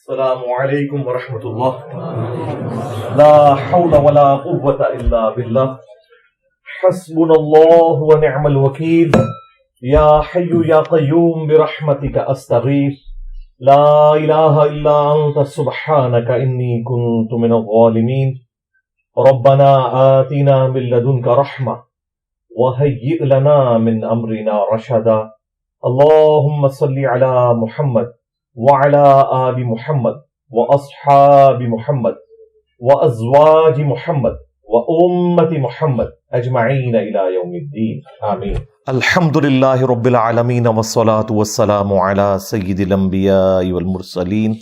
السلام علیکم ورحمۃ اللہ. لا حول ولا قوة الا باللہ. حسبنا اللہ ونعم الوکیل. یا حی یا قیوم برحمتک استغیث. لا الہ الا انت سبحانک انی کنت من الظالمین. ربنا آتنا من لدنک رحمہ وہیئ لنا من امرنا رشدا. اللہم صل علی محمد وعلى آل محمد واصحاب محمد وازواج محمد وامت محمد اجمعین الى یوم الدین آمین. الحمد للہ رب العالمین والصلاة والسلام علی سید الانبیاء والمرسلین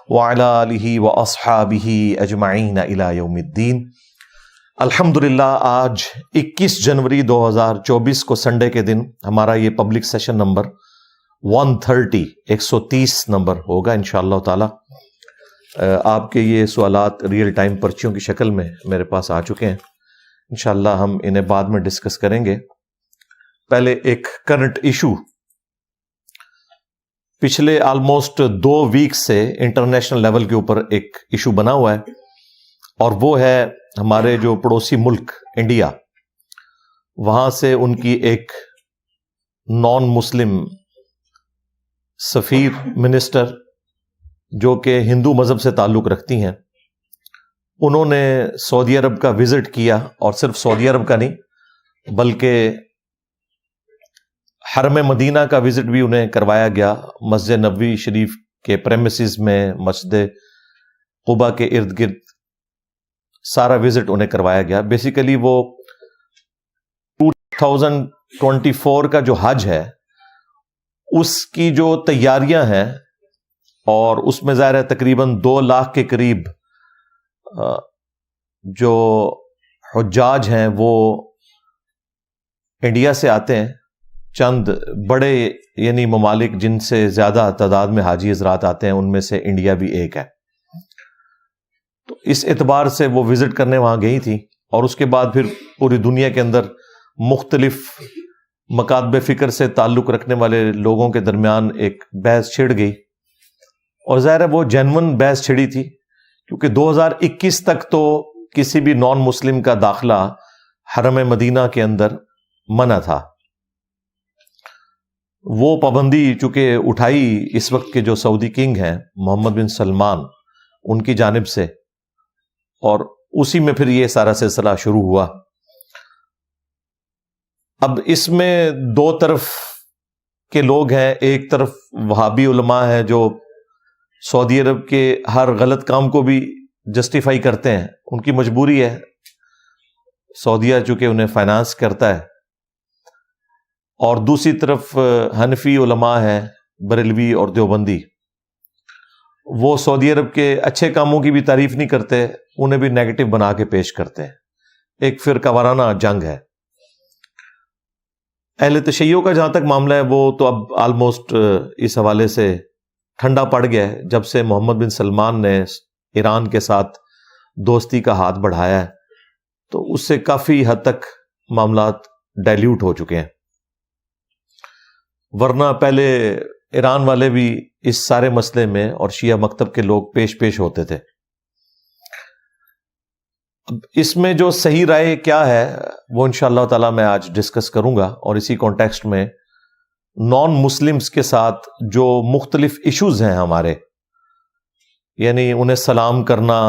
وعلى آلہ واصحابہ اجمعین الى یوم الدین. الحمدللہ آج 21 جنوری 2024 کو سنڈے کے دن ہمارا یہ پبلک سیشن نمبر 130 نمبر ہوگا انشاءاللہ تعالی. آپ کے یہ سوالات ریئل ٹائم پرچیوں کی شکل میں میرے پاس آ چکے ہیں. انشاءاللہ ہم انہیں بعد میں ڈسکس کریں گے. پہلے ایک کرنٹ ایشو پچھلے آلموسٹ 2 ویک سے انٹرنیشنل لیول کے اوپر ایک ایشو بنا ہوا ہے، اور وہ ہے ہمارے جو پڑوسی ملک انڈیا، وہاں سے ان کی ایک نان مسلم سفیر منسٹر جو کہ ہندو مذہب سے تعلق رکھتی ہیں، انہوں نے سعودی عرب کا وزٹ کیا، اور صرف سعودی عرب کا نہیں بلکہ حرم مدینہ کا وزٹ بھی انہیں کروایا گیا. مسجد نبوی شریف کے پریمیسز میں، مسجد قباء کے ارد گرد سارا وزٹ انہیں کروایا گیا. بیسیکلی وہ 2024 کا جو حج ہے اس کی جو تیاریاں ہیں، اور اس میں ظاہر ہے تقریباً 2 لاکھ کے قریب جو حجاج ہیں وہ انڈیا سے آتے ہیں. چند بڑے یعنی ممالک جن سے زیادہ تعداد میں حاجی حضرات آتے ہیں ان میں سے انڈیا بھی ایک ہے. تو اس اعتبار سے وہ وزٹ کرنے وہاں گئی تھی، اور اس کے بعد پھر پوری دنیا کے اندر مختلف مکاتب فکر سے تعلق رکھنے والے لوگوں کے درمیان ایک بحث چھڑ گئی، اور ظاہر ہے وہ جینون بحث چھڑی تھی کیونکہ 2021 تک تو کسی بھی نان مسلم کا داخلہ حرم مدینہ کے اندر منع تھا. وہ پابندی چونکہ اٹھائی اس وقت کے جو سعودی کنگ ہیں محمد بن سلمان ان کی جانب سے، اور اسی میں پھر یہ سارا سلسلہ شروع ہوا. اب اس میں 2 طرف کے لوگ ہیں. ایک طرف وہابی علماء ہیں جو سعودی عرب کے ہر غلط کام کو بھی جسٹیفائی کرتے ہیں، ان کی مجبوری ہے، سعودیہ چونکہ انہیں فائنانس کرتا ہے. اور دوسری طرف حنفی علماء ہیں، بریلوی اور دیوبندی، وہ سعودی عرب کے اچھے کاموں کی بھی تعریف نہیں کرتے، انہیں بھی نیگیٹو بنا کے پیش کرتے ہیں. ایک فرقہ وارانہ جنگ ہے. اہل تشیع کا جہاں تک معاملہ ہے وہ تو اب آلموسٹ اس حوالے سے ٹھنڈا پڑ گیا ہے جب سے محمد بن سلمان نے ایران کے ساتھ دوستی کا ہاتھ بڑھایا ہے. تو اس سے کافی حد تک معاملات ڈائلیوٹ ہو چکے ہیں، ورنہ پہلے ایران والے بھی اس سارے مسئلے میں اور شیعہ مکتب کے لوگ پیش ہوتے تھے. اب اس میں جو صحیح رائے کیا ہے وہ انشاءاللہ تعالی میں آج ڈسکس کروں گا، اور اسی کانٹیکسٹ میں نان مسلمز کے ساتھ جو مختلف ایشوز ہیں ہمارے، یعنی انہیں سلام کرنا،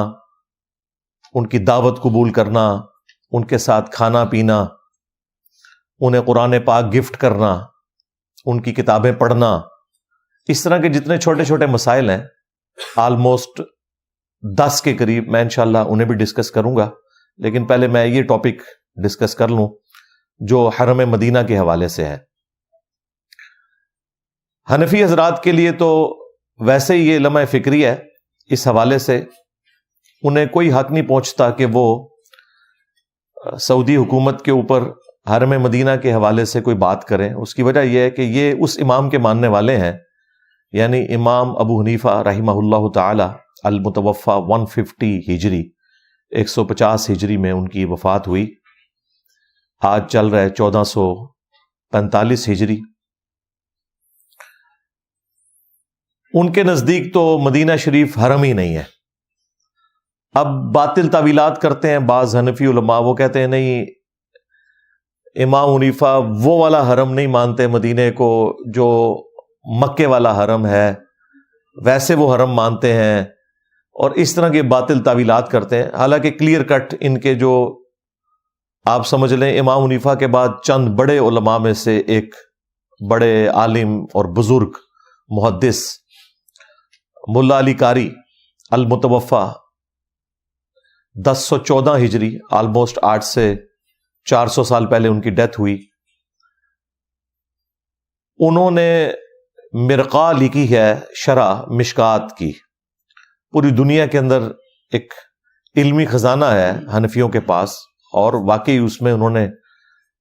ان کی دعوت قبول کرنا، ان کے ساتھ کھانا پینا، انہیں قرآن پاک گفٹ کرنا، ان کی کتابیں پڑھنا، اس طرح کے جتنے چھوٹے چھوٹے مسائل ہیں آلموسٹ 10 کے قریب میں انشاءاللہ انہیں بھی ڈسکس کروں گا. لیکن پہلے میں یہ ٹاپک ڈسکس کر لوں جو حرم مدینہ کے حوالے سے ہے. حنفی حضرات کے لیے تو ویسے ہی یہ لمحہ فکری ہے، اس حوالے سے انہیں کوئی حق نہیں پہنچتا کہ وہ سعودی حکومت کے اوپر حرم مدینہ کے حوالے سے کوئی بات کریں. اس کی وجہ یہ ہے کہ یہ اس امام کے ماننے والے ہیں، یعنی امام ابو حنیفہ رحمہ اللہ تعالی المتوفی 150 ہجری 150 ہجری میں ان کی وفات ہوئی. آج چل رہا ہے 1445 ہجری. ان کے نزدیک تو مدینہ شریف حرم ہی نہیں ہے. اب باطل تعویلات کرتے ہیں بعض حنفی علماء، وہ کہتے ہیں نہیں، امام حنیفہ وہ والا حرم نہیں مانتے مدینے کو جو مکے والا حرم ہے، ویسے وہ حرم مانتے ہیں، اور اس طرح کے باطل تعویلات کرتے ہیں. حالانکہ کلیئر کٹ ان کے جو آپ سمجھ لیں امام حنیفہ کے بعد چند بڑے علماء میں سے ایک بڑے عالم اور بزرگ محدث ملا علی قاری المتوفا 1014 ہجری، آلموسٹ 8 سے 400 سال پہلے ان کی ڈیتھ ہوئی. انہوں نے مرقاہ لکھی ہے، شرح مشکات کی. پوری دنیا کے اندر ایک علمی خزانہ ہے حنفیوں کے پاس، اور واقعی اس میں انہوں نے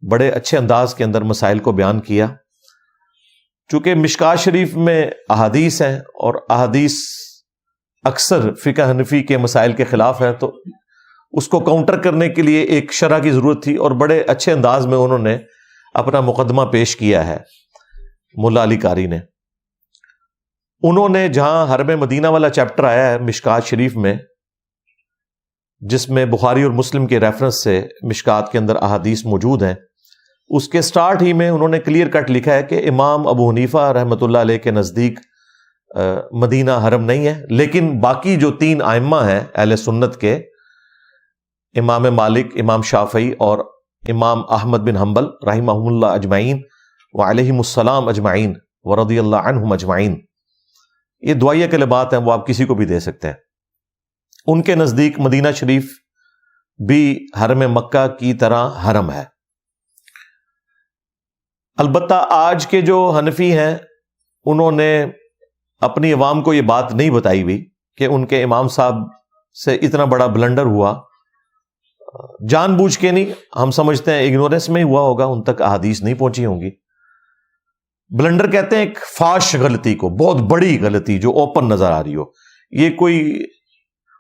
بڑے اچھے انداز کے اندر مسائل کو بیان کیا. چونکہ مشکات شریف میں احادیث ہیں اور احادیث اکثر فقہ حنفی کے مسائل کے خلاف ہیں، تو اس کو کاؤنٹر کرنے کے لیے ایک شرح کی ضرورت تھی، اور بڑے اچھے انداز میں انہوں نے اپنا مقدمہ پیش کیا ہے ملا علی قاری نے. انہوں نے جہاں حرم مدینہ والا چیپٹر آیا ہے مشکات شریف میں، جس میں بخاری اور مسلم کے ریفرنس سے مشکات کے اندر احادیث موجود ہیں، اس کے سٹارٹ ہی میں انہوں نے کلیئر کٹ لکھا ہے کہ امام ابو حنیفہ رحمۃ اللہ علیہ کے نزدیک مدینہ حرم نہیں ہے. لیکن باقی جو 3 ائمہ ہیں اہل سنت کے، امام مالک، امام شافعی اور امام احمد بن حنبل رحمہم اللہ اجمعین وعلیہم السلام اجمعین ورضی اللہ عنہم اجمعین، یہ دعائیہ کلمات ہیں، وہ آپ کسی کو بھی دے سکتے ہیں. ان کے نزدیک مدینہ شریف بھی حرم مکہ کی طرح حرم ہے. البتہ آج کے جو حنفی ہیں انہوں نے اپنی عوام کو یہ بات نہیں بتائی ہوئی کہ ان کے امام صاحب سے اتنا بڑا بلنڈر ہوا، جان بوجھ کے نہیں، ہم سمجھتے ہیں اگنورنس میں ہی ہوا ہوگا، ان تک احادیث نہیں پہنچی ہوں گی. بلنڈر کہتے ہیں ایک فاش غلطی کو، بہت بڑی غلطی جو اوپن نظر آ رہی ہو. یہ کوئی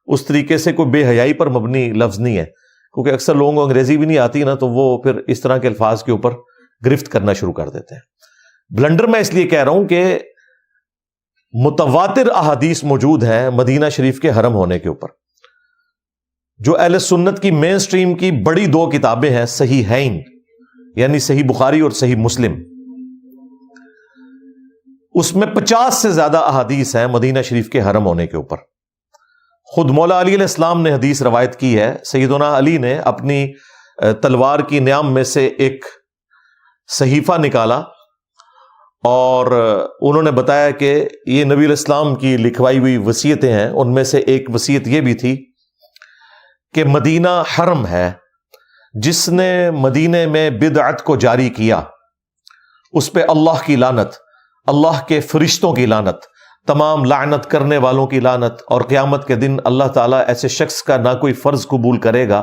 اس طریقے سے کوئی بے حیائی پر مبنی لفظ نہیں ہے، کیونکہ اکثر لوگوں کو انگریزی بھی نہیں آتی نا، تو وہ پھر اس طرح کے الفاظ کے اوپر گرفت کرنا شروع کر دیتے ہیں. بلنڈر میں اس لیے کہہ رہا ہوں کہ متواتر احادیث موجود ہیں مدینہ شریف کے حرم ہونے کے اوپر. جو اہل سنت کی مین سٹریم کی بڑی 2 کتابیں ہیں صحیحین، یعنی صحیح بخاری اور صحیح مسلم، اس میں 50 سے زیادہ احادیث ہیں مدینہ شریف کے حرم ہونے کے اوپر. خود مولا علی علیہ السلام نے حدیث روایت کی ہے، سیدنا علی نے اپنی تلوار کی نیام میں سے ایک صحیفہ نکالا اور انہوں نے بتایا کہ یہ نبی علیہ السلام کی لکھوائی ہوئی وصیتیں ہیں. ان میں سے ایک وصیت یہ بھی تھی کہ مدینہ حرم ہے، جس نے مدینے میں بدعت کو جاری کیا اس پہ اللہ کی لعنت، اللہ کے فرشتوں کی لعنت، تمام لعنت کرنے والوں کی لعنت، اور قیامت کے دن اللہ تعالیٰ ایسے شخص کا نہ کوئی فرض قبول کرے گا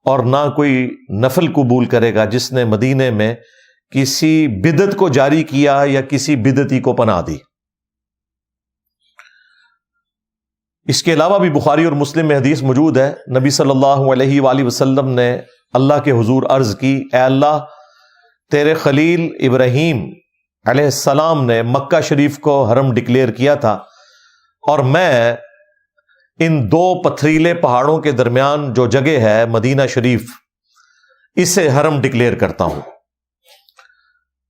اور نہ کوئی نفل قبول کرے گا جس نے مدینے میں کسی بدعت کو جاری کیا یا کسی بدعتی کو پناہ دی. اس کے علاوہ بھی بخاری اور مسلم میں حدیث موجود ہے، نبی صلی اللہ علیہ وآلہ وسلم نے اللہ کے حضور عرض کی، اے اللہ، تیرے خلیل ابراہیم علیہ السلام نے مکہ شریف کو حرم ڈکلیئر کیا تھا، اور میں ان 2 پتھریلے پہاڑوں کے درمیان جو جگہ ہے مدینہ شریف، اسے حرم ڈکلیئر کرتا ہوں.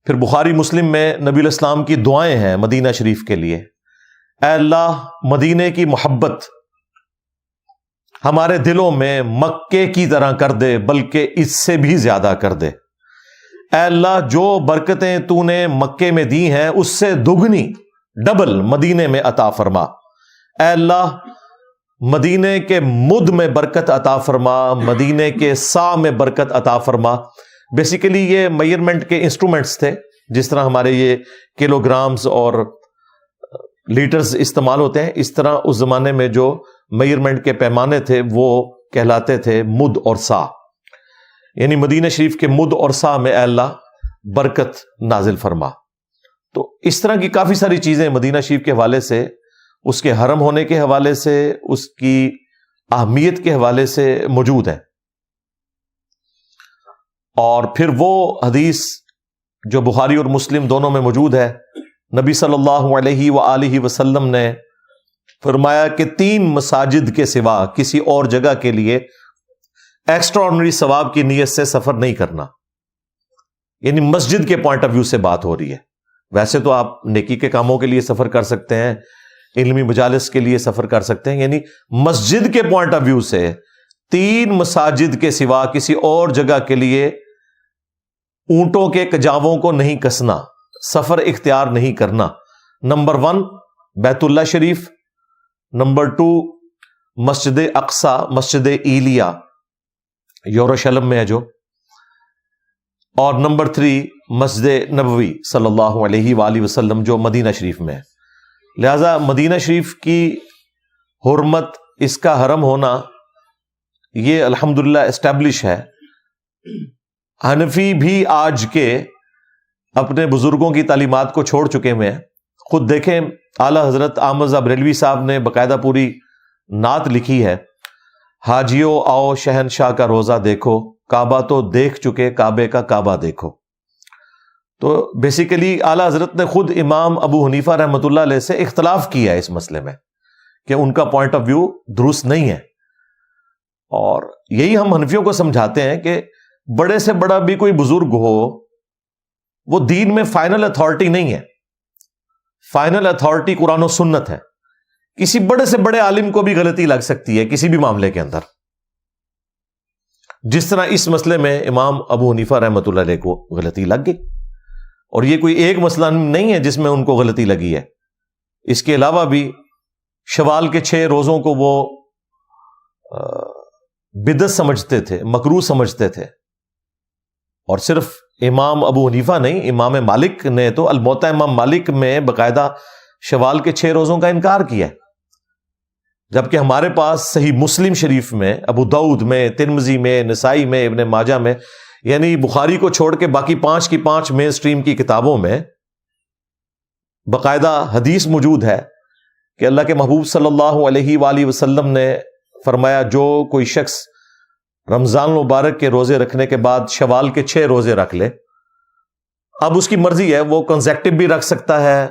پھر بخاری مسلم میں نبی علیہ السلام کی دعائیں ہیں مدینہ شریف کے لیے، اے اللہ، مدینے کی محبت ہمارے دلوں میں مکے کی طرح کر دے، بلکہ اس سے بھی زیادہ کر دے. اے اللہ، جو برکتیں تو نے مکے میں دی ہیں اس سے دگنی، ڈبل مدینے میں عطا فرما. اے اللہ، مدینے کے مد میں برکت عطا فرما، مدینے کے سا میں برکت عطا فرما. بیسیکلی یہ میئرمنٹ کے انسٹرومنٹس تھے، جس طرح ہمارے یہ کلو گرامز اور لیٹرز استعمال ہوتے ہیں، اس طرح اس زمانے میں جو میئرمنٹ کے پیمانے تھے وہ کہلاتے تھے مد اور سا. یعنی مدینہ شریف کے مد اور سا میں اے اللہ برکت نازل فرما. تو اس طرح کی کافی ساری چیزیں مدینہ شریف کے حوالے سے، اس کے حرم ہونے کے حوالے سے، اس کی اہمیت کے حوالے سے موجود ہیں. اور پھر وہ حدیث جو بخاری اور مسلم دونوں میں موجود ہے، نبی صلی اللہ علیہ وآلہ وسلم نے فرمایا کہ 3 مساجد کے سوا کسی اور جگہ کے لیے ایکسٹرا آرڈنری ثواب کی نیت سے سفر نہیں کرنا. یعنی مسجد کے پوائنٹ آف ویو سے بات ہو رہی ہے. ویسے تو آپ نیکی کے کاموں کے لیے سفر کر سکتے ہیں, علمی مجالس کے لیے سفر کر سکتے ہیں, یعنی مسجد کے پوائنٹ آف ویو سے 3 مساجد کے سوا کسی اور جگہ کے لیے اونٹوں کے کجاووں کو نہیں کسنا, سفر اختیار نہیں کرنا. نمبر 1 بیت اللہ شریف, نمبر 2 مسجد اقصی, مسجد ایلیا یروشلم میں ہے جو, اور نمبر 3 مسجد نبوی صلی اللہ علیہ وآلہ وسلم جو مدینہ شریف میں ہے. لہذا مدینہ شریف کی حرمت, اس کا حرم ہونا, یہ الحمدللہ اسٹیبلش ہے. حنفی بھی آج کے اپنے بزرگوں کی تعلیمات کو چھوڑ چکے ہوئے ہیں. خود دیکھیں اعلیٰ حضرت احمد رضا بریلوی صاحب نے باقاعدہ پوری نعت لکھی ہے, حاجیوں آؤ شہنشاہ کا روزہ دیکھو, کعبہ تو دیکھ چکے کعبے کا کعبہ دیکھو. تو بیسیکلی اعلیٰ حضرت نے خود امام ابو حنیفہ رحمۃ اللہ علیہ سے اختلاف کیا ہے اس مسئلے میں کہ ان کا پوائنٹ آف ویو درست نہیں ہے. اور یہی ہم حنفیوں کو سمجھاتے ہیں کہ بڑے سے بڑا بھی کوئی بزرگ ہو, وہ دین میں فائنل اتھارٹی نہیں ہے. فائنل اتھارٹی قرآن و سنت ہے. کسی بڑے سے بڑے عالم کو بھی غلطی لگ سکتی ہے کسی بھی معاملے کے اندر, جس طرح اس مسئلے میں امام ابو حنیفہ رحمۃ اللہ علیہ کو غلطی لگ گئی. اور یہ کوئی ایک مسئلہ نہیں ہے جس میں ان کو غلطی لگی ہے. اس کے علاوہ بھی شوال کے 6 روزوں کو وہ بدعت سمجھتے تھے, مکروہ سمجھتے تھے. اور صرف امام ابو حنیفہ نہیں, امام مالک نے تو الموطا امام مالک میں باقاعدہ شوال کے 6 روزوں کا انکار کیا ہے. جبکہ ہمارے پاس صحیح مسلم شریف میں, ابو داؤد میں, ترمذی میں, نسائی میں, ابن ماجہ میں, یعنی بخاری کو چھوڑ کے باقی 5 کی 5 مین سٹریم کی کتابوں میں باقاعدہ حدیث موجود ہے کہ اللہ کے محبوب صلی اللہ علیہ وآلہ وسلم نے فرمایا جو کوئی شخص رمضان مبارک کے روزے رکھنے کے بعد شوال کے 6 روزے رکھ لے, اب اس کی مرضی ہے, وہ کنزیکٹو بھی رکھ سکتا ہے,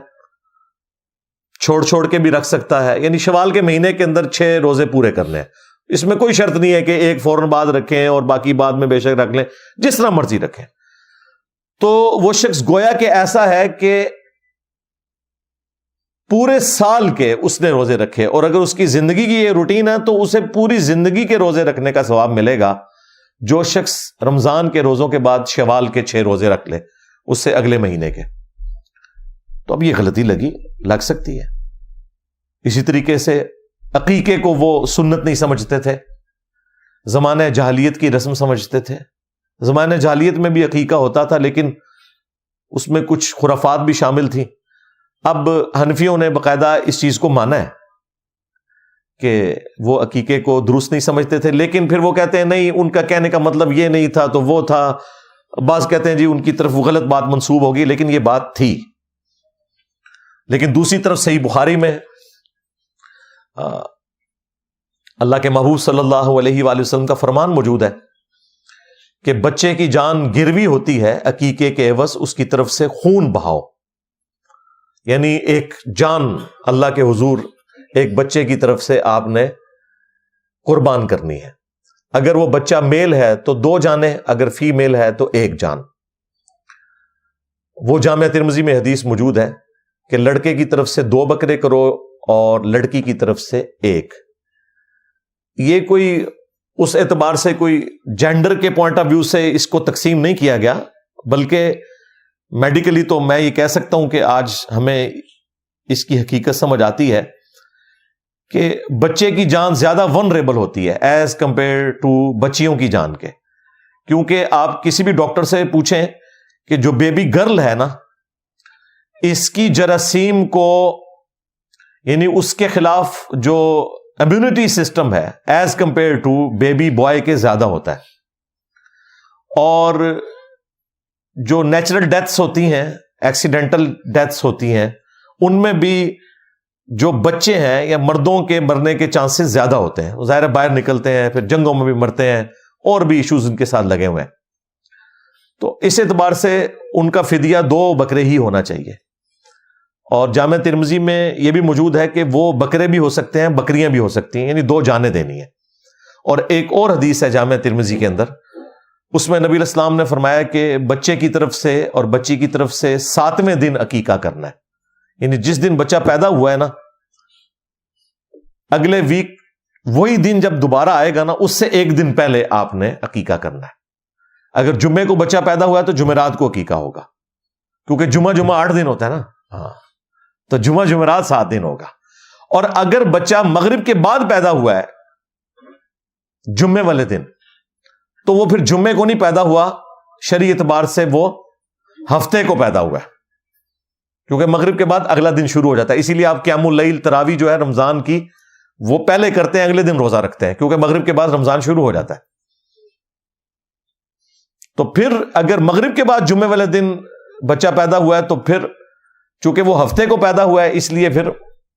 چھوڑ کے بھی رکھ سکتا ہے. یعنی شوال کے مہینے کے اندر 6 روزے پورے کرنے ہیں. اس میں کوئی شرط نہیں ہے کہ ایک فوراً بعد رکھیں اور باقی بعد میں بے شک رکھ لیں, جس طرح مرضی رکھیں. تو وہ شخص گویا کہ ایسا ہے کہ پورے سال کے اس نے روزے رکھے, اور اگر اس کی زندگی کی یہ روٹین ہے تو اسے پوری زندگی کے روزے رکھنے کا ثواب ملے گا. جو شخص رمضان کے روزوں کے بعد شوال کے 6 روزے رکھ لے اس سے اگلے مہینے کے. تو اب یہ غلطی لگ سکتی ہے. اسی طریقے سے عقیقے کو وہ سنت نہیں سمجھتے تھے, زمانہ جاہلیت کی رسم سمجھتے تھے. زمانہ جاہلیت میں بھی عقیقہ ہوتا تھا لیکن اس میں کچھ خرافات بھی شامل تھیں. اب حنفیوں نے باقاعدہ اس چیز کو مانا ہے کہ وہ عقیقے کو درست نہیں سمجھتے تھے, لیکن پھر وہ کہتے ہیں نہیں, ان کا کہنے کا مطلب یہ نہیں تھا تو وہ تھا. بعض کہتے ہیں جی ان کی طرف غلط بات منسوب ہوگی, لیکن یہ بات تھی. لیکن دوسری طرف صحیح بخاری میں اللہ کے محبوب صلی اللہ علیہ وآلہ وسلم کا فرمان موجود ہے کہ بچے کی جان گروی ہوتی ہے, عقیقے کے عوض اس کی طرف سے خون بہاؤ. یعنی ایک جان اللہ کے حضور ایک بچے کی طرف سے آپ نے قربان کرنی ہے. اگر وہ بچہ میل ہے تو 2 جانیں, اگر فی میل ہے تو 1 جان. وہ جامع ترمذی میں حدیث موجود ہے کہ لڑکے کی طرف سے 2 بکرے کرو اور لڑکی کی طرف سے 1. یہ کوئی اس اعتبار سے کوئی جینڈر کے پوائنٹ آف ویو سے اس کو تقسیم نہیں کیا گیا, بلکہ میڈیکلی تو میں یہ کہہ سکتا ہوں کہ آج ہمیں اس کی حقیقت سمجھ آتی ہے کہ بچے کی جان زیادہ ونریبل ہوتی ہے ایز کمپیئر ٹو بچیوں کی جان کے. کیونکہ آپ کسی بھی ڈاکٹر سے پوچھیں کہ جو بیبی گرل ہے نا, اس کی جراثیم کو, یعنی اس کے خلاف جو امیونٹی سسٹم ہے as compared to baby boy کے زیادہ ہوتا ہے. اور جو نیچرل ڈیتھس ہوتی ہیں, ایکسیڈنٹل ڈیتھس ہوتی ہیں, ان میں بھی جو بچے ہیں یا مردوں کے مرنے کے چانسز زیادہ ہوتے ہیں. ظاہر باہر نکلتے ہیں, پھر جنگوں میں بھی مرتے ہیں, اور بھی ایشوز ان کے ساتھ لگے ہوئے ہیں. تو اس اعتبار سے ان کا فدیہ 2 بکرے ہی ہونا چاہیے. اور جامع ترمذی میں یہ بھی موجود ہے کہ وہ بکرے بھی ہو سکتے ہیں، بکریاں بھی ہو سکتی ہیں، یعنی 2 جانیں دینی ہیں۔ اور ایک اور حدیث ہے جامع ترمذی کے اندر، اس میں نبی علیہ السلام نے فرمایا کہ بچے کی طرف سے اور بچی کی طرف سے 7ویں دن عقیقہ کرنا ہے، یعنی جس دن بچہ پیدا ہوا ہے نا، اگلے ویک وہی دن جب دوبارہ آئے گا نا، اس سے 1 دن پہلے آپ نے عقیقہ کرنا ہے۔ اگر جمعے کو بچہ پیدا ہوا ہے تو جمعرات کو عقیقہ ہوگا، کیونکہ جمعہ 8 دن ہوتا ہے نا، ہاں، تو جمعرات 7 دن ہوگا۔ اور اگر بچہ مغرب کے بعد پیدا ہوا ہے جمعے والے دن، تو وہ پھر جمعے کو نہیں پیدا ہوا، شرعی اعتبار سے وہ ہفتے کو پیدا ہوا ہے، کیونکہ مغرب کے بعد اگلا دن شروع ہو جاتا ہے۔ اسی لیے آپ قیام اللیل تراویح جو ہے رمضان کی وہ پہلے کرتے ہیں، اگلے دن روزہ رکھتے ہیں، کیونکہ مغرب کے بعد رمضان شروع ہو جاتا ہے۔ تو پھر اگر مغرب کے بعد جمعے والے دن بچہ پیدا ہوا ہے تو پھر چونکہ وہ ہفتے کو پیدا ہوا ہے، اس لیے پھر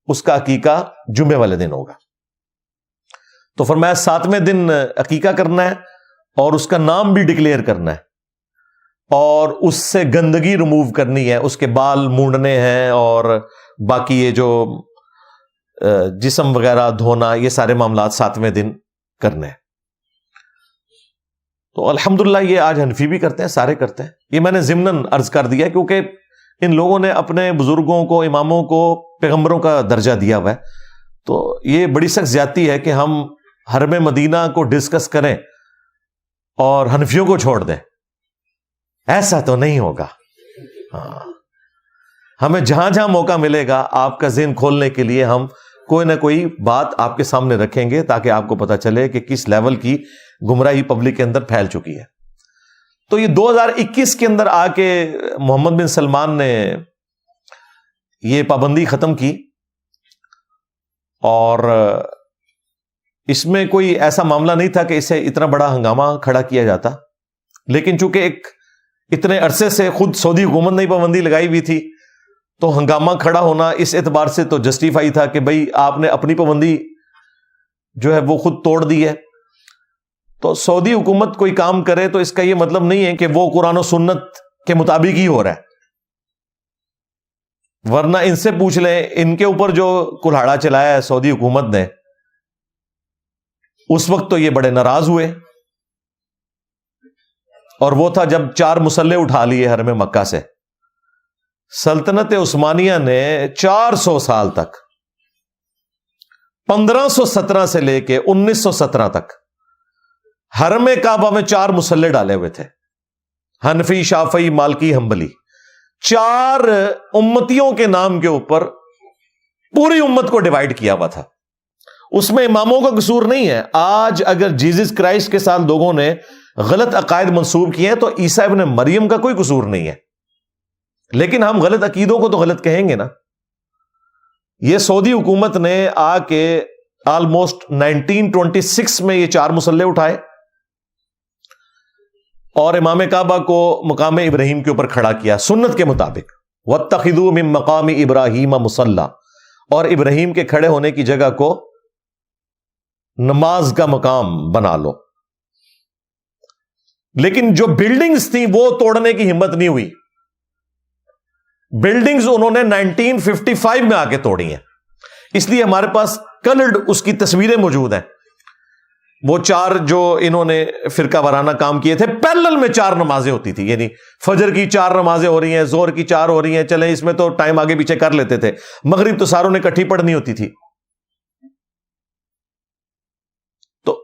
اس کا عقیقہ جمعے والے دن ہوگا۔ تو فرمایا 7ویں دن عقیقہ کرنا ہے اور اس کا نام بھی ڈکلیئر کرنا ہے، اور اس سے گندگی ریموو کرنی ہے، اس کے بال مونڈنے ہیں اور باقی یہ جو جسم وغیرہ دھونا، یہ سارے معاملات 7ویں دن کرنے ہیں۔ تو الحمدللہ یہ آج حنفی بھی کرتے ہیں، سارے کرتے ہیں۔ یہ میں نے ضمناً عرض کر دیا کیونکہ ان لوگوں نے اپنے بزرگوں کو، اماموں کو پیغمبروں کا درجہ دیا ہوا ہے، تو یہ بڑی سخت زیادتی ہے کہ ہم حرم مدینہ کو ڈسکس کریں اور حنفیوں کو چھوڑ دیں، ایسا تو نہیں ہوگا۔ ہاں، ہمیں جہاں جہاں موقع ملے گا آپ کا ذہن کھولنے کے لیے ہم کوئی نہ کوئی بات آپ کے سامنے رکھیں گے، تاکہ آپ کو پتہ چلے کہ کس لیول کی گمراہی پبلک کے اندر پھیل چکی ہے۔ تو یہ 2021 کے اندر آ کے محمد بن سلمان نے یہ پابندی ختم کی، اور اس میں کوئی ایسا معاملہ نہیں تھا کہ اسے اتنا بڑا ہنگامہ کھڑا کیا جاتا، لیکن چونکہ اتنے عرصے سے خود سعودی حکومت نے پابندی لگائی ہوئی تھی، تو ہنگامہ کھڑا ہونا اس اعتبار سے تو جسٹیفائی تھا کہ بھئی آپ نے اپنی پابندی جو ہے وہ خود توڑ دی ہے۔ تو سعودی حکومت کوئی کام کرے تو اس کا یہ مطلب نہیں ہے کہ وہ قرآن و سنت کے مطابق ہی ہو رہا ہے، ورنہ ان سے پوچھ لیں، ان کے اوپر جو کلہاڑا چلایا ہے سعودی حکومت نے، اس وقت تو یہ بڑے ناراض ہوئے، اور وہ تھا جب 4 مسلح اٹھا لیے حرم مکہ سے۔ سلطنت عثمانیہ نے 400 سال تک، 1517 سے لے کے 1917 تک حرم کعبہ میں 4 مسلح ڈالے ہوئے تھے، حنفی، شافعی، مالکی، حنبلی، 4 امتیوں کے نام کے اوپر پوری امت کو ڈیوائیڈ کیا ہوا تھا۔ اس میں اماموں کا قصور نہیں ہے۔ آج اگر جیزس کرائسٹ کے ساتھ لوگوں نے غلط عقائد منسوب کیے ہیں تو عیسیٰ ابن مریم کا کوئی قصور نہیں ہے، لیکن ہم غلط عقیدوں کو تو غلط کہیں گے نا۔ یہ سعودی حکومت نے آ کے آلموسٹ 1926 میں یہ 4 مسلح اٹھائے اور امام کعبہ کو مقام ابراہیم کے اوپر کھڑا کیا سنت کے مطابق، وَاتَّخِذُوا مِن مَقَامِ إِبْرَاهِيمَ مُصَلًّى، اور ابراہیم کے کھڑے ہونے کی جگہ کو نماز کا مقام بنا لو۔ لیکن جو بلڈنگز تھیں وہ توڑنے کی ہمت نہیں ہوئی، بلڈنگز انہوں نے 1955 میں آ کے توڑی ہیں، اس لیے ہمارے پاس کلرڈ اس کی تصویریں موجود ہیں۔ وہ 4 جو انہوں نے فرقہ وارانہ کام کیے تھے، پیرلل میں 4 نمازیں ہوتی تھی، یعنی فجر کی 4 نمازیں ہو رہی ہیں، ظہر کی 4 ہو رہی ہیں، چلیں اس میں تو ٹائم آگے پیچھے کر لیتے تھے، مغرب تو ساروں نے کٹھی پڑھنی ہوتی تھی۔ تو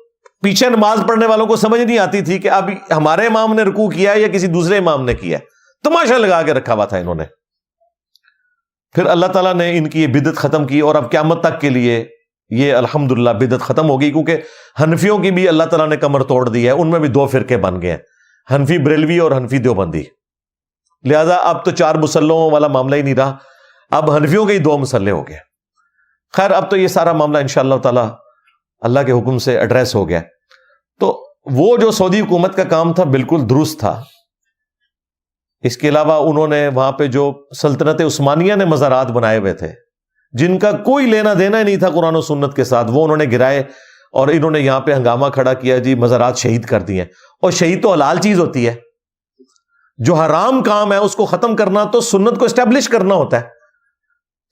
پیچھے نماز پڑھنے والوں کو سمجھ نہیں آتی تھی کہ اب ہمارے امام نے رکوع کیا ہے یا کسی دوسرے امام نے کیا ہے، تماشا لگا کے رکھا ہوا تھا انہوں نے۔ پھر اللہ تعالیٰ نے ان کی یہ بدعت ختم کی، اور اب قیامت تک کے لیے یہ الحمدللہ بدعت ختم ہو گئی، کیونکہ حنفیوں کی بھی اللہ تعالیٰ نے کمر توڑ دی ہے، ان میں بھی 2 فرقے بن گئے ہیں، حنفی بریلوی اور حنفی دیوبندی۔ لہذا اب تو 4 مسلحوں والا معاملہ ہی نہیں رہا، اب حنفیوں کے ہی 2 مسلح ہو گئے۔ خیر اب تو یہ سارا معاملہ انشاءاللہ تعالیٰ اللہ کے حکم سے ایڈریس ہو گیا۔ تو وہ جو سعودی حکومت کا کام تھا بالکل درست تھا۔ اس کے علاوہ انہوں نے وہاں پہ جو سلطنت عثمانیہ نے مزارات بنائے ہوئے تھے، جن کا کوئی لینا دینا ہی نہیں تھا قرآن و سنت کے ساتھ، وہ انہوں نے گرائے، اور انہوں نے یہاں پہ ہنگامہ کھڑا کیا، جی مزارات شہید کر دیے۔ اور شہید تو حلال چیز ہوتی ہے، جو حرام کام ہے اس کو ختم کرنا تو سنت کو اسٹیبلش کرنا ہوتا ہے۔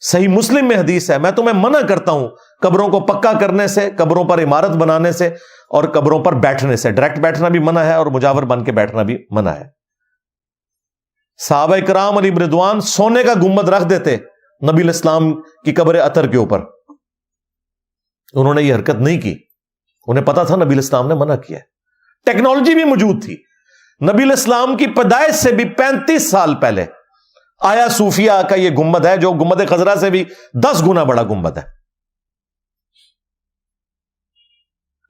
صحیح مسلم میں حدیث ہے، میں تمہیں منع کرتا ہوں قبروں کو پکا کرنے سے، قبروں پر عمارت بنانے سے اور قبروں پر بیٹھنے سے۔ ڈائریکٹ بیٹھنا بھی منع ہے اور مجاور بن کے بیٹھنا بھی منع ہے۔ صحابہ کرام علیہ رضوان سونے کا گنبد رکھ دیتے نبی علیہ السلام کی قبر اطہر کے اوپر، انہوں نے یہ حرکت نہیں کی، انہیں پتا تھا نبی علیہ السلام نے منع کیا ہے۔ ٹیکنالوجی بھی موجود تھی، نبی علیہ السلام کی پیدائش سے بھی 35 سال پہلے آیا صوفیہ کا یہ گنبد ہے، جو گنبد خضرا سے بھی 10 گنا بڑا گنبد ہے،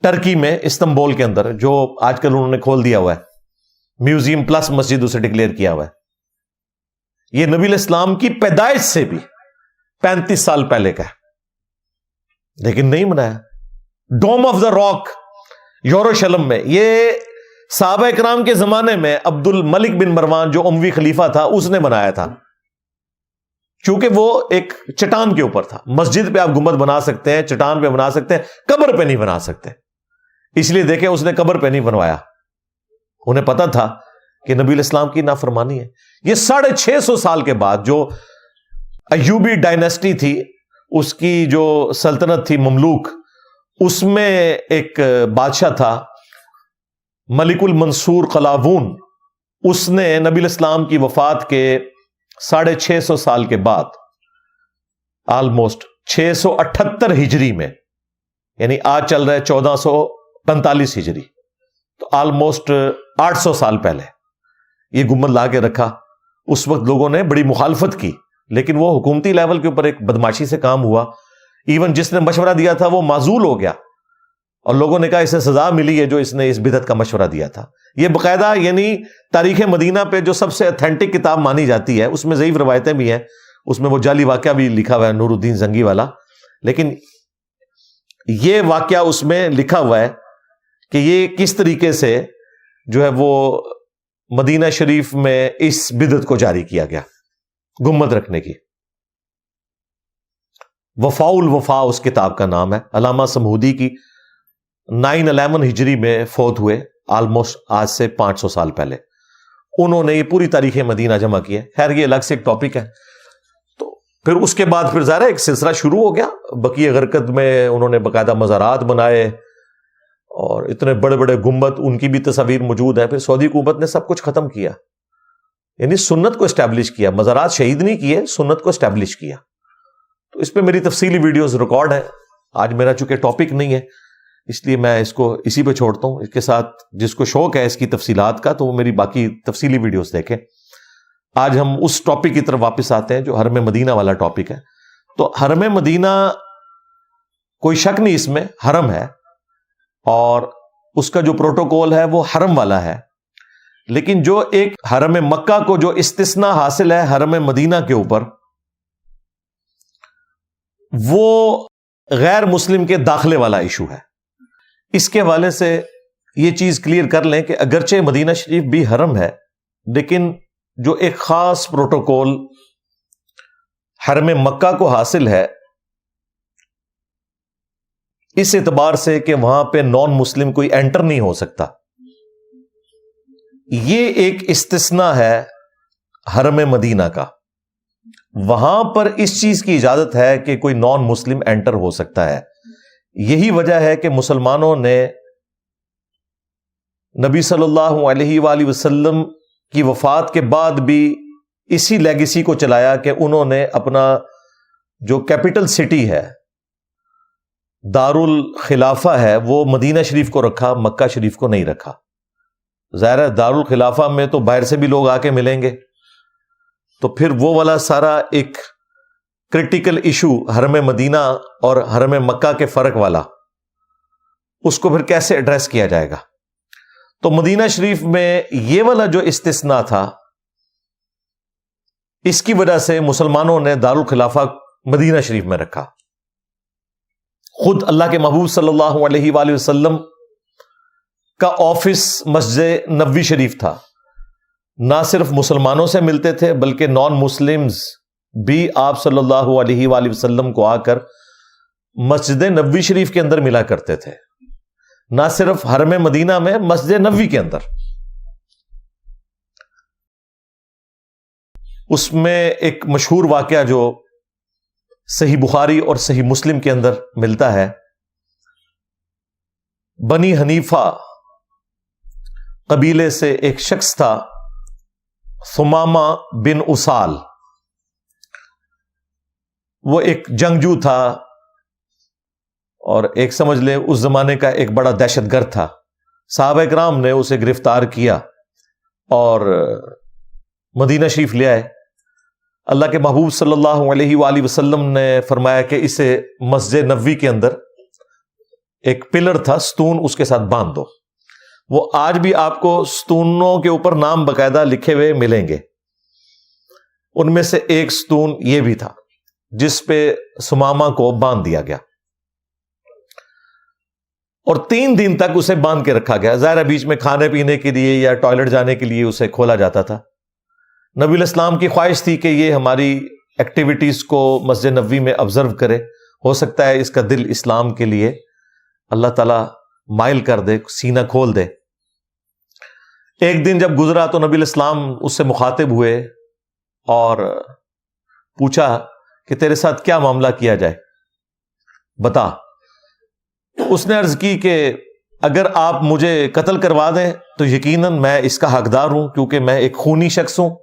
ٹرکی میں استنبول کے اندر، جو آج کل انہوں نے کھول دیا ہوا ہے، میوزیم پلس مسجد اسے ڈکلیئر کیا ہوا ہے۔ یہ نبی علیہ السلام کی پیدائش سے بھی 35 سال پہلے کا ہے، لیکن نہیں منایا۔ ڈوم آف دا راک یروشلم میں، یہ صحابہ کرام کے زمانے میں عبد الملک بن مروان جو اموی خلیفہ تھا اس نے بنایا تھا، چونکہ وہ ایک چٹان کے اوپر تھا۔ مسجد پہ آپ گنبد بنا سکتے ہیں، چٹان پہ بنا سکتے ہیں، قبر پہ نہیں بنا سکتے، اس لیے دیکھیں اس نے قبر پہ نہیں بنوایا، انہیں پتا تھا کہ نبی علیہ السلام کی نافرمانی ہے۔ یہ 650 سال کے بعد جو ایوبی ڈائنیسٹی تھی، اس کی جو سلطنت تھی مملوک، اس میں ایک بادشاہ تھا ملک المنصور قلاوون، اس نے نبی علیہ السلام کی وفات کے 650 سال کے بعد آلموسٹ 678 ہجری میں، یعنی آج چل رہا ہے 1445 ہجری، تو آلموسٹ 800 سال پہلے یہ گنبد لا کے رکھا۔ اس وقت لوگوں نے بڑی مخالفت کی، لیکن وہ حکومتی لیول کے اوپر ایک بدماشی سے کام ہوا، ایون جس نے مشورہ دیا تھا وہ معزول ہو گیا، اور لوگوں نے کہا اسے سزا ملی ہے جو اس نے اس بدعت کا مشورہ دیا تھا۔ یہ باقاعدہ یعنی تاریخ مدینہ پہ جو سب سے اتھینٹک کتاب مانی جاتی ہے، اس میں ضعیف روایتیں بھی ہیں، اس میں وہ جعلی واقعہ بھی لکھا ہوا ہے نور الدین زنگی والا، لیکن یہ واقعہ اس میں لکھا ہوا ہے کہ یہ کس طریقے سے جو ہے وہ مدینہ شریف میں اس بدعت کو جاری کیا گیا، گنبد رکھنے کی۔ وفاء الوفا اس کتاب کا نام ہے، علامہ سمہودی کی 911 ہجری میں فوت ہوئے، آلموسٹ آج سے 500 سال پہلے انہوں نے یہ پوری تاریخ مدینہ جمع کی ہے۔ خیر یہ الگ سے ایک ٹاپک ہے۔ تو پھر اس کے بعد پھر ظاہر ہے ایک سلسلہ شروع ہو گیا، بقیہ غرقد میں انہوں نے باقاعدہ مزارات بنائے اور اتنے بڑے بڑے گنبد، ان کی بھی تصاویر موجود ہیں۔ پھر سعودی حکومت نے سب کچھ ختم کیا، یعنی سنت کو اسٹیبلش کیا، مزارات شہید نہیں کیے، سنت کو اسٹیبلش کیا۔ تو اس پہ میری تفصیلی ویڈیوز ریکارڈ ہیں، آج میرا چونکہ ٹاپک نہیں ہے اس لیے میں اس کو اسی پہ چھوڑتا ہوں۔ اس کے ساتھ جس کو شوق ہے اس کی تفصیلات کا تو وہ میری باقی تفصیلی ویڈیوز دیکھیں۔ آج ہم اس ٹاپک کی طرف واپس آتے ہیں جو حرم مدینہ والا ٹاپک ہے۔ تو حرم مدینہ کوئی شک نہیں، اس میں حرم ہے اور اس کا جو پروٹوکول ہے وہ حرم والا ہے، لیکن جو ایک حرم مکہ کو جو استثناء حاصل ہے حرم مدینہ کے اوپر، وہ غیر مسلم کے داخلے والا ایشو ہے۔ اس کے حوالے سے یہ چیز کلیئر کر لیں کہ اگرچہ مدینہ شریف بھی حرم ہے، لیکن جو ایک خاص پروٹوکول حرم مکہ کو حاصل ہے، اس اعتبار سے کہ وہاں پہ نان مسلم کوئی انٹر نہیں ہو سکتا، یہ ایک استثناء ہے حرم مدینہ کا۔ وہاں پر اس چیز کی اجازت ہے کہ کوئی نان مسلم انٹر ہو سکتا ہے۔ یہی وجہ ہے کہ مسلمانوں نے نبی صلی اللہ علیہ وآلہ وسلم کی وفات کے بعد بھی اسی لیگیسی کو چلایا کہ انہوں نے اپنا جو کیپٹل سٹی ہے، دار الخلافہ ہے، وہ مدینہ شریف کو رکھا، مکہ شریف کو نہیں رکھا۔ ظاہر ہے دار الخلافہ میں تو باہر سے بھی لوگ آ کے ملیں گے، تو پھر وہ والا سارا ایک کرٹیکل ایشو حرم مدینہ اور حرم مکہ کے فرق والا، اس کو پھر کیسے ایڈریس کیا جائے گا؟ تو مدینہ شریف میں یہ والا جو استثناء تھا، اس کی وجہ سے مسلمانوں نے دار الخلافہ مدینہ شریف میں رکھا۔ خود اللہ کے محبوب صلی اللہ علیہ وآلہ وسلم کا آفس مسجد نبوی شریف تھا، نہ صرف مسلمانوں سے ملتے تھے بلکہ نان مسلمز بھی آپ صلی اللہ علیہ وآلہ وسلم کو آ کر مسجد نبوی شریف کے اندر ملا کرتے تھے، نہ صرف حرم مدینہ میں، مسجد نبوی کے اندر۔ اس میں ایک مشہور واقعہ جو صحیح بخاری اور صحیح مسلم کے اندر ملتا ہے، بنی حنیفہ قبیلے سے ایک شخص تھا، ثمامہ بن اسال. وہ ایک جنگجو تھا اور ایک سمجھ لیں اس زمانے کا ایک بڑا دہشت گرد تھا. صحابہ کرام نے اسے گرفتار کیا اور مدینہ شریف لے آئے. اللہ کے محبوب صلی اللہ علیہ وآلہ وسلم نے فرمایا کہ اسے مسجد نبوی کے اندر ایک پلر تھا، ستون، اس کے ساتھ باندھ دو. وہ آج بھی آپ کو ستونوں کے اوپر نام باقاعدہ لکھے ہوئے ملیں گے. ان میں سے ایک ستون یہ بھی تھا جس پہ ثمامہ کو باندھ دیا گیا اور 3 دن تک اسے باندھ کے رکھا گیا. ظاہر بیچ میں کھانے پینے کے لیے یا ٹوائلٹ جانے کے لیے اسے کھولا جاتا تھا. نبی علیہ السلام کی خواہش تھی کہ یہ ہماری ایکٹیویٹیز کو مسجد نبوی میں آبزرو کرے، ہو سکتا ہے اس کا دل اسلام کے لیے اللہ تعالیٰ مائل کر دے، سینہ کھول دے. ایک دن جب گزرا تو نبی علیہ السلام اس سے مخاطب ہوئے اور پوچھا کہ تیرے ساتھ کیا معاملہ کیا جائے، بتا. اس نے عرض کی کہ اگر آپ مجھے قتل کروا دیں تو یقیناً میں اس کا حقدار ہوں کیونکہ میں ایک خونی شخص ہوں،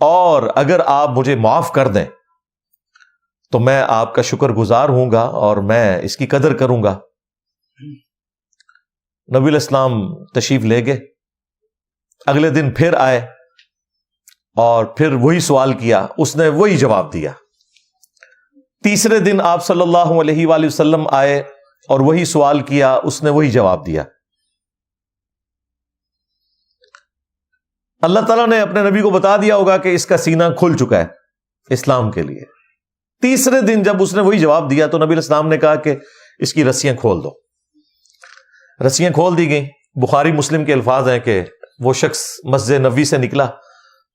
اور اگر آپ مجھے معاف کر دیں تو میں آپ کا شکر گزار ہوں گا اور میں اس کی قدر کروں گا. نبی علیہ السلام تشریف لے گئے. اگلے دن پھر آئے اور پھر وہی سوال کیا، اس نے وہی جواب دیا. تیسرے دن آپ صلی اللہ علیہ وآلہ وسلم آئے اور وہی سوال کیا، اس نے وہی جواب دیا. اللہ تعالیٰ نے اپنے نبی کو بتا دیا ہوگا کہ اس کا سینہ کھل چکا ہے اسلام کے لیے. تیسرے دن جب اس نے وہی جواب دیا تو نبی علیہ السلام نے کہا کہ اس کی رسیاں کھول دو. رسیاں کھول دی گئیں. بخاری مسلم کے الفاظ ہیں کہ وہ شخص مسجد نبوی سے نکلا،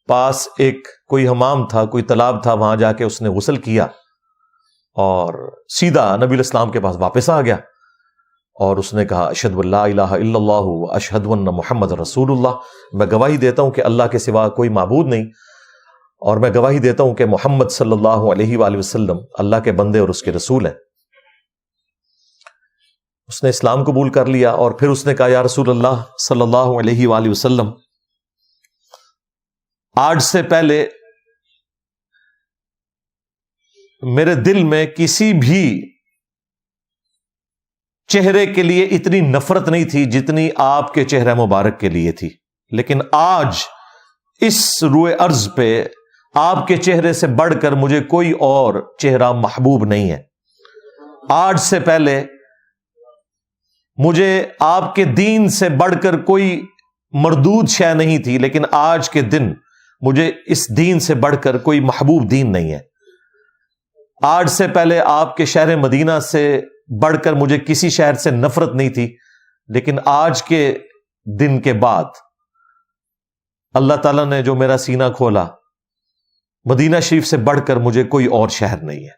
پاس ایک کوئی حمام تھا، کوئی تالاب تھا، وہاں جا کے اس نے غسل کیا اور سیدھا نبی علیہ السلام کے پاس واپس آ گیا اور اس نے کہا اشہد ان لا الہ الا اللہ و اشہد ان محمد رسول اللہ. میں گواہی دیتا ہوں کہ اللہ کے سوا کوئی معبود نہیں اور میں گواہی دیتا ہوں کہ محمد صلی اللہ علیہ وآلہ وسلم اللہ کے بندے اور اس کے رسول ہیں. اس نے اسلام قبول کر لیا اور پھر اس نے کہا یا رسول اللہ صلی اللہ علیہ وآلہ وسلم، آج سے پہلے میرے دل میں کسی بھی چہرے کے لیے اتنی نفرت نہیں تھی جتنی آپ کے چہرہ مبارک کے لیے تھی، لیکن آج اس روئے ارض پہ آپ کے چہرے سے بڑھ کر مجھے کوئی اور چہرہ محبوب نہیں ہے. آج سے پہلے مجھے آپ کے دین سے بڑھ کر کوئی مردود شے نہیں تھی، لیکن آج کے دن مجھے اس دین سے بڑھ کر کوئی محبوب دین نہیں ہے. آج سے پہلے آپ کے شہر مدینہ سے بڑھ کر مجھے کسی شہر سے نفرت نہیں تھی، لیکن آج کے دن کے بعد اللہ تعالیٰ نے جو میرا سینہ کھولا، مدینہ شریف سے بڑھ کر مجھے کوئی اور شہر نہیں ہے.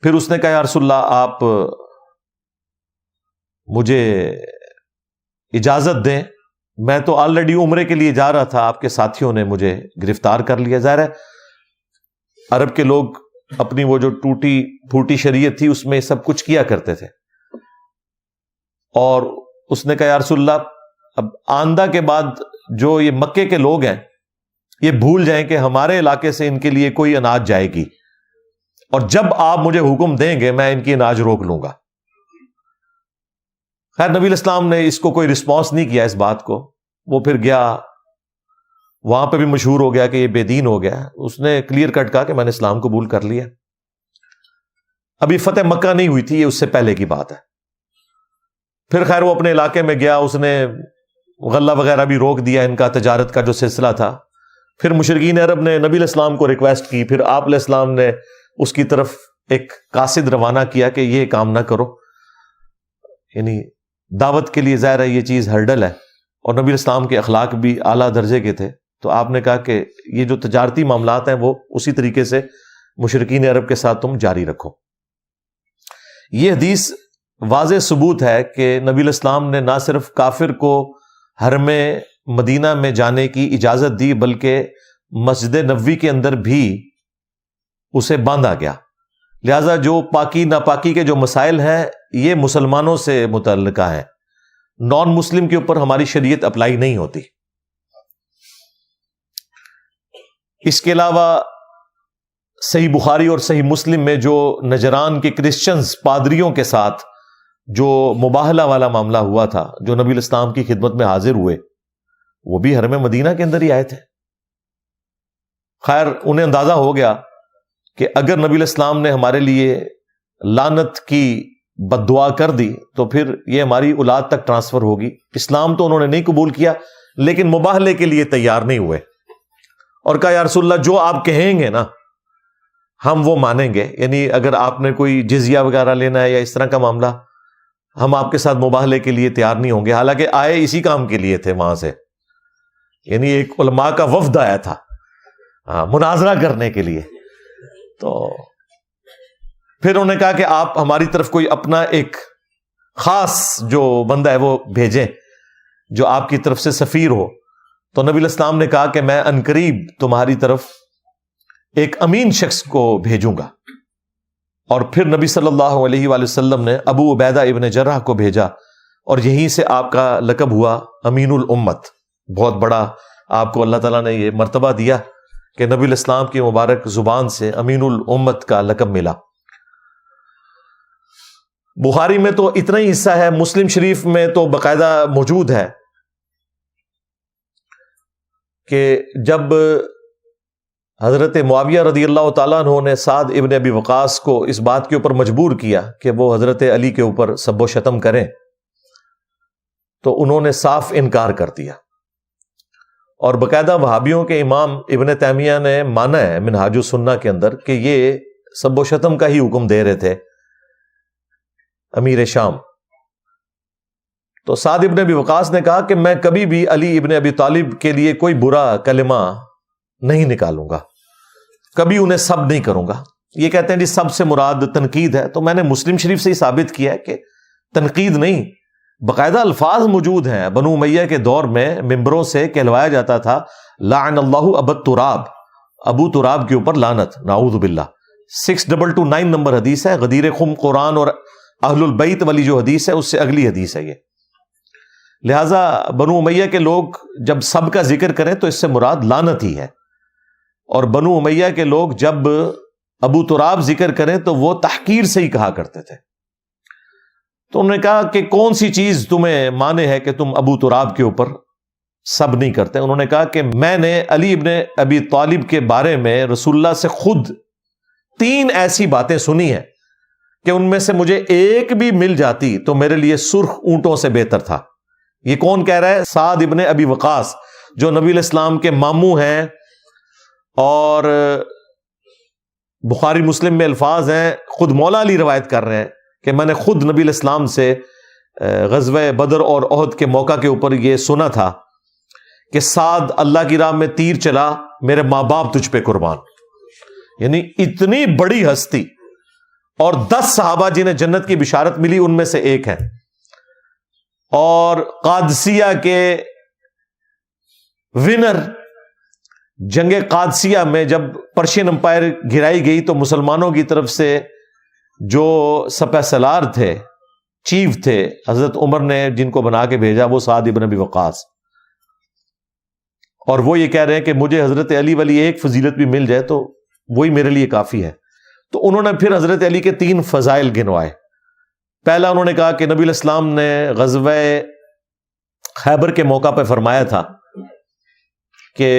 پھر اس نے کہا یا رسول اللہ آپ مجھے اجازت دیں، میں تو آلریڈی عمرے کے لیے جا رہا تھا، آپ کے ساتھیوں نے مجھے گرفتار کر لیا. ظاہر ہے عرب کے لوگ اپنی وہ جو ٹوٹی پھوٹی شریعت تھی اس میں سب کچھ کیا کرتے تھے. اور اس نے کہا یا رسول اللہ اب آندہ کے بعد جو یہ مکے کے لوگ ہیں یہ بھول جائیں کہ ہمارے علاقے سے ان کے لیے کوئی اناج جائے گی، اور جب آپ مجھے حکم دیں گے میں ان کی اناج روک لوں گا. خیر نبی علیہ السلام نے اس کو کوئی رسپانس نہیں کیا اس بات کو. وہ پھر گیا، وہاں پہ بھی مشہور ہو گیا کہ یہ بے دین ہو گیا. اس نے کلیئر کٹ کہا کہ میں نے اسلام قبول کر لیا. ابھی فتح مکہ نہیں ہوئی تھی، یہ اس سے پہلے کی بات ہے. پھر خیر وہ اپنے علاقے میں گیا، اس نے غلہ وغیرہ بھی روک دیا، ان کا تجارت کا جو سلسلہ تھا. پھر مشرکین عرب نے نبی علیہ السلام کو ریکویسٹ کی، پھر آپ علیہ السلام نے اس کی طرف ایک قاصد روانہ کیا کہ یہ کام نہ کرو. یعنی دعوت کے لیے ظاہر ہے یہ چیز ہرڈل ہے، اور نبی علیہ السلام کے اخلاق بھی اعلیٰ درجے کے تھے. تو آپ نے کہا کہ یہ جو تجارتی معاملات ہیں وہ اسی طریقے سے مشرکین عرب کے ساتھ تم جاری رکھو. یہ حدیث واضح ثبوت ہے کہ نبی علیہ السلام نے نہ صرف کافر کو حرم مدینہ میں جانے کی اجازت دی، بلکہ مسجد نبوی کے اندر بھی اسے باندھا گیا. لہذا جو پاکی ناپاکی کے جو مسائل ہیں یہ مسلمانوں سے متعلقہ ہیں، نان مسلم کے اوپر ہماری شریعت اپلائی نہیں ہوتی. اس کے علاوہ صحیح بخاری اور صحیح مسلم میں جو نجران کے کرسچنز پادریوں کے ساتھ جو مباہلہ والا معاملہ ہوا تھا، جو نبی الاسلام کی خدمت میں حاضر ہوئے، وہ بھی حرم مدینہ کے اندر ہی آئے تھے. خیر انہیں اندازہ ہو گیا کہ اگر نبی الاسلام نے ہمارے لیے لعنت کی بد دعا کر دی تو پھر یہ ہماری اولاد تک ٹرانسفر ہوگی. اسلام تو انہوں نے نہیں قبول کیا، لیکن مباہلے کے لیے تیار نہیں ہوئے اور کہا یا رسول اللہ جو آپ کہیں گے نا ہم وہ مانیں گے. یعنی اگر آپ نے کوئی جزیہ وغیرہ لینا ہے یا اس طرح کا معاملہ، ہم آپ کے ساتھ مباہلے کے لیے تیار نہیں ہوں گے. حالانکہ آئے اسی کام کے لیے تھے وہاں سے، یعنی ایک علماء کا وفد آیا تھا مناظرہ کرنے کے لیے. تو پھر انہوں نے کہا کہ آپ ہماری طرف کوئی اپنا ایک خاص جو بندہ ہے وہ بھیجیں جو آپ کی طرف سے سفیر ہو. تو نبی الاسلام نے کہا کہ میں عنقریب تمہاری طرف ایک امین شخص کو بھیجوں گا. اور پھر نبی صلی اللہ علیہ وآلہ وسلم نے ابو عبیدہ ابن جرح کو بھیجا اور یہیں سے آپ کا لقب ہوا امین الامت. بہت بڑا آپ کو اللہ تعالیٰ نے یہ مرتبہ دیا کہ نبی الاسلام کی مبارک زبان سے امین الامت کا لقب ملا. بخاری میں تو اتنا ہی حصہ ہے، مسلم شریف میں تو باقاعدہ موجود ہے کہ جب حضرت معاویہ رضی اللہ تعالیٰ عنہ نے سعد ابن ابی وقاص کو اس بات کے اوپر مجبور کیا کہ وہ حضرت علی کے اوپر سب و شتم کریں تو انہوں نے صاف انکار کر دیا. اور باقاعدہ وہابیوں کے امام ابن تیمیہ نے مانا ہے منہاج السنہ کے اندر کہ یہ سب و شتم کا ہی حکم دے رہے تھے امیر شام. تو سعد ابن ابی وقاص نے کہا کہ میں کبھی بھی علی ابن ابی طالب کے لیے کوئی برا کلمہ نہیں نکالوں گا، کبھی انہیں سب نہیں کروں گا. یہ کہتے ہیں جی سب سے مراد تنقید ہے، تو میں نے مسلم شریف سے ہی ثابت کیا ہے کہ تنقید نہیں، باقاعدہ الفاظ موجود ہیں. بنو امیہ کے دور میں ممبروں سے کہلوایا جاتا تھا لعن اللہ ابا تراب، ابو تراب کے اوپر لعنت، نعوذ باللہ. 6229 نمبر حدیث ہے. غدیر خم قرآن اور اہل البیت والی جو حدیث ہے اس سے اگلی حدیث ہے یہ. لہٰذا بنو امیہ کے لوگ جب سب کا ذکر کریں تو اس سے مراد لعنت ہی ہے، اور بنو امیہ کے لوگ جب ابو تراب ذکر کریں تو وہ تحقیر سے ہی کہا کرتے تھے. تو انہوں نے کہا کہ کون سی چیز تمہیں مانے ہے کہ تم ابو تراب کے اوپر سب نہیں کرتے؟ انہوں نے کہا کہ میں نے علی ابن ابی طالب کے بارے میں رسول اللہ سے خود 3 ایسی باتیں سنی ہیں کہ ان میں سے مجھے ایک بھی مل جاتی تو میرے لیے سرخ اونٹوں سے بہتر تھا. یہ کون کہہ رہا ہے؟ سعد ابن ابی وقاص جو نبی علیہ السلام کے ماموں ہیں، اور بخاری مسلم میں الفاظ ہیں، خود مولا علی روایت کر رہے ہیں کہ میں نے خود نبی علیہ السلام سے غزوہ بدر اور احد کے موقع کے اوپر یہ سنا تھا کہ سعد اللہ کی راہ میں تیر چلا، میرے ماں باپ تجھ پہ قربان. یعنی اتنی بڑی ہستی، اور 10 صحابہ جنہیں جنت کی بشارت ملی ان میں سے ایک ہے. اور قادسیہ کے ونر، جنگ قادسیہ میں جب پرشین امپائر گرائی گئی تو مسلمانوں کی طرف سے جو سپہ سالار تھے، چیف تھے، حضرت عمر نے جن کو بنا کے بھیجا وہ سعد ابن ابی وقاص. اور وہ یہ کہہ رہے ہیں کہ مجھے حضرت علی والی ایک فضیلت بھی مل جائے تو وہی میرے لیے کافی ہے. تو انہوں نے پھر حضرت علی کے 3 فضائل گنوائے. پہلا انہوں نے کہا کہ نبی علیہ السلام نے غزوہ خیبر کے موقع پہ فرمایا تھا کہ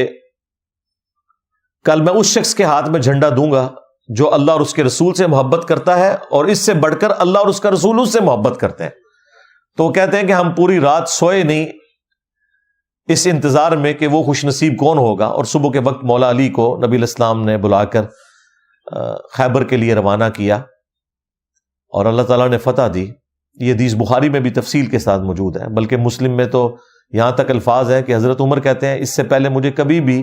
کل میں اس شخص کے ہاتھ میں جھنڈا دوں گا جو اللہ اور اس کے رسول سے محبت کرتا ہے، اور اس سے بڑھ کر اللہ اور اس کا رسول اس سے محبت کرتے ہیں. تو وہ کہتے ہیں کہ ہم پوری رات سوئے نہیں اس انتظار میں کہ وہ خوش نصیب کون ہوگا. اور صبح کے وقت مولا علی کو نبی علیہ السلام نے بلا کر خیبر کے لیے روانہ کیا اور اللہ تعالیٰ نے فتح دی. یہ حدیث بخاری میں بھی تفصیل کے ساتھ موجود ہے، بلکہ مسلم میں تو یہاں تک الفاظ ہیں کہ حضرت عمر کہتے ہیں اس سے پہلے مجھے کبھی بھی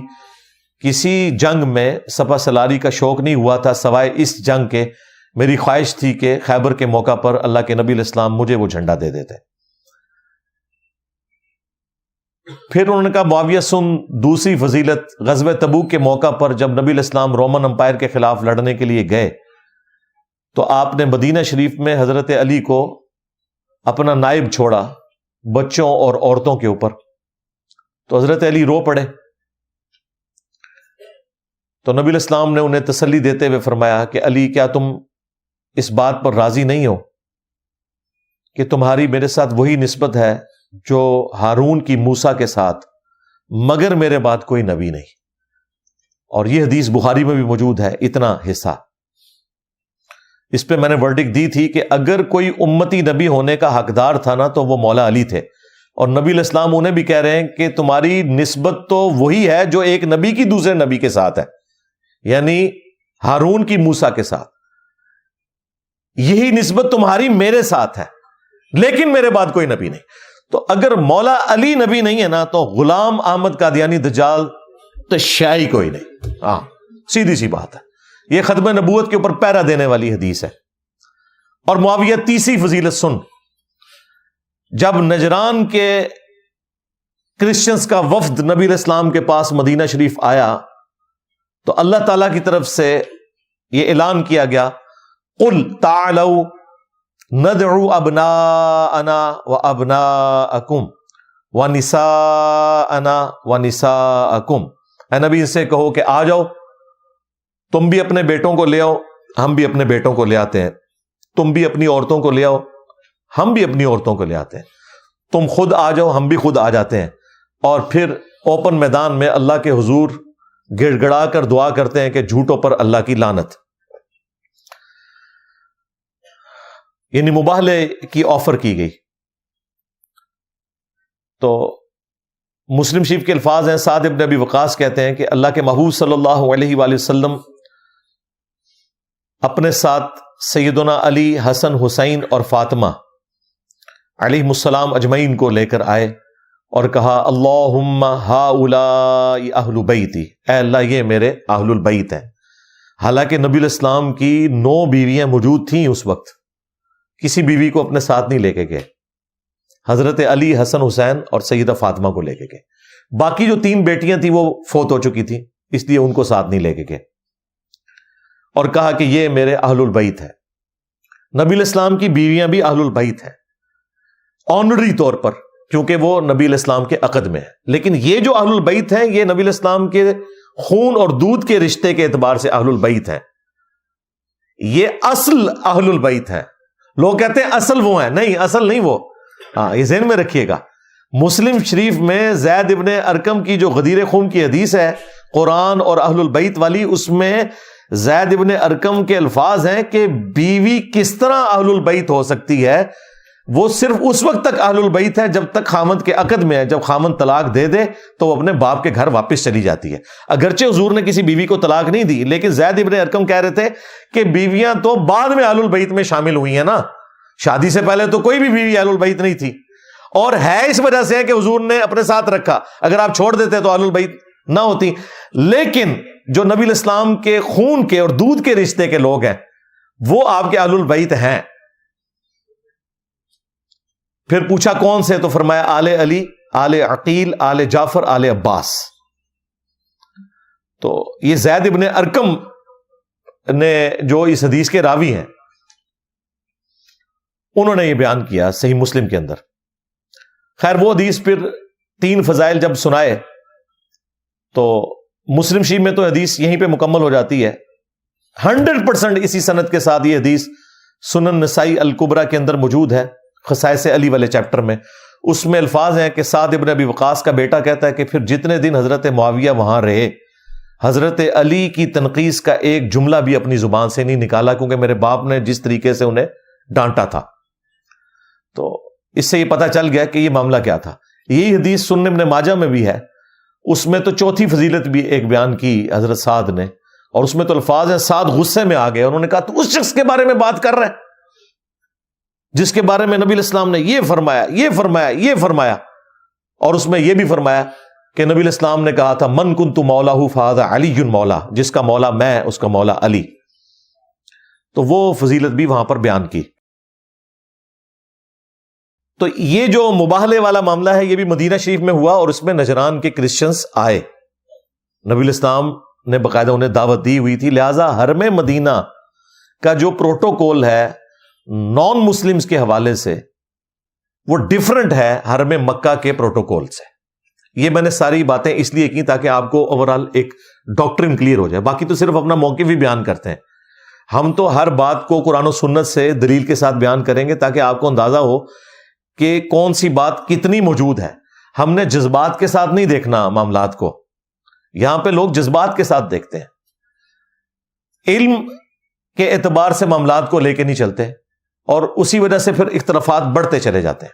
کسی جنگ میں سپہ سالاری کا شوق نہیں ہوا تھا سوائے اس جنگ کے. میری خواہش تھی کہ خیبر کے موقع پر اللہ کے نبی علیہ السلام مجھے وہ جھنڈا دے دیتے. پھر انہوں نے کہا معاویہ سن دوسری فضیلت، غزوہ تبوک کے موقع پر جب نبی علیہ السلام رومن امپائر کے خلاف لڑنے کے لیے گئے تو آپ نے مدینہ شریف میں حضرت علی کو اپنا نائب چھوڑا بچوں اور عورتوں کے اوپر، تو حضرت علی رو پڑے، تو نبی علیہ السلام نے انہیں تسلی دیتے ہوئے فرمایا کہ علی کیا تم اس بات پر راضی نہیں ہو کہ تمہاری میرے ساتھ وہی نسبت ہے جو ہارون کی موسیٰ کے ساتھ، مگر میرے بعد کوئی نبی نہیں. اور یہ حدیث بخاری میں بھی موجود ہے اتنا حصہ. اس پہ میں نے ورڈک دی تھی کہ اگر کوئی امتی نبی ہونے کا حقدار تھا نا تو وہ مولا علی تھے، اور نبی علیہ السلام انہیں بھی کہہ رہے ہیں کہ تمہاری نسبت تو وہی ہے جو ایک نبی کی دوسرے نبی کے ساتھ ہے، یعنی ہارون کی موسیٰ کے ساتھ. یہی نسبت تمہاری میرے ساتھ ہے، لیکن میرے بعد کوئی نبی نہیں. تو اگر مولا علی نبی نہیں ہے نا تو غلام احمد قادیانی دجال تو شاہی کوئی نہیں. ہاں سیدھی سی بات ہے، یہ ختم نبوت کے اوپر پیرا دینے والی حدیث ہے. اور معاویہ تیسری فضیلت سن، جب نجران کے کرسچنز کا وفد نبی علیہ السلام کے پاس مدینہ شریف آیا تو اللہ تعالیٰ کی طرف سے یہ اعلان کیا گیا قل تعالوا ندعو ابناءنا وابناءکم ونساءنا ونساءکم. اے نبی ان سے کہو کہ آ جاؤ، تم بھی اپنے بیٹوں کو لے آؤ، ہم بھی اپنے بیٹوں کو لے آتے ہیں، تم بھی اپنی عورتوں کو لے آؤ، ہم بھی اپنی عورتوں کو لے آتے ہیں، تم خود آ جاؤ، ہم بھی خود آ جاتے ہیں. اور پھر اوپن میدان میں اللہ کے حضور گڑ گڑا کر دعا کرتے ہیں کہ جھوٹوں پر اللہ کی لعنت. یعنی مباہلے کی آفر کی گئی. تو مسلم شریف کے الفاظ ہیں، سعد ابن ابی وقاص کہتے ہیں کہ اللہ کے محبوب صلی اللہ علیہ وآلہ وسلم اپنے ساتھ سیدنا علی، حسن، حسین اور فاطمہ علیہ السلام اجمعین کو لے کر آئے اور کہا اللہم ہؤلاء اہل بیتی، اے اللہ یہ میرے اہل البیت ہیں. حالانکہ نبی علیہ السلام کی 9 بیویاں موجود تھیں اس وقت، کسی بیوی کو اپنے ساتھ نہیں لے کے گئے، حضرت علی، حسن، حسین اور سیدہ فاطمہ کو لے کے گئے. باقی جو 3 بیٹیاں تھیں وہ فوت ہو چکی تھیں، اس لیے ان کو ساتھ نہیں لے کے گئے، اور کہا کہ یہ میرے اہل البیت ہے. نبی علیہ السلام کی بیویاں بھی اہل البیت ہیں آنری طور پر، کیونکہ وہ نبی علیہ السلام کے عقد میں ہے. لیکن یہ جو اہل البیت ہیں یہ نبی علیہ السلام کے خون اور دودھ کے رشتے کے اعتبار سے اہل البیت ہیں، یہ اصل اہل البیت ہیں. لوگ کہتے ہیں اصل وہ ہیں، نہیں، اصل نہیں وہ. ہاں یہ ذہن میں رکھیے گا. مسلم شریف میں زید ابن ارکم کی جو غدیر خون کی حدیث ہے قرآن اور اہل البیت والی، اس میں زید ابن ارکم کے الفاظ ہیں کہ بیوی کس طرح اہل البیت ہو سکتی ہے، وہ صرف اس وقت تک اہل البیت ہے جب تک خامند کے عقد میں ہے. جب خامند طلاق دے دے تو وہ اپنے باپ کے گھر واپس چلی جاتی ہے. اگرچہ حضور نے کسی بیوی کو طلاق نہیں دی، لیکن زید ابن ارکم کہہ رہے تھے کہ بیویاں تو بعد میں اہل البیت میں شامل ہوئی ہیں نا، شادی سے پہلے تو کوئی بھی بیوی اہل البیت نہیں تھی. اور ہے اس وجہ سے کہ حضور نے اپنے ساتھ رکھا، اگر آپ چھوڑ دیتے تو اہل البیت نہ ہوتی. لیکن جو نبی علیہ السلام کے خون کے اور دودھ کے رشتے کے لوگ ہیں وہ آپ کے اہل البیت ہیں. پھر پوچھا کون سے، تو فرمایا آل علی، آل عقیل، آل جعفر، آل عباس. تو یہ زید ابن ارکم نے جو اس حدیث کے راوی ہیں انہوں نے یہ بیان کیا صحیح مسلم کے اندر. خیر وہ حدیث پھر 3 فضائل جب سنائے تو مسلم شریف میں تو حدیث یہیں پہ مکمل ہو جاتی ہے. 100% اسی سند کے ساتھ یہ حدیث سنن نسائی الکبریٰ کے اندر موجود ہے، خصائص علی والے چیپٹر میں. اس میں الفاظ ہیں کہ سعد ابن ابی وقاص کا بیٹا کہتا ہے کہ پھر جتنے دن حضرت معاویہ وہاں رہے، حضرت علی کی تنقیص کا ایک جملہ بھی اپنی زبان سے نہیں نکالا، کیونکہ میرے باپ نے جس طریقے سے انہیں ڈانٹا تھا. تو اس سے یہ پتہ چل گیا کہ یہ معاملہ کیا تھا. یہی حدیث سنن ابن ماجہ میں بھی ہے، اس میں تو چوتھی فضیلت بھی ایک بیان کی حضرت سعد نے، اور اس میں تو الفاظ ہیں سعد غصے میں آ گئے، انہوں نے کہا تو اس شخص کے بارے میں بات کر رہے ہیں جس کے بارے میں نبی علیہ السلام نے یہ فرمایا، یہ فرمایا، یہ فرمایا. اور اس میں یہ بھی فرمایا کہ نبی علیہ السلام نے کہا تھا من کنت مولاہ فہذا علی مولا، جس کا مولا میں اس کا مولا علی. تو وہ فضیلت بھی وہاں پر بیان کی. تو یہ جو مباہلے والا معاملہ ہے یہ بھی مدینہ شریف میں ہوا، اور اس میں نجران کے کرسچنز آئے، نبی الاسلام نے باقاعدہ انہیں دعوت دی ہوئی تھی، لہذا حرم مدینہ کا جو پروٹوکول ہے نان مسلمز کے حوالے سے وہ ڈیفرنٹ ہے حرم مکہ کے پروٹوکول سے۔ یہ میں نے ساری باتیں اس لیے کی تاکہ آپ کو اوورال ایک ڈاکٹرن کلیئر ہو جائے، باقی تو صرف اپنا موقف ہی بیان کرتے ہیں، ہم تو ہر بات کو قرآن و سنت سے دلیل کے ساتھ بیان کریں گے تاکہ آپ کو اندازہ ہو کہ کون سی بات کتنی موجود ہے۔ ہم نے جذبات کے ساتھ نہیں دیکھنا معاملات کو، یہاں پہ لوگ جذبات کے ساتھ دیکھتے ہیں، علم کے اعتبار سے معاملات کو لے کے نہیں چلتے، اور اسی وجہ سے پھر اختلافات بڑھتے چلے جاتے ہیں۔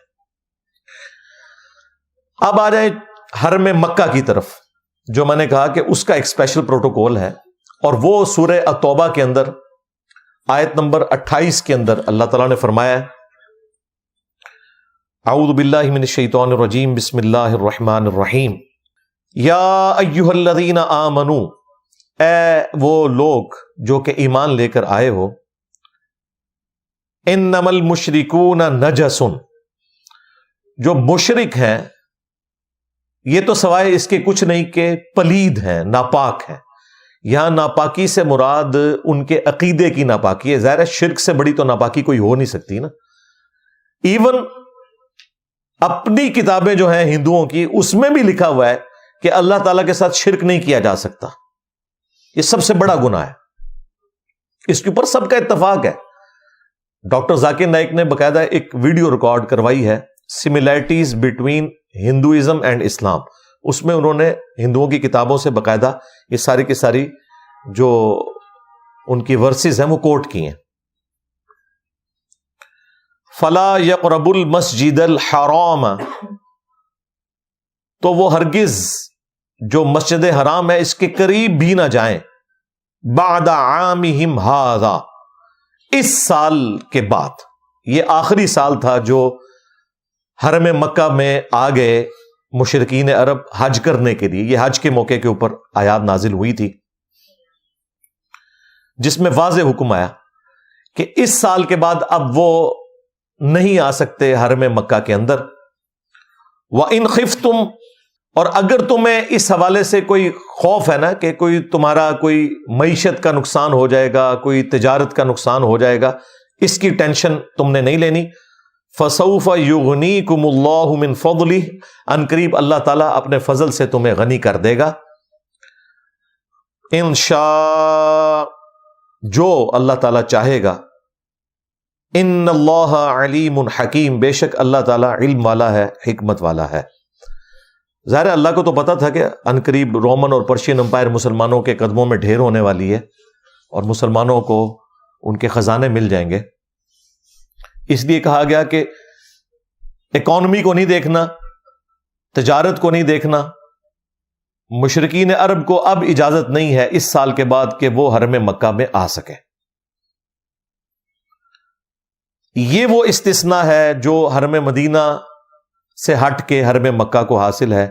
اب آ جائیں حرم مکہ کی طرف، جو میں نے کہا کہ اس کا ایک اسپیشل پروٹوکول ہے، اور وہ سورہ التوبہ کے اندر آیت نمبر 28 کے اندر اللہ تعالیٰ نے فرمایا ہے، اعوذ باللہ من الشیطان الرجیم، بسم اللہ الرحمن الرحیم، یا ایہا الذین آمنوا، اے وہ لوگ جو کہ ایمان لے کر آئے ہو، انما المشرکون نجس، جو مشرک ہیں یہ تو سوائے اس کے کچھ نہیں کہ پلید ہیں، ناپاک ہیں۔ یہاں ناپاکی سے مراد ان کے عقیدے کی ناپاکی ہے، ظاہر ہے شرک سے بڑی تو ناپاکی کوئی ہو نہیں سکتی نا۔ ایون اپنی کتابیں جو ہیں ہندوؤں کی، اس میں بھی لکھا ہوا ہے کہ اللہ تعالیٰ کے ساتھ شرک نہیں کیا جا سکتا، یہ سب سے بڑا گناہ ہے، اس کے اوپر سب کا اتفاق ہے۔ ڈاکٹر ذاکر نائک نے باقاعدہ ایک ویڈیو ریکارڈ کروائی ہے، سملیرٹیز بٹوین ہندوازم اینڈ اسلام، اس میں انہوں نے ہندوؤں کی کتابوں سے باقاعدہ یہ ساری کی ساری جو ان کی ورسز ہیں وہ کوٹ کی ہیں۔ فَلَا يَقْرَبُ الْمَسْجِدَ الْحَرَامَ، تو وہ ہرگز جو مسجد حرام ہے اس کے قریب بھی نہ جائیں، بَعْدَ عَامِهِمْ هَذَا، اس سال کے بعد، یہ آخری سال تھا جو حرم مکہ میں آ گئے مشرکین عرب حج کرنے کے لیے، یہ حج کے موقع کے اوپر آیات نازل ہوئی تھی جس میں واضح حکم آیا کہ اس سال کے بعد اب وہ نہیں آ سکتے حرم مکہ کے اندر۔ وَإِنْ خِفْتُمْ، اور اگر تمہیں اس حوالے سے کوئی خوف ہے نا کہ کوئی تمہارا کوئی معیشت کا نقصان ہو جائے گا، کوئی تجارت کا نقصان ہو جائے گا، اس کی ٹینشن تم نے نہیں لینی۔ فَسَوْفَ يُغْنِيكُمُ اللَّهُ مِنْ فَضْلِهِ، ان قریب اللہ تعالیٰ اپنے فضل سے تمہیں غنی کر دے گا۔ ان شاء، جو اللہ تعالیٰ چاہے گا۔ ان اللہ علیم حکیم، بے شک اللہ تعالیٰ علم والا ہے، حکمت والا ہے۔ ظاہر ہے اللہ کو تو پتا تھا کہ ان قریب رومن اور پرشین امپائر مسلمانوں کے قدموں میں ڈھیر ہونے والی ہے اور مسلمانوں کو ان کے خزانے مل جائیں گے، اس لیے کہا گیا کہ اکانومی کو نہیں دیکھنا، تجارت کو نہیں دیکھنا۔ مشرکین عرب کو اب اجازت نہیں ہے اس سال کے بعد کہ وہ حرم مکہ میں آ سکے۔ یہ وہ استثناء ہے جو حرم مدینہ سے ہٹ کے حرم مکہ کو حاصل ہے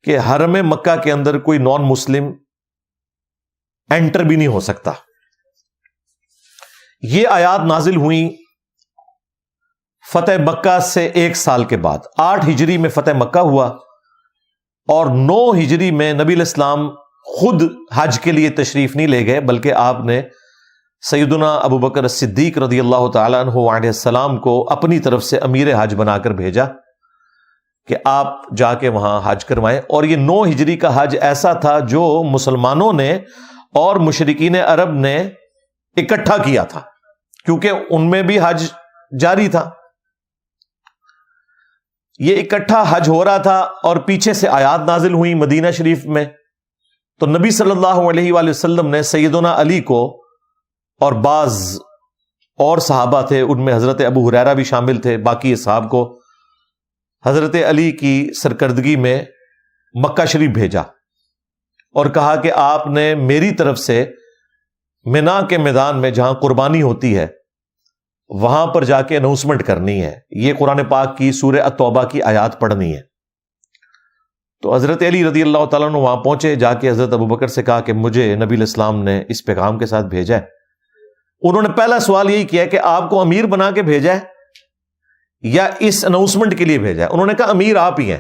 کہ حرم مکہ کے اندر کوئی نان مسلم انٹر بھی نہیں ہو سکتا۔ یہ آیات نازل ہوئیں فتح مکہ سے 1 سال کے بعد، 8 ہجری میں فتح مکہ ہوا، اور 9 ہجری میں نبی الاسلام خود حج کے لیے تشریف نہیں لے گئے، بلکہ آپ نے سیدنا ابو بکر صدیق رضی اللہ تعالیٰ عنہ علیہ السلام کو اپنی طرف سے امیر حج بنا کر بھیجا کہ آپ جا کے وہاں حج کروائیں۔ اور یہ 9 ہجری کا حج ایسا تھا جو مسلمانوں نے اور مشرکین عرب نے اکٹھا کیا تھا، کیونکہ ان میں بھی حج جاری تھا، یہ اکٹھا حج ہو رہا تھا، اور پیچھے سے آیات نازل ہوئی مدینہ شریف میں۔ تو نبی صلی اللہ علیہ وآلہ وسلم نے سیدنا علی کو اور بعض اور صحابہ تھے، ان میں حضرت ابو ہریرہ بھی شامل تھے، باقی اصحاب کو حضرت علی کی سرکردگی میں مکہ شریف بھیجا اور کہا کہ آپ نے میری طرف سے منا کے میدان میں جہاں قربانی ہوتی ہے وہاں پر جا کے اناؤنسمنٹ کرنی ہے، یہ قرآن پاک کی سورہ التوبہ کی آیات پڑھنی ہے۔ تو حضرت علی رضی اللہ تعالیٰ عنہ وہاں پہنچے، جا کے حضرت ابو بکر سے کہا کہ مجھے نبی علیہ السلام نے اس پیغام کے ساتھ بھیجا ہے۔ انہوں نے پہلا سوال یہی کیا کہ آپ کو امیر بنا کے بھیجا ہے یا اس اناؤنسمنٹ کے لیے بھیجا ہے؟ انہوں نے کہا امیر آپ ہی ہیں،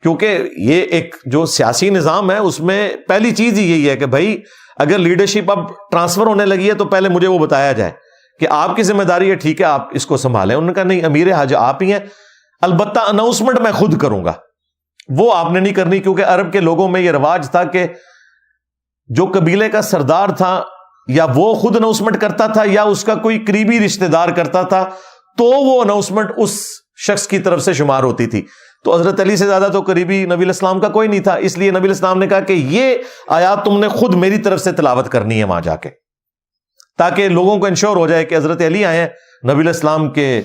کیونکہ یہ ایک جو سیاسی نظام ہے اس میں پہلی چیز ہی یہی ہے کہ بھائی اگر لیڈرشپ اب ٹرانسفر ہونے لگی ہے تو پہلے مجھے وہ بتایا جائے کہ آپ کی ذمہ داری ہے، ٹھیک ہے آپ اس کو سنبھالیں۔ انہوں نے کہا نہیں، امیر حج آپ ہی ہیں، البتہ اناؤنسمنٹ میں خود کروں گا۔ وہ آپ نے نہیں کرنی، کیونکہ عرب کے لوگوں میں یہ رواج تھا کہ جو قبیلے کا سردار تھا یا وہ خود اناؤنسمنٹ کرتا تھا یا اس کا کوئی قریبی رشتہ دار کرتا تھا تو وہ اناؤنسمنٹ اس شخص کی طرف سے شمار ہوتی تھی۔ تو حضرت علی سے زیادہ تو قریبی نبی الاسلام کا کوئی نہیں تھا، اس لیے نبی الاسلام نے کہا کہ یہ آیات تم نے خود میری طرف سے تلاوت کرنی ہے وہاں جا کے، تاکہ لوگوں کو انشور ہو جائے کہ حضرت علی آئے ہیں، نبی الاسلام کے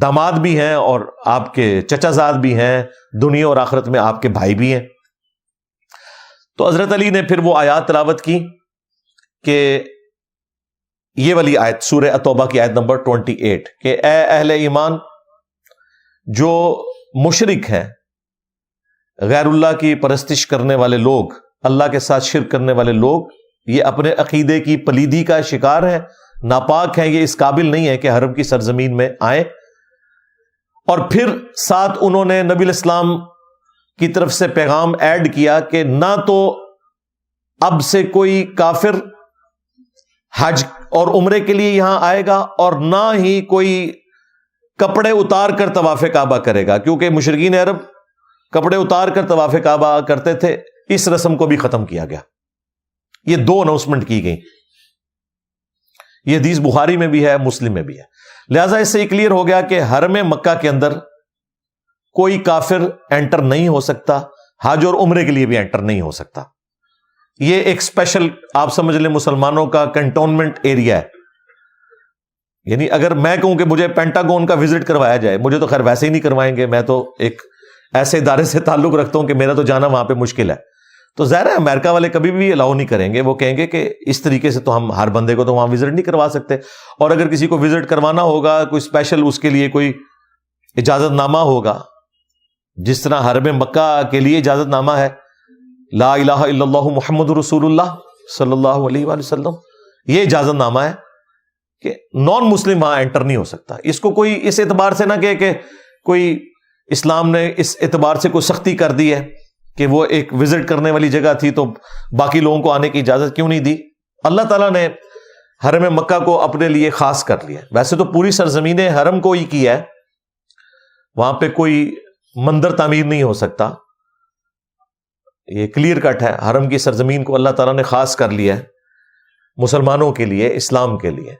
داماد بھی ہیں اور آپ کے چچا زاد بھی ہیں، دنیا اور آخرت میں آپ کے بھائی بھی ہیں۔ تو حضرت علی نے پھر وہ آیات تلاوت کی کہ یہ والی آیت سورہ التوبہ کی آیت نمبر 28 کہ اے اہل ایمان، جو مشرک ہیں، غیر اللہ کی پرستش کرنے والے لوگ، اللہ کے ساتھ شرک کرنے والے لوگ، یہ اپنے عقیدے کی پلیدی کا شکار ہیں، ناپاک ہیں، یہ اس قابل نہیں ہے کہ حرم کی سرزمین میں آئیں۔ اور پھر ساتھ انہوں نے نبی الاسلام کی طرف سے پیغام ایڈ کیا کہ نہ تو اب سے کوئی کافر حج اور عمرے کے لیے یہاں آئے گا اور نہ ہی کوئی کپڑے اتار کر طواف کعبہ کرے گا، کیونکہ مشرکین عرب کپڑے اتار کر طواف کعبہ کرتے تھے، اس رسم کو بھی ختم کیا گیا۔ یہ دو اناؤنسمنٹ کی گئی، یہ حدیث بخاری میں بھی ہے، مسلم میں بھی ہے۔ لہذا اس سے یہ کلیئر ہو گیا کہ حرم مکہ کے اندر کوئی کافر انٹر نہیں ہو سکتا، حج اور عمرے کے لیے بھی انٹر نہیں ہو سکتا۔ یہ ایک اسپیشل آپ سمجھ لیں مسلمانوں کا کنٹونمنٹ ایریا ہے۔ یعنی اگر میں کہوں کہ مجھے پینٹاگون کا وزٹ کروایا جائے، مجھے تو خیر ویسے ہی نہیں کروائیں گے، میں تو ایک ایسے ادارے سے تعلق رکھتا ہوں کہ میرا تو جانا وہاں پہ مشکل ہے، تو ظاہر ہے امریکہ والے کبھی بھی الاؤ نہیں کریں گے، وہ کہیں گے کہ اس طریقے سے تو ہم ہر بندے کو تو وہاں وزٹ نہیں کروا سکتے، اور اگر کسی کو وزٹ کروانا ہوگا کوئی اسپیشل اس کے لیے کوئی اجازت نامہ ہوگا، جس طرح حرم مکہ کے لیے اجازت نامہ ہے لا الہ الا اللہ محمد رسول اللہ صلی اللہ علیہ وآلہ وسلم، یہ اجازت نامہ ہے کہ نان مسلم وہاں انٹر نہیں ہو سکتا۔ اس کو کوئی اس اعتبار سے نہ کہے کہ کوئی اسلام نے اس اعتبار سے کوئی سختی کر دی ہے کہ وہ ایک وزٹ کرنے والی جگہ تھی تو باقی لوگوں کو آنے کی اجازت کیوں نہیں دی۔ اللہ تعالیٰ نے حرم مکہ کو اپنے لیے خاص کر لیا، ویسے تو پوری سرزمین حرم کو ہی کیا ہے، وہاں پہ کوئی مندر تعمیر نہیں ہو سکتا، یہ کلیئر کٹ ہے، حرم کی سرزمین کو اللہ تعالیٰ نے خاص کر لیا ہے مسلمانوں کے لیے، اسلام کے لیے،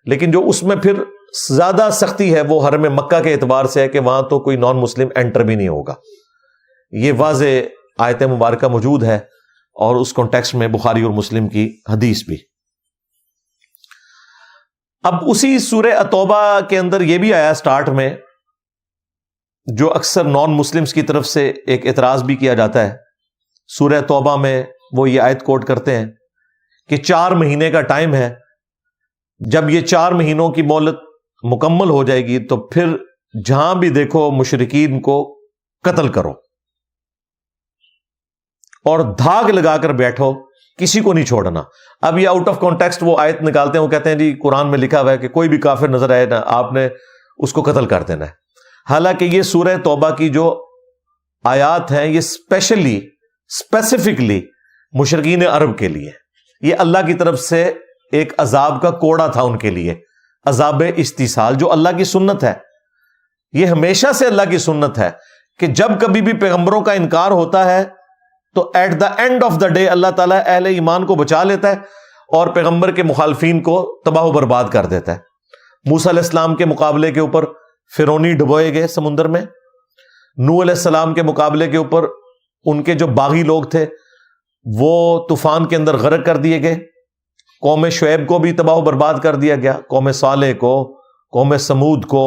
لیکن جو اس میں پھر زیادہ سختی ہے وہ حرم مکہ کے اعتبار سے ہے کہ وہاں تو کوئی نان مسلم انٹر بھی نہیں ہوگا۔ یہ واضح آیت مبارکہ موجود ہے اور اس کانٹیکسٹ میں بخاری اور مسلم کی حدیث بھی۔ اب اسی سورہ التوبہ کے اندر یہ بھی آیا سٹارٹ میں، جو اکثر نان مسلمز کی طرف سے ایک اعتراض بھی کیا جاتا ہے۔ سورہ توبہ میں وہ یہ آیت کوٹ کرتے ہیں کہ 4 مہینے کا ٹائم ہے، جب یہ 4 مہینوں کی مہلت مکمل ہو جائے گی تو پھر جہاں بھی دیکھو مشرکین کو قتل کرو اور دھاگ لگا کر بیٹھو، کسی کو نہیں چھوڑنا۔ اب یہ آؤٹ آف کانٹیکسٹ وہ آیت نکالتے ہیں، وہ کہتے ہیں جی قرآن میں لکھا ہوا ہے کہ کوئی بھی کافر نظر آئے نا آپ نے اس کو قتل کر دینا ہے، حالانکہ یہ سورہ توبہ کی جو آیات ہیں یہ اسپیسیفکلی مشرکین عرب کے لیے، یہ اللہ کی طرف سے ایک عذاب کا کوڑا تھا ان کے لیے، عذاب استیصال، جو اللہ کی سنت ہے، یہ ہمیشہ سے اللہ کی سنت ہے کہ جب کبھی بھی پیغمبروں کا انکار ہوتا ہے تو at the end of the day Allah تعالیٰ اہل ایمان کو بچا لیتا ہے اور پیغمبر کے مخالفین کو تباہ و برباد کر دیتا ہے۔ موسیٰ علیہ السلام کے مقابلے کے اوپر فرعونی ڈبوئے گئے سمندر میں، نوح علیہ السلام کے مقابلے کے اوپر ان کے جو باغی لوگ تھے وہ طوفان کے اندر غرق کر دیے گئے، قوم شعیب کو بھی تباہ و برباد کر دیا گیا، قوم صالح کو، قوم سمود کو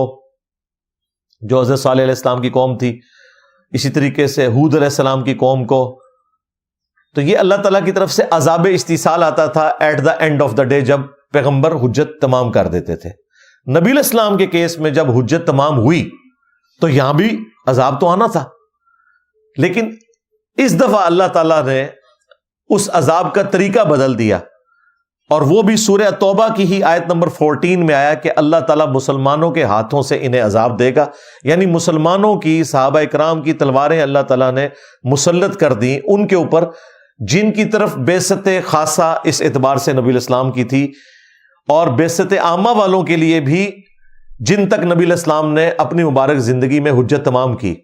جو حضرت صالح علیہ السلام کی قوم تھی، اسی طریقے سے ہود علیہ السلام کی قوم کو۔ تو یہ اللہ تعالیٰ کی طرف سے عذاب استیصال آتا تھا at the end of the day, جب پیغمبر حجت تمام کر دیتے تھے۔ نبی علیہ السلام کے کیس میں جب حجت تمام ہوئی تو یہاں بھی عذاب تو آنا تھا، لیکن اس دفعہ اللہ تعالیٰ نے اس عذاب کا طریقہ بدل دیا اور وہ بھی سورہ توبہ کی ہی آیت نمبر 14 میں آیا کہ اللہ تعالیٰ مسلمانوں کے ہاتھوں سے انہیں عذاب دے گا. یعنی مسلمانوں کی، صحابہ اکرام کی تلواریں اللہ تعالیٰ نے مسلط کر دیں ان کے اوپر، جن کی طرف بعثت خاصہ اس اعتبار سے نبی الاسلام کی تھی، اور بعثت عامہ والوں کے لیے بھی جن تک نبی الاسلام نے اپنی مبارک زندگی میں حجت تمام کی،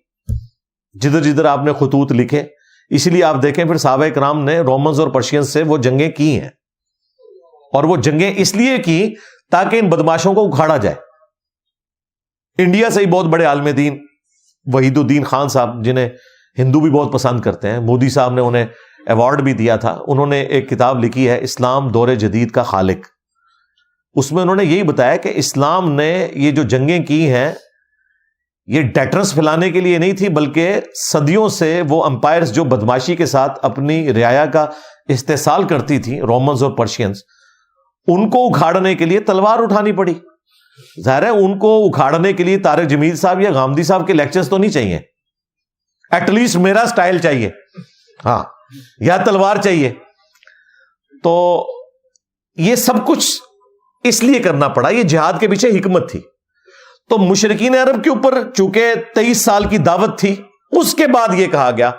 جدھر جدھر آپ نے خطوط لکھے. اس لیے آپ دیکھیں پھر صحابہ اکرام نے رومنز اور پرشینز سے وہ جنگیں کی ہیں، اور وہ جنگیں اس لیے کی تاکہ ان بدماشوں کو اکھاڑا جائے. انڈیا سے ہی بہت بڑے عالم دین وحید الدین خان صاحب، جنہیں ہندو بھی بہت پسند کرتے ہیں، مودی صاحب نے انہیں ایوارڈ بھی دیا تھا، انہوں نے ایک کتاب لکھی ہے اسلام دور جدید کا خالق. اس میں انہوں نے یہی بتایا کہ اسلام نے یہ جو جنگیں کی ہیں یہ ڈیٹرنس پھیلانے کے لیے نہیں تھی، بلکہ صدیوں سے وہ امپائرز جو بدماشی کے ساتھ اپنی رعایا کا استحصال کرتی تھی، رومنز اور پرشینز، ان کو اکھاڑنے کے لیے تلوار اٹھانی پڑی. ظاہر ہے ان کو اکھاڑنے کے لیے طارق جمیل صاحب یا غامدی صاحب کے لیکچرز تو نہیں چاہیے، ایٹ لیسٹ میرا سٹائل چاہیے، ہاں، یا تلوار چاہیے. تو یہ سب کچھ اس لیے کرنا پڑا، یہ جہاد کے پیچھے حکمت تھی. تو مشرکین عرب کے اوپر چونکہ 23 سال کی دعوت تھی، اس کے بعد یہ کہا گیا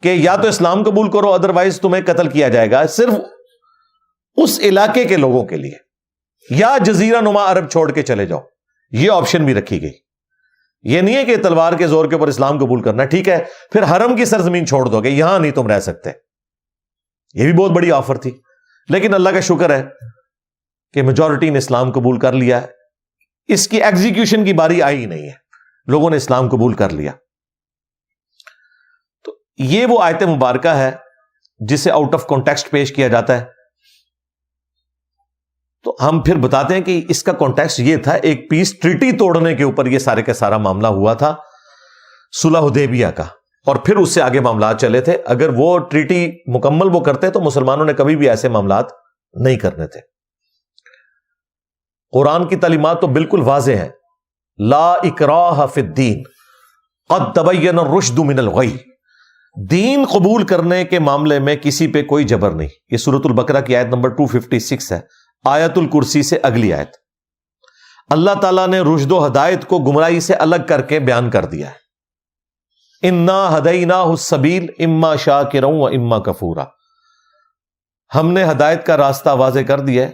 کہ یا تو اسلام قبول کرو ادروائز تمہیں قتل کیا جائے گا، صرف اس علاقے کے لوگوں کے لیے، یا جزیرہ نما عرب چھوڑ کے چلے جاؤ. یہ آپشن بھی رکھی گئی. یہ نہیں ہے کہ تلوار کے زور کے اوپر اسلام قبول کرنا، ٹھیک ہے پھر حرم کی سرزمین چھوڑ دو گے، یہاں نہیں تم رہ سکتے. یہ بھی بہت بڑی آفر تھی، لیکن اللہ کا شکر ہے کہ میجورٹی نے اسلام قبول کر لیا ہے. اس کی ایگزیکیوشن کی باری آئی ہی نہیں ہے، لوگوں نے اسلام قبول کر لیا. تو یہ وہ آیت مبارکہ ہے جسے آؤٹ آف کانٹیکسٹ پیش کیا جاتا ہے. تو ہم پھر بتاتے ہیں کہ اس کا کانٹیکسٹ یہ تھا، ایک پیس ٹریٹی توڑنے کے اوپر یہ سارے کا سارا معاملہ ہوا تھا، صلح حدیبیہ کا، اور پھر اس سے آگے معاملات چلے تھے. اگر وہ ٹریٹی مکمل وہ کرتے تو مسلمانوں نے کبھی بھی ایسے معاملات نہیں کرنے تھے. قرآن کی تعلیمات تو بالکل واضح ہیں، لا اکراہ فی الدین قد تبین الرشد من الغی. دین قبول کرنے کے معاملے میں کسی پہ کوئی جبر نہیں. یہ سورۃ البقرہ کی آیت نمبر 256 ہے، آیت الکرسی سے اگلی آیت. اللہ تعالیٰ نے رشد و ہدایت کو گمراہی سے الگ کر کے بیان کر دیا ہے. انا ہدیناہ السبیل اما شاکرا و اما کفورا. ہم نے ہدایت کا راستہ واضح کر دیا ہے،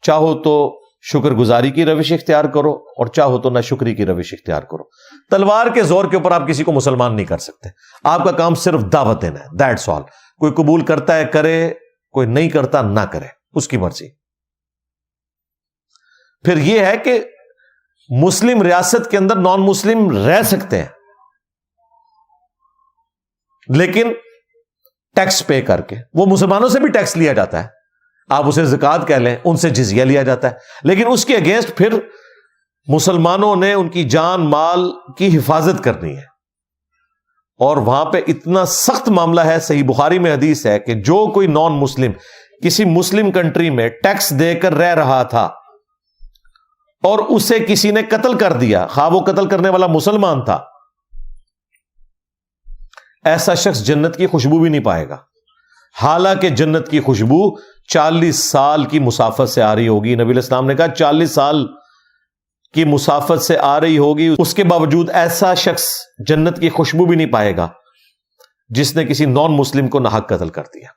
چاہو تو شکر گزاری کی روش اختیار کرو اور چاہو تو ناشکری کی روش اختیار کرو. تلوار کے زور کے اوپر آپ کسی کو مسلمان نہیں کر سکتے. آپ کا کام صرف دعوت دینا ہے، دیٹس آل. کوئی قبول کرتا ہے کرے، کوئی نہیں کرتا نہ کرے، اس کی مرضی. پھر یہ ہے کہ مسلم ریاست کے اندر نان مسلم رہ سکتے ہیں، لیکن ٹیکس پے کر کے. وہ مسلمانوں سے بھی ٹیکس لیا جاتا ہے، آپ اسے زکوٰۃ کہہ لیں، ان سے جزیہ لیا جاتا ہے، لیکن اس کے اگینسٹ پھر مسلمانوں نے ان کی جان مال کی حفاظت کرنی ہے. اور وہاں پہ اتنا سخت معاملہ ہے، صحیح بخاری میں حدیث ہے کہ جو کوئی نان مسلم کسی مسلم کنٹری میں ٹیکس دے کر رہ رہا تھا اور اسے کسی نے قتل کر دیا، خواہ وہ قتل کرنے والا مسلمان تھا، ایسا شخص جنت کی خوشبو بھی نہیں پائے گا. حالانکہ جنت کی خوشبو 40 سال کی مسافت سے آ رہی ہوگی. نبی الاسلام نے کہا 40 سال کی مسافت سے آ رہی ہوگی، اس کے باوجود ایسا شخص جنت کی خوشبو بھی نہیں پائے گا جس نے کسی نان مسلم کو ناحق قتل کر دیا.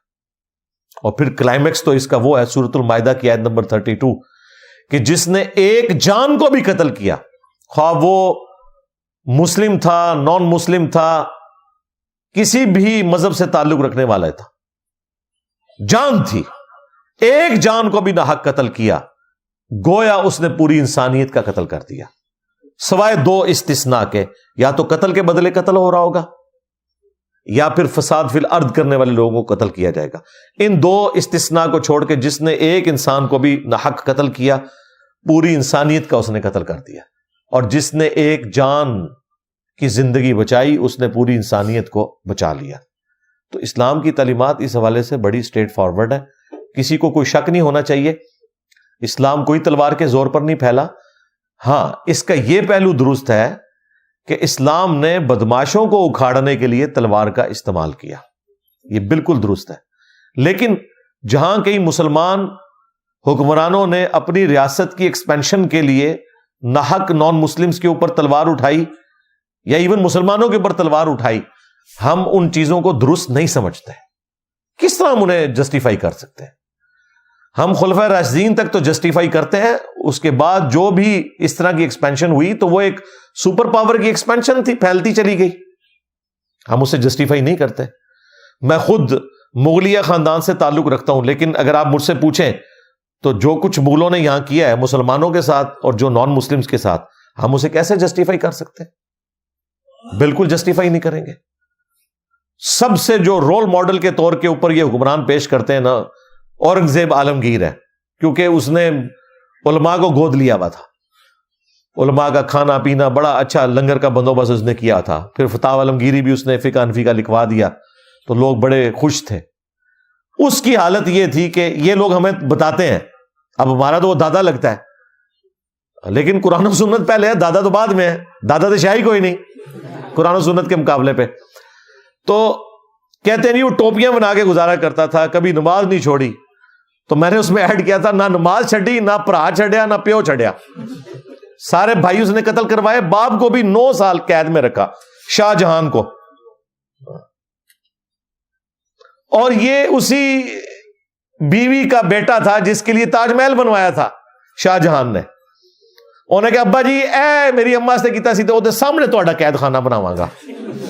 اور پھر کلائمیکس تو اس کا وہ ہے سورۃ المائدہ کی آیت نمبر 32 کہ جس نے ایک جان کو بھی قتل کیا، خواہ وہ مسلم تھا، نان مسلم تھا، کسی بھی مذہب سے تعلق رکھنے والا تھا، جان تھی، ایک جان کو بھی ناحق قتل کیا، گویا اس نے پوری انسانیت کا قتل کر دیا. سوائے 2 استثناء کے، یا تو قتل کے بدلے قتل ہو رہا ہوگا یا پھر فساد فی الارض کرنے والے لوگوں کو قتل کیا جائے گا. ان 2 استثناء کو چھوڑ کے جس نے ایک انسان کو بھی ناحق قتل کیا، پوری انسانیت کا اس نے قتل کر دیا. اور جس نے ایک جان کی زندگی بچائی، اس نے پوری انسانیت کو بچا لیا. تو اسلام کی تعلیمات اس حوالے سے بڑی اسٹریٹ فارورڈ ہے، کسی کو کوئی شک نہیں ہونا چاہیے. اسلام کوئی تلوار کے زور پر نہیں پھیلا. ہاں، اس کا یہ پہلو درست ہے کہ اسلام نے بدماشوں کو اکھاڑنے کے لیے تلوار کا استعمال کیا، یہ بالکل درست ہے. لیکن جہاں کئی مسلمان حکمرانوں نے اپنی ریاست کی ایکسپینشن کے لیے ناحق نان مسلمز کے اوپر تلوار اٹھائی یا ایون مسلمانوں کے اوپر تلوار اٹھائی، ہم ان چیزوں کو درست نہیں سمجھتے. کس طرح ہم انہیں جسٹیفائی کر سکتے ہیں؟ ہم خلفائے راشدین تک تو جسٹیفائی کرتے ہیں، اس کے بعد جو بھی اس طرح کی ایکسپینشن ہوئی تو وہ ایک سپر پاور کی ایکسپینشن تھی، پھیلتی چلی گئی، ہم اسے جسٹیفائی نہیں کرتے. میں خود مغلیہ خاندان سے تعلق رکھتا ہوں، لیکن اگر آپ مجھ سے پوچھیں تو جو کچھ مغلوں نے یہاں کیا ہے مسلمانوں کے ساتھ اور جو نان مسلمز کے ساتھ، ہم اسے کیسے جسٹیفائی کر سکتے ہیں؟ بالکل جسٹیفائی نہیں کریں گے. سب سے جو رول ماڈل کے طور کے اوپر یہ حکمران پیش کرتے ہیں نا، اورنگزیب عالمگیر ہے، کیونکہ اس نے علماء کو گود لیا ہوا تھا، علماء کا کھانا پینا بڑا اچھا لنگر کا بندوبست اس نے کیا تھا، پھر فتح عالمگیری بھی اس نے فقہ حنفی کا لکھوا دیا تو لوگ بڑے خوش تھے. اس کی حالت یہ تھی کہ یہ لوگ ہمیں بتاتے ہیں، اب ہمارا تو وہ دادا لگتا ہے، لیکن قرآن و سنت پہلے ہے، دادا تو بعد میں ہے، دادا تو شاہی کوئی نہیں قرآن و سنت کے مقابلے پہ. تو کہتے نہیں وہ ٹوپیاں بنا کے گزارا کرتا تھا، کبھی نماز نہیں چھوڑی. تو میں نے اس میں ایڈ کیا تھا، نہ نماز چھڈی، نہ پرا چھڈیا، نہ پیو چھڈیا، سارے بھائی اس نے قتل کروائے. باپ کو بھی 9 سال قید میں رکھا، شاہ جہان کو. اور یہ اسی بیوی کا بیٹا تھا جس کے لیے تاج محل بنوایا تھا شاہ جہان نے. انہیں کہ ابا جی اے میری اما سے کیتا سی تو وہ سامنے تہاڈا قید خانہ بناواں گا.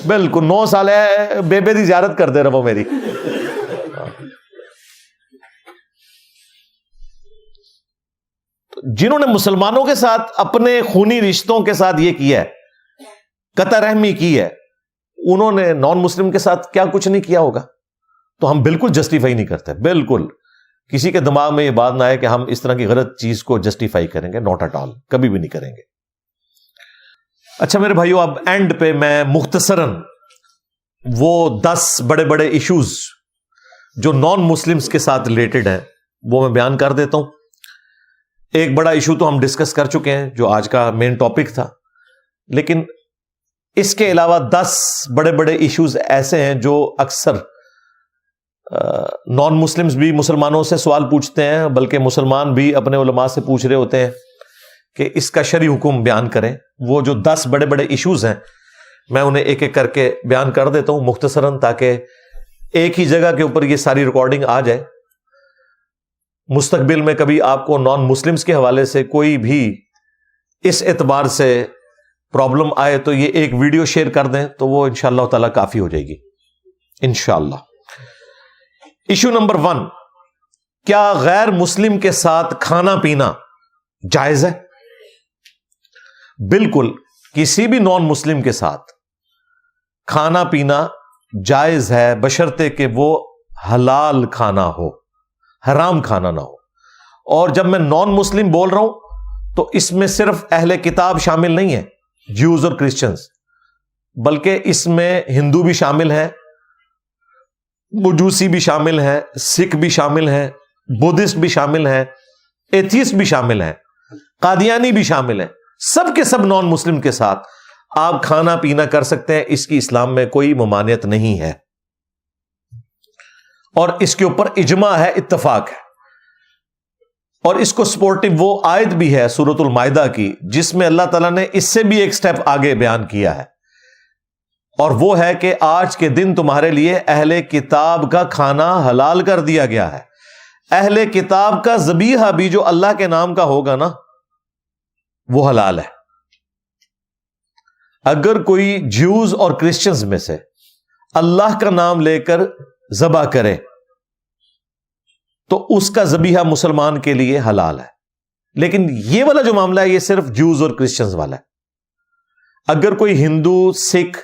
بالکل 9 سال ہے، بیبے دی زیارت کر دے رہو میری. جنہوں نے مسلمانوں کے ساتھ اپنے خونی رشتوں کے ساتھ یہ کیا ہے، قطع رحمی کی ہے، انہوں نے نان مسلم کے ساتھ کیا کچھ نہیں کیا ہوگا. تو ہم بالکل جسٹیفائی نہیں کرتے، بالکل کسی کے دماغ میں یہ بات نہ آئے کہ ہم اس طرح کی غلط چیز کو جسٹیفائی کریں گے، ناٹ ایٹ آل، کبھی بھی نہیں کریں گے. اچھا میرے بھائیو، اب اینڈ پہ میں مختصراً وہ 10 بڑے بڑے ایشوز جو نان مسلمز کے ساتھ ریلیٹڈ ہیں وہ میں بیان کر دیتا ہوں. ایک بڑا ایشو تو ہم ڈسکس کر چکے ہیں جو آج کا مین ٹاپک تھا، لیکن اس کے علاوہ 10 بڑے بڑے ایشوز ایسے ہیں جو اکثر نان مسلمز بھی مسلمانوں سے سوال پوچھتے ہیں، بلکہ مسلمان بھی اپنے علماء سے پوچھ رہے ہوتے ہیں کہ اس کا شرعی حکم بیان کریں. وہ جو 10 بڑے بڑے ایشوز ہیں میں انہیں ایک ایک کر کے بیان کر دیتا ہوں مختصراً، تاکہ ایک ہی جگہ کے اوپر یہ ساری ریکارڈنگ آ جائے. مستقبل میں کبھی آپ کو نان مسلمز کے حوالے سے کوئی بھی اس اعتبار سے پرابلم آئے تو یہ ایک ویڈیو شیئر کر دیں تو وہ انشاءاللہ تعالی کافی ہو جائے گی انشاءاللہ. ایشو نمبر 1، کیا غیر مسلم کے ساتھ کھانا پینا جائز ہے؟ بالکل کسی بھی نان مسلم کے ساتھ کھانا پینا جائز ہے، بشرطے کہ وہ حلال کھانا ہو، حرام کھانا نہ ہو. اور جب میں نان مسلم بول رہا ہوں تو اس میں صرف اہل کتاب شامل نہیں ہے، جیوز اور کرسچنز، بلکہ اس میں ہندو بھی شامل ہیں، مجوسی بھی شامل ہیں، سکھ بھی شامل ہیں، بدھسٹ بھی شامل ہیں، ایتھیسٹ بھی شامل ہیں، قادیانی بھی شامل ہیں. سب کے سب نان مسلم کے ساتھ آپ کھانا پینا کر سکتے ہیں، اس کی اسلام میں کوئی ممانعت نہیں ہے، اور اس کے اوپر اجماع ہے، اتفاق ہے. اور اس کو سپورٹو وہ آیت بھی ہے سورۃ المائدہ کی جس میں اللہ تعالیٰ نے اس سے بھی ایک سٹیپ آگے بیان کیا ہے، اور وہ ہے کہ آج کے دن تمہارے لیے اہل کتاب کا کھانا حلال کر دیا گیا ہے. اہل کتاب کا ذبیحہ بھی جو اللہ کے نام کا ہوگا نا وہ حلال ہے. اگر کوئی جیوز اور کرسچنز میں سے اللہ کا نام لے کر ذبح کرے تو اس کا ذبیحہ مسلمان کے لیے حلال ہے. لیکن یہ والا جو معاملہ ہے یہ صرف جیوز اور کرسچنز والا ہے. اگر کوئی ہندو، سکھ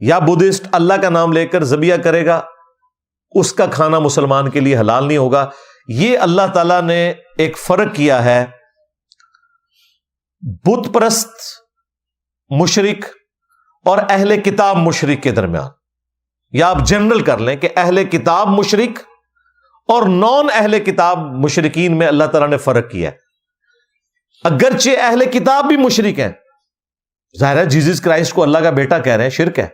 یا بدھسٹ اللہ کا نام لے کر ذبیحہ کرے گا اس کا کھانا مسلمان کے لیے حلال نہیں ہوگا. یہ اللہ تعالیٰ نے ایک فرق کیا ہے بت پرست مشرک اور اہل کتاب مشرک کے درمیان، یا آپ جنرل کر لیں کہ اہل کتاب مشرک اور نان اہل کتاب مشرکین میں اللہ تعالیٰ نے فرق کیا ہے. اگرچہ اہل کتاب بھی مشرک ہیں، ظاہر ہے جیزس کرائسٹ کو اللہ کا بیٹا کہہ رہے ہیں، شرک ہے،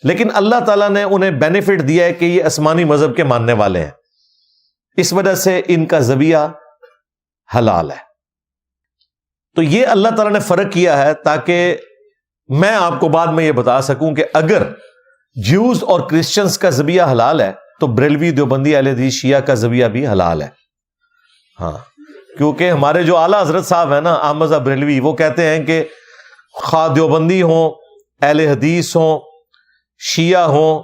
لیکن اللہ تعالیٰ نے انہیں بینیفٹ دیا ہے کہ یہ آسمانی مذہب کے ماننے والے ہیں، اس وجہ سے ان کا ذبیحہ حلال ہے. تو یہ اللہ تعالیٰ نے فرق کیا ہے تاکہ میں آپ کو بعد میں یہ بتا سکوں کہ اگر جیوز اور کرسچنز کا ذبیحہ حلال ہے تو بریلوی دیوبندی اہل حدیث شیعہ کا ذبیحہ بھی حلال ہے. ہاں، کیونکہ ہمارے جو اعلیٰ حضرت صاحب ہیں نا احمد صاحب بریلوی، وہ کہتے ہیں کہ خواہ دیوبندی ہوں، اہل حدیث ہوں، شیعہ ہوں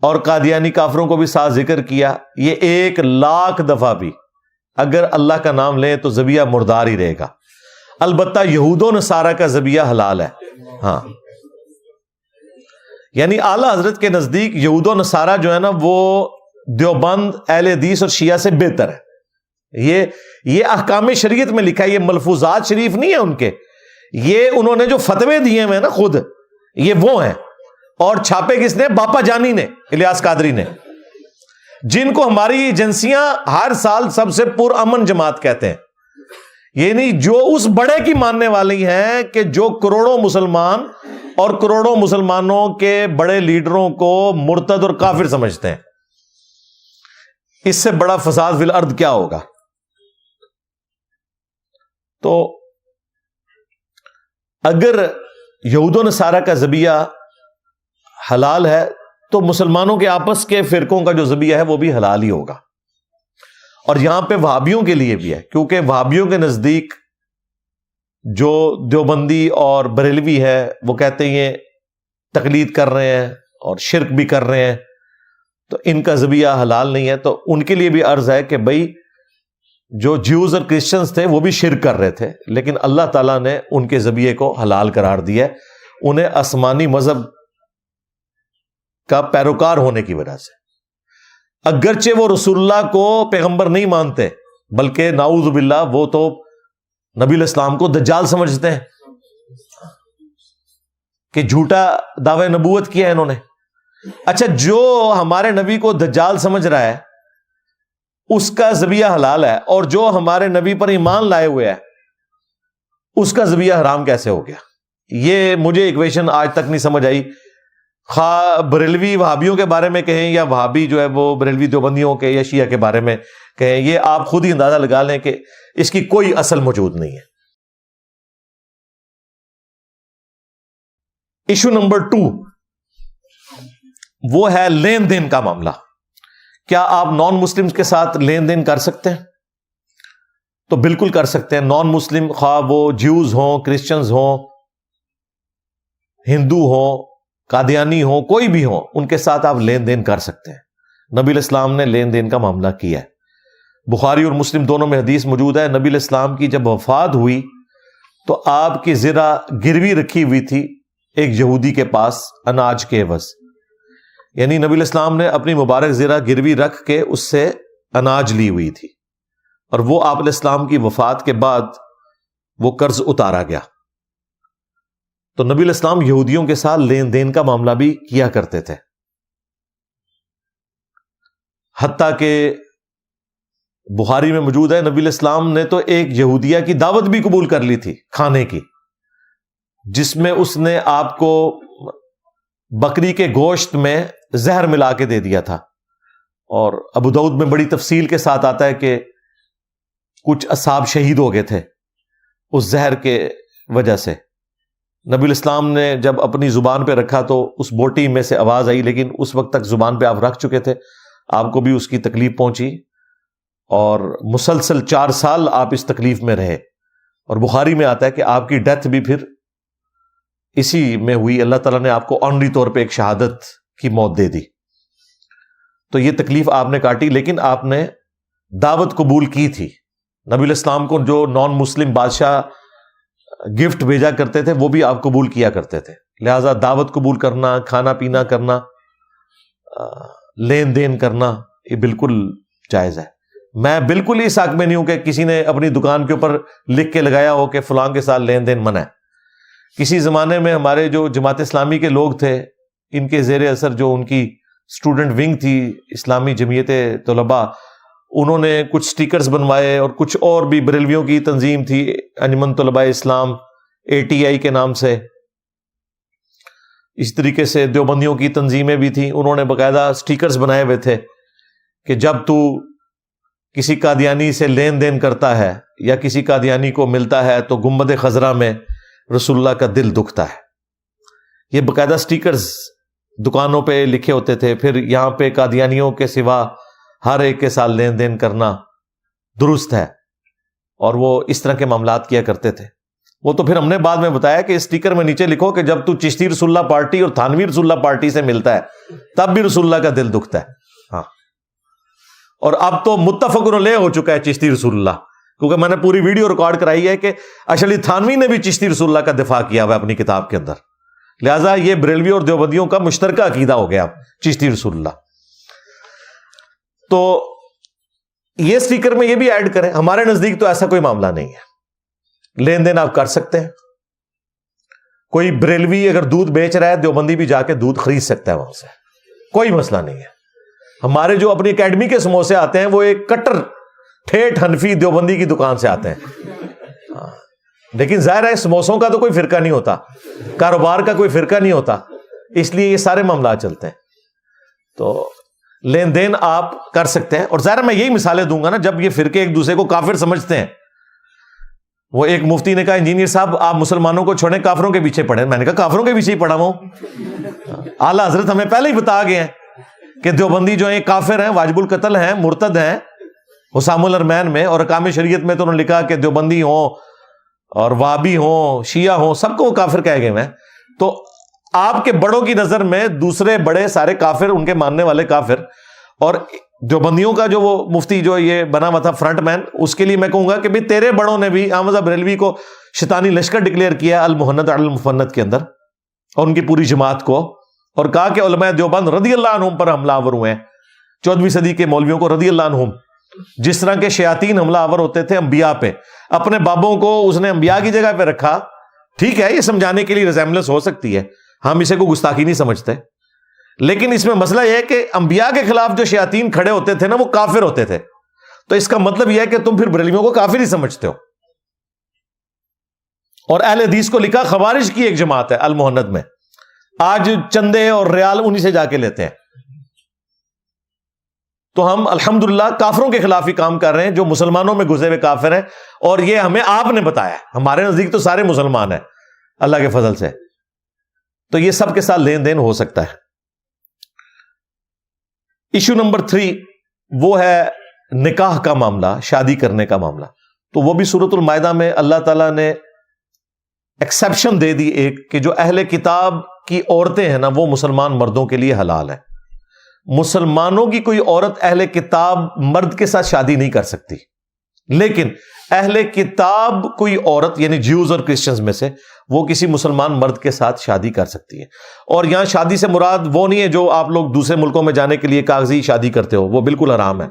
اور قادیانی کافروں کو بھی ساتھ ذکر کیا، یہ 1,00,000 دفعہ بھی اگر اللہ کا نام لیں تو ذبیحہ مردار ہی رہے گا. البتہ یہود و نصارہ کا ذبیحہ حلال ہے. ہاں، یعنی اعلیٰ حضرت کے نزدیک یہود و نصارہ جو ہے نا وہ دیوبند اہل حدیث اور شیعہ سے بہتر ہے. یہ احکام شریعت میں لکھا ہے، یہ ملفوظات شریف نہیں ہے ان کے، یہ انہوں نے جو فتوے دیے ہوئے ہیں نا خود، یہ وہ ہیں. اور چھاپے کس نے؟ باپا جانی نے، الیاس قادری نے، جن کو ہماری ایجنسیاں ہر سال سب سے پرامن جماعت کہتے ہیں. یعنی جو اس بڑے کی ماننے والی ہیں کہ جو کروڑوں مسلمان اور کروڑوں مسلمانوں کے بڑے لیڈروں کو مرتد اور کافر سمجھتے ہیں. اس سے بڑا فساد فی الارض کیا ہوگا؟ تو اگر یہود و نصارہ کا ذبیحہ حلال ہے تو مسلمانوں کے آپس کے فرقوں کا جو ذبیحہ ہے وہ بھی حلال ہی ہوگا. اور یہاں پہ وہابیوں کے لیے بھی ہے، کیونکہ وہابیوں کے نزدیک جو دیوبندی اور بریلوی ہے وہ کہتے ہیں یہ تقلید کر رہے ہیں اور شرک بھی کر رہے ہیں، تو ان کا ذبیحہ حلال نہیں ہے. تو ان کے لیے بھی عرض ہے کہ بھائی جو جیوز اور کرسچنز تھے وہ بھی شرک کر رہے تھے، لیکن اللہ تعالیٰ نے ان کے ذبیحے کو حلال قرار دیا ہے، انہیں آسمانی مذہب کا پیروکار ہونے کی وجہ سے. اگرچہ وہ رسول اللہ کو پیغمبر نہیں مانتے، بلکہ نعوذ باللہ وہ تو نبی الاسلام کو دجال سمجھتے ہیں کہ جھوٹا دعوی نبوت کیا ہے انہوں نے. اچھا، جو ہمارے نبی کو دجال سمجھ رہا ہے اس کا ذبیحہ حلال ہے، اور جو ہمارے نبی پر ایمان لائے ہوئے ہے اس کا ذبیحہ حرام کیسے ہو گیا؟ یہ مجھے ایکویشن آج تک نہیں سمجھ آئی. خواہ بریلوی وہابیوں کے بارے میں کہیں یا وہابی جو ہے وہ بریلوی دیوبندیوں کے یا شیعہ کے بارے میں کہیں، یہ آپ خود ہی اندازہ لگا لیں کہ اس کی کوئی اصل موجود نہیں ہے. ایشو نمبر 2 وہ ہے لین دین کا معاملہ. کیا آپ نان مسلم کے ساتھ لین دین کر سکتے ہیں؟ تو بالکل کر سکتے ہیں. نان مسلم خواہ وہ جیوز ہوں، کرسچنز ہوں، ہندو ہوں، قادیانی ہوں، کوئی بھی ہوں، ان کے ساتھ آپ لین دین کر سکتے ہیں. نبی الاسلام نے لین دین کا معاملہ کیا ہے. بخاری اور مسلم دونوں میں حدیث موجود ہے. نبی الاسلام کی جب وفات ہوئی تو آپ کی زرہ گروی رکھی ہوئی تھی ایک یہودی کے پاس اناج کے عوض. یعنی نبی الاسلام نے اپنی مبارک زرہ گروی رکھ کے اس سے اناج لی ہوئی تھی، اور وہ آپ علیہ السلام کی وفات کے بعد وہ قرض اتارا گیا. تو نبی الاسلام یہودیوں کے ساتھ لین دین کا معاملہ بھی کیا کرتے تھے، حتیٰ کہ بخاری میں موجود ہے نبی الاسلام نے تو ایک یہودیہ کی دعوت بھی قبول کر لی تھی کھانے کی، جس میں اس نے آپ کو بکری کے گوشت میں زہر ملا کے دے دیا تھا. اور ابو داؤد میں بڑی تفصیل کے ساتھ آتا ہے کہ کچھ اصحاب شہید ہو گئے تھے اس زہر کے وجہ سے. نبی الاسلام نے جب اپنی زبان پہ رکھا تو اس بوٹی میں سے آواز آئی، لیکن اس وقت تک زبان پہ آپ رکھ چکے تھے، آپ کو بھی اس کی تکلیف پہنچی اور مسلسل 4 سال آپ اس تکلیف میں رہے. اور بخاری میں آتا ہے کہ آپ کی ڈیتھ بھی پھر اسی میں ہوئی. اللہ تعالیٰ نے آپ کو آنری طور پہ ایک شہادت کی موت دے دی. تو یہ تکلیف آپ نے کاٹی، لیکن آپ نے دعوت قبول کی تھی. نبی الاسلام کو جو نان مسلم بادشاہ گفٹ بھیجا کرتے تھے وہ بھی آپ قبول کیا کرتے تھے. لہذا دعوت قبول کرنا، کھانا پینا کرنا، لین دین کرنا، یہ بالکل جائز ہے. میں بالکل اس حق میں نہیں ہوں کہ کسی نے اپنی دکان کے اوپر لکھ کے لگایا ہو کہ فلاں کے ساتھ لین دین منع ہے. کسی زمانے میں ہمارے جو جماعت اسلامی کے لوگ تھے، ان کے زیر اثر جو ان کی اسٹوڈنٹ ونگ تھی اسلامی جمعیت طلباء، انہوں نے کچھ سٹیکرز بنوائے، اور کچھ اور بھی بریلویوں کی تنظیم تھی انجمن طلباء اسلام ATI کے نام سے، اس طریقے سے دیوبندیوں کی تنظیمیں بھی تھیں، انہوں نے باقاعدہ سٹیکرز بنائے ہوئے تھے کہ جب تو کسی قادیانی سے لین دین کرتا ہے یا کسی قادیانی کو ملتا ہے تو گنبد خضرا میں رسول اللہ کا دل دکھتا ہے. یہ باقاعدہ سٹیکرز دکانوں پہ لکھے ہوتے تھے. پھر یہاں پہ قادیانیوں کے سوا ہر ایک کے ساتھ لین دین کرنا درست ہے, اور وہ اس طرح کے معاملات کیا کرتے تھے. وہ تو پھر ہم نے بعد میں بتایا کہ اس سٹیکر میں نیچے لکھو کہ جب تو چشتی رسول اللہ پارٹی اور تھانوی رسول اللہ پارٹی سے ملتا ہے تب بھی رسول اللہ کا دل دکھتا ہے. ہاں, اور اب تو متفق علیہ ہو چکا ہے چشتی رسول اللہ, کیونکہ میں نے پوری ویڈیو ریکارڈ کرائی ہے کہ اشعری تھانوی نے بھی چشتی رسول اللہ کا دفاع کیا ہوا ہے اپنی کتاب کے اندر. لہٰذا یہ بریلوی اور دیوبندیوں کا مشترکہ عقیدہ ہو گیا اب چشتی رسول اللہ. تو یہ سٹیکر میں یہ بھی ایڈ کریں. ہمارے نزدیک تو ایسا کوئی معاملہ نہیں ہے, لین دین آپ کر سکتے ہیں. کوئی بریلوی اگر دودھ بیچ رہا ہے, دیوبندی بھی جا کے دودھ خرید سکتا ہے وہاں سے, کوئی مسئلہ نہیں ہے. ہمارے جو اپنی اکیڈمی کے سموسے آتے ہیں وہ ایک کٹر ٹھیٹھ حنفی دیوبندی کی دکان سے آتے ہیں. لیکن ظاہر ہے سموسوں کا تو کوئی فرقہ نہیں ہوتا, کاروبار کا کوئی فرقہ نہیں ہوتا, اس لیے یہ سارے معاملات چلتے ہیں. تو لین دین آپ کر سکتے ہیں. اور ظاہر میں یہی مثالیں دوں گا نا, جب یہ فرقے ایک دوسرے کو کافر سمجھتے ہیں. وہ ایک مفتی نے کہا انجینئر صاحب آپ مسلمانوں کو چھوڑیں کافروں کے پیچھے پڑھیں. میں نے کہا کافروں کے پیچھے ہی پڑھا ہوں, اعلیٰ حضرت ہمیں پہلے ہی بتا گئے ہیں کہ دیوبندی جو ہیں کافر ہیں, واجب القتل ہیں, مرتد ہیں حسام الارمین میں, اور احکام شریعت میں تو انہوں نے لکھا کہ دیوبندی ہوں اور وہابی ہوں شیعہ ہوں سب کو وہ کافر کہہ گئے ہیں. تو آپ کے بڑوں کی نظر میں دوسرے بڑے سارے کافر, ان کے ماننے والے کافر, اور دیوبندیوں کا جو وہ مفتی جو یہ بنا ہوا تھا فرنٹ مین, اس کے لیے میں کہوں گا کہ بھی تیرے بڑوں نے بھی احمد بریلوی کو شیطانی لشکر ڈکلیئر کیا المہند علی المفند کے اندر, اور ان کی پوری جماعت کو, اور کہا کہ علماء دیوبند رضی اللہ عنہم پر حملہ آور ہوئے ہیں, 14ویں صدی کے مولویوں کو رضی اللہ عنہم. جس طرح کے شیاطین حملہ آور ہوتے تھے انبیاء پہ, اپنے بابوں کو اس نے انبیاء کی جگہ پہ رکھا. ٹھیک ہے, یہ سمجھانے کے لیے ریزیمبلنس ہو سکتی ہے, ہم اسے کوئی گستاخی نہیں سمجھتے, لیکن اس میں مسئلہ یہ ہے کہ انبیاء کے خلاف جو شیاطین کھڑے ہوتے تھے نا وہ کافر ہوتے تھے. تو اس کا مطلب یہ ہے کہ تم پھر بریلویوں کو کافر ہی سمجھتے ہو. اور اہل حدیث کو لکھا خوارج کی ایک جماعت ہے المہند میں, آج چندے اور ریال انہی سے جا کے لیتے ہیں. تو ہم الحمدللہ کافروں کے خلاف ہی کام کر رہے ہیں جو مسلمانوں میں گھسے ہوئے کافر ہیں, اور یہ ہمیں آپ نے بتایا. ہمارے نزدیک تو سارے مسلمان ہیں اللہ کے فضل سے. تو یہ سب کے ساتھ لین دین ہو سکتا ہے. ایشو نمبر 3 وہ ہے نکاح کا معاملہ, شادی کرنے کا معاملہ. تو وہ بھی سورۃ المائدہ میں اللہ تعالیٰ نے ایکسیپشن دے دی ایک, کہ جو اہل کتاب کی عورتیں ہیں نا وہ مسلمان مردوں کے لیے حلال ہیں. مسلمانوں کی کوئی عورت اہل کتاب مرد کے ساتھ شادی نہیں کر سکتی, لیکن اہل کتاب کوئی عورت یعنی جیوز اور کرسچنز میں سے وہ کسی مسلمان مرد کے ساتھ شادی کر سکتی ہے. اور یہاں شادی سے مراد وہ نہیں ہے جو آپ لوگ دوسرے ملکوں میں جانے کے لیے کاغذی شادی کرتے ہو, وہ بالکل حرام ہے.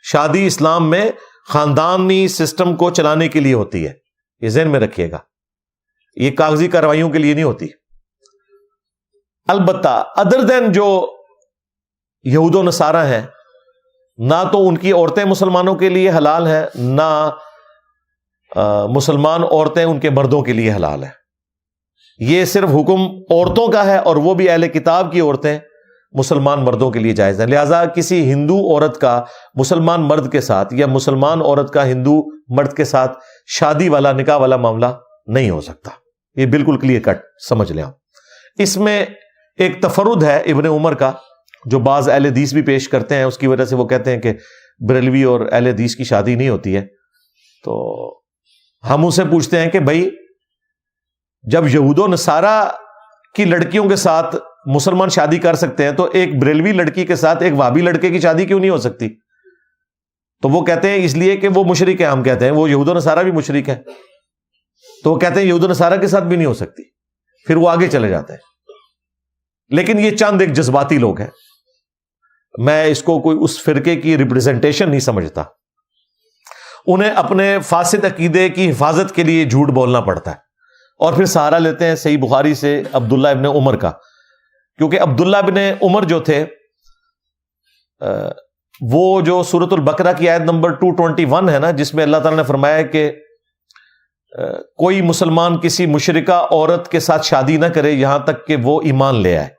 شادی اسلام میں خاندانی سسٹم کو چلانے کے لیے ہوتی ہے, یہ ذہن میں رکھیے گا, یہ کاغذی کارروائیوں کے لیے نہیں ہوتی. البتہ ادر دین جو یہود و نصارہ ہیں, نہ تو ان کی عورتیں مسلمانوں کے لیے حلال ہیں, نہ مسلمان عورتیں ان کے مردوں کے لیے حلال ہیں. یہ صرف حکم عورتوں کا ہے, اور وہ بھی اہل کتاب کی عورتیں مسلمان مردوں کے لیے جائز ہیں. لہٰذا کسی ہندو عورت کا مسلمان مرد کے ساتھ یا مسلمان عورت کا ہندو مرد کے ساتھ شادی والا نکاح والا معاملہ نہیں ہو سکتا. یہ بالکل کلیئر کٹ سمجھ لیں. اس میں ایک تفرد ہے ابن عمر کا جو بعض اہل حدیث بھی پیش کرتے ہیں, اس کی وجہ سے وہ کہتے ہیں کہ بریلوی اور اہل حدیث کی شادی نہیں ہوتی ہے. تو ہم اسے پوچھتے ہیں کہ بھائی جب یہود و نصارہ کی لڑکیوں کے ساتھ مسلمان شادی کر سکتے ہیں تو ایک بریلوی لڑکی کے ساتھ ایک وہابی لڑکے کی شادی کیوں نہیں ہو سکتی؟ تو وہ کہتے ہیں اس لیے کہ وہ مشرک ہے. ہم کہتے ہیں وہ یہود و نصارہ بھی مشرک ہے, تو وہ کہتے ہیں یہود و نصارہ کے ساتھ بھی نہیں ہو سکتی. پھر وہ آگے چلے جاتے ہیں. لیکن یہ چند ایک جذباتی لوگ ہیں, میں اس کو کوئی اس فرقے کی ریپرزنٹیشن نہیں سمجھتا. انہیں اپنے فاسد عقیدے کی حفاظت کے لیے جھوٹ بولنا پڑتا ہے, اور پھر سہارا لیتے ہیں صحیح بخاری سے عبداللہ ابن عمر کا, کیونکہ عبداللہ ابن عمر جو تھے وہ جو سورۃ البقرہ کی آیت نمبر 221 ہے نا, جس میں اللہ تعالیٰ نے فرمایا کہ کوئی مسلمان کسی مشرکہ عورت کے ساتھ شادی نہ کرے یہاں تک کہ وہ ایمان لے آئے.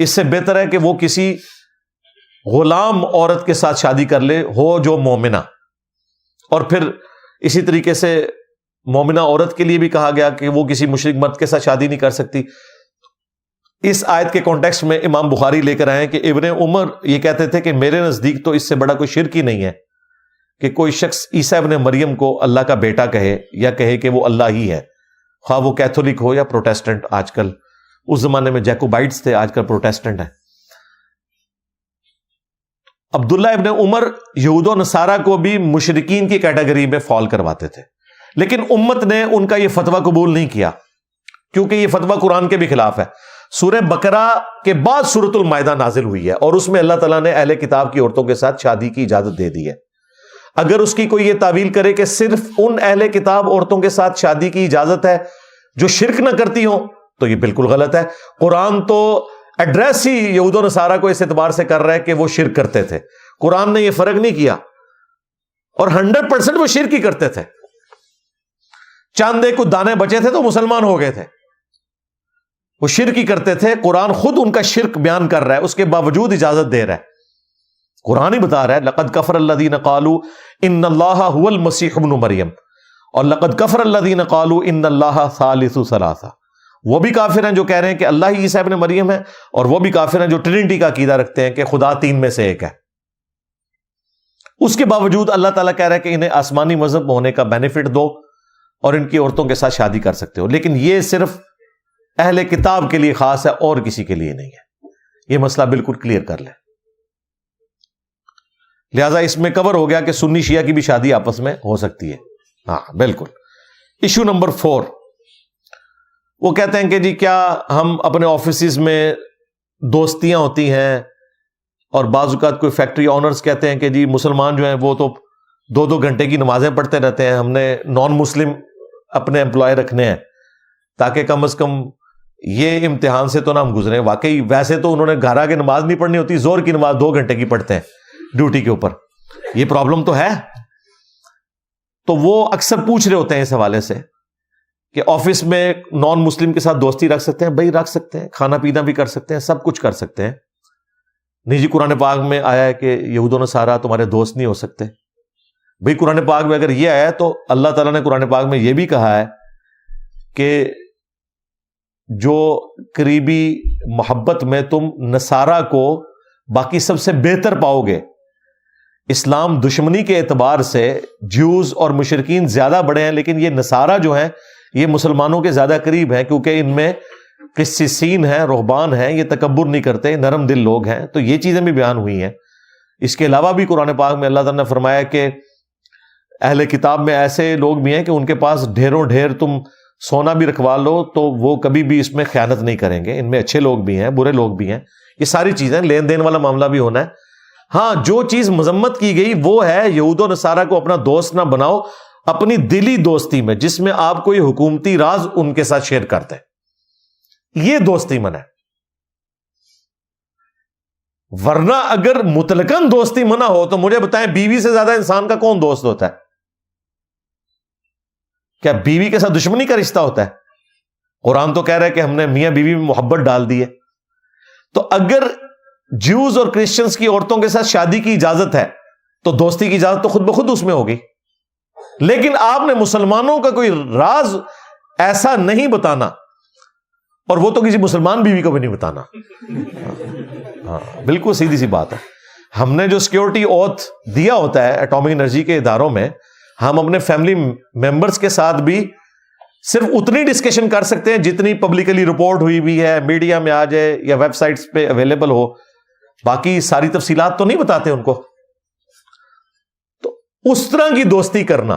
اس سے بہتر ہے کہ وہ کسی غلام عورت کے ساتھ شادی کر لے ہو جو مومنہ، اور پھر اسی طریقے سے مومنہ عورت کے لیے بھی کہا گیا کہ وہ کسی مشرک مرد کے ساتھ شادی نہیں کر سکتی. اس آیت کے کانٹیکسٹ میں امام بخاری لے کر آئے کہ ابن عمر یہ کہتے تھے کہ میرے نزدیک تو اس سے بڑا کوئی شرک ہی نہیں ہے کہ کوئی شخص عیسیٰ ابن مریم کو اللہ کا بیٹا کہے یا کہے کہ وہ اللہ ہی ہے، خواہ وہ کیتھولک ہو یا پروٹیسٹنٹ. آج کل، اس زمانے میں جیکوبائٹس تھے، آج کل پروٹیسٹنٹ ہیں. عبداللہ ابن عمر یہود و نصارہ کو بھی مشرکین کی کیٹیگری میں فال کرواتے تھے، لیکن امت نے ان کا یہ فتویٰ قبول نہیں کیا کیونکہ یہ فتویٰ قرآن کے بھی خلاف ہے. سورہ بقرہ کے بعد سورۃ المائدہ نازل ہوئی ہے اور اس میں اللہ تعالیٰ نے اہل کتاب کی عورتوں کے ساتھ شادی کی اجازت دے دی ہے. اگر اس کی کوئی یہ تعویل کرے کہ صرف ان اہل کتاب عورتوں کے ساتھ شادی کی اجازت ہے جو شرک نہ کرتی ہوں تو یہ بالکل غلط ہے. قرآن تو ایڈریس ہی یہود و نصارہ کو اس اعتبار سے کر رہا ہے کہ وہ شرک کرتے تھے. قرآن نے یہ فرق نہیں کیا اور 100% وہ شرک ہی کرتے تھے. چاند ایک کچھ دانے بچے تھے تو مسلمان ہو گئے تھے، وہ شرک ہی کرتے تھے. قرآن خود ان کا شرک بیان کر رہا ہے، اس کے باوجود اجازت دے رہا ہے. قرآن ہی بتا رہا ہے لقد کفر الذین قالوا ان اللہ هو المسیح ابن مریم، اور لقد کفر الذین قالوا ان اللہ ثالث ثلاثہ. وہ بھی کافر ہیں جو کہہ رہے ہیں کہ اللہ ہی عیسیٰ ابن مریم ہے، اور وہ بھی کافر ہیں جو ٹرینٹی کا عقیدہ رکھتے ہیں کہ خدا تین میں سے ایک ہے. اس کے باوجود اللہ تعالیٰ کہہ رہا ہے کہ انہیں آسمانی مذہب ہونے کا بینیفٹ دو اور ان کی عورتوں کے ساتھ شادی کر سکتے ہو، لیکن یہ صرف اہل کتاب کے لیے خاص ہے اور کسی کے لیے نہیں ہے. یہ مسئلہ بالکل کلیئر کر لیں. لہذا اس میں کور ہو گیا کہ سنی شیعہ کی بھی شادی آپس میں ہو سکتی ہے. ہاں بالکل. ایشو نمبر 4، وہ کہتے ہیں کہ جی کیا ہم اپنے آفیسز میں دوستیاں ہوتی ہیں اور بعض اوقات کوئی فیکٹری آنرز کہتے ہیں کہ جی مسلمان جو ہیں وہ تو 2-2 گھنٹے کی نمازیں پڑھتے رہتے ہیں، ہم نے نان مسلم اپنے امپلائی رکھنے ہیں تاکہ کم از کم یہ امتحان سے تو نہ ہم گزریں. واقعی ویسے تو انہوں نے گھر آ کے نماز نہیں پڑھنی ہوتی، زور کی نماز 2 گھنٹے کی پڑھتے ہیں ڈیوٹی کے اوپر. یہ پرابلم تو ہے. تو وہ اکثر پوچھ رہے ہوتے ہیں اس حوالے سے کہ آفس میں نان مسلم کے ساتھ دوستی رکھ سکتے ہیں؟ بھائی رکھ سکتے ہیں، کھانا پینا بھی کر سکتے ہیں، سب کچھ کر سکتے ہیں. نہیں جی قرآن پاک میں آیا ہے کہ یہود و نصارہ تمہارے دوست نہیں ہو سکتے. بھائی قرآن پاک میں اگر یہ آیا ہے تو اللہ تعالیٰ نے قرآن پاک میں یہ بھی کہا ہے کہ جو قریبی محبت میں تم نصارہ کو باقی سب سے بہتر پاؤ گے. اسلام دشمنی کے اعتبار سے جیوز اور مشرکین زیادہ بڑے ہیں، لیکن یہ نصارہ جو ہیں یہ مسلمانوں کے زیادہ قریب ہیں کیونکہ ان میں قسیسین ہیں، رہبان ہیں، یہ تکبر نہیں کرتے، نرم دل لوگ ہیں. تو یہ چیزیں بھی بیان ہوئی ہیں. اس کے علاوہ بھی قرآن پاک میں اللہ تعالیٰ نے فرمایا کہ اہل کتاب میں ایسے لوگ بھی ہیں کہ ان کے پاس ڈھیروں ڈھیر تم سونا بھی رکھوا لو تو وہ کبھی بھی اس میں خیانت نہیں کریں گے. ان میں اچھے لوگ بھی ہیں، برے لوگ بھی ہیں. یہ ساری چیزیں، لین دین والا معاملہ بھی ہونا ہے. ہاں جو چیز مذمت کی گئی وہ ہے یہود و نصارہ کو اپنا دوست نہ بناؤ اپنی دلی دوستی میں جس میں آپ کوئی حکومتی راز ان کے ساتھ شیئر کرتے ہیں. یہ دوستی منع ہے. ورنہ اگر مطلقاً دوستی منع ہو تو مجھے بتائیں بیوی سے زیادہ انسان کا کون دوست ہوتا ہے؟ کیا بیوی کے ساتھ دشمنی کا رشتہ ہوتا ہے؟ قرآن تو کہہ رہا ہے کہ ہم نے میاں بیوی میں محبت ڈال دی ہے. تو اگر جیوز اور کرسچنز کی عورتوں کے ساتھ شادی کی اجازت ہے تو دوستی کی اجازت تو خود بخود اس میں ہوگی. لیکن آپ نے مسلمانوں کا کوئی راز ایسا نہیں بتانا، اور وہ تو کسی مسلمان بیوی کو بھی نہیں بتانا. ہاں بالکل سیدھی سی بات ہے. ہم نے جو سیکیورٹی اوتھ دیا ہوتا ہے ایٹامک انرجی کے اداروں میں، ہم اپنے فیملی ممبرز کے ساتھ بھی صرف اتنی ڈسکشن کر سکتے ہیں جتنی پبلکلی رپورٹ ہوئی بھی ہے، میڈیا میں آ جائے یا ویب سائٹس پہ اویلیبل ہو. باقی ساری تفصیلات تو نہیں بتاتے ان کو. تو اس طرح کی دوستی کرنا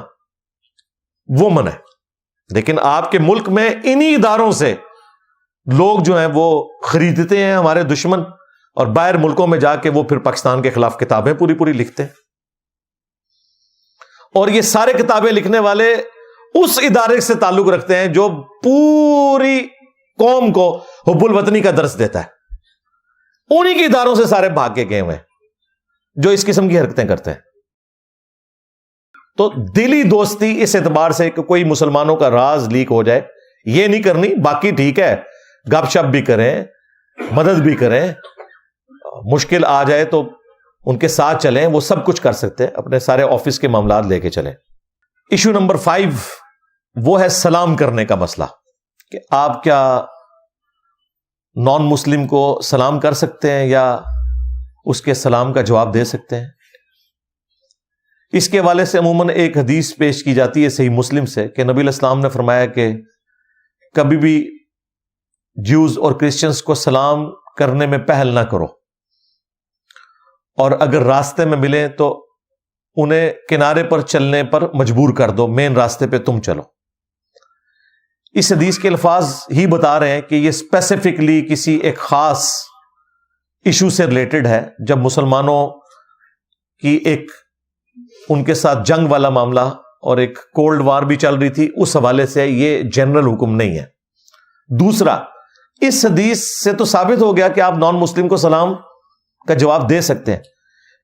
وہ منع ہے. لیکن آپ کے ملک میں انہی اداروں سے لوگ جو ہیں وہ خریدتے ہیں ہمارے دشمن، اور باہر ملکوں میں جا کے وہ پھر پاکستان کے خلاف کتابیں پوری پوری لکھتے ہیں. اور یہ سارے کتابیں لکھنے والے اس ادارے سے تعلق رکھتے ہیں جو پوری قوم کو حب الوطنی کا درس دیتا ہے. انہی کے اداروں سے سارے بھاگ کے گئے ہوئے ہیں جو اس قسم کی حرکتیں کرتے ہیں. تو دلی دوستی اس اعتبار سے کہ کوئی مسلمانوں کا راز لیک ہو جائے یہ نہیں کرنی. باقی ٹھیک ہے، گپ شپ بھی کریں، مدد بھی کریں، مشکل آ جائے تو ان کے ساتھ چلیں، وہ سب کچھ کر سکتے ہیں، اپنے سارے آفس کے معاملات لے کے چلیں۔ ایشو نمبر 5 وہ ہے سلام کرنے کا مسئلہ، کہ آپ کیا نان مسلم کو سلام کر سکتے ہیں یا اس کے سلام کا جواب دے سکتے ہیں؟ اس کے حوالے سے عموماً ایک حدیث پیش کی جاتی ہے صحیح مسلم سے کہ نبی علیہ السلام نے فرمایا کہ کبھی بھی جیوز اور کرسچنز کو سلام کرنے میں پہل نہ کرو، اور اگر راستے میں ملیں تو انہیں کنارے پر چلنے پر مجبور کر دو، مین راستے پہ تم چلو۔ اس حدیث کے الفاظ ہی بتا رہے ہیں کہ یہ اسپیسیفکلی کسی ایک خاص ایشو سے ریلیٹڈ ہے، جب مسلمانوں کی ایک ان کے ساتھ جنگ والا معاملہ اور ایک کولڈ وار بھی چل رہی تھی، اس حوالے سے یہ جنرل حکم نہیں ہے۔ دوسرا، اس حدیث سے تو ثابت ہو گیا کہ آپ نان مسلم کو سلام کا جواب دے سکتے ہیں،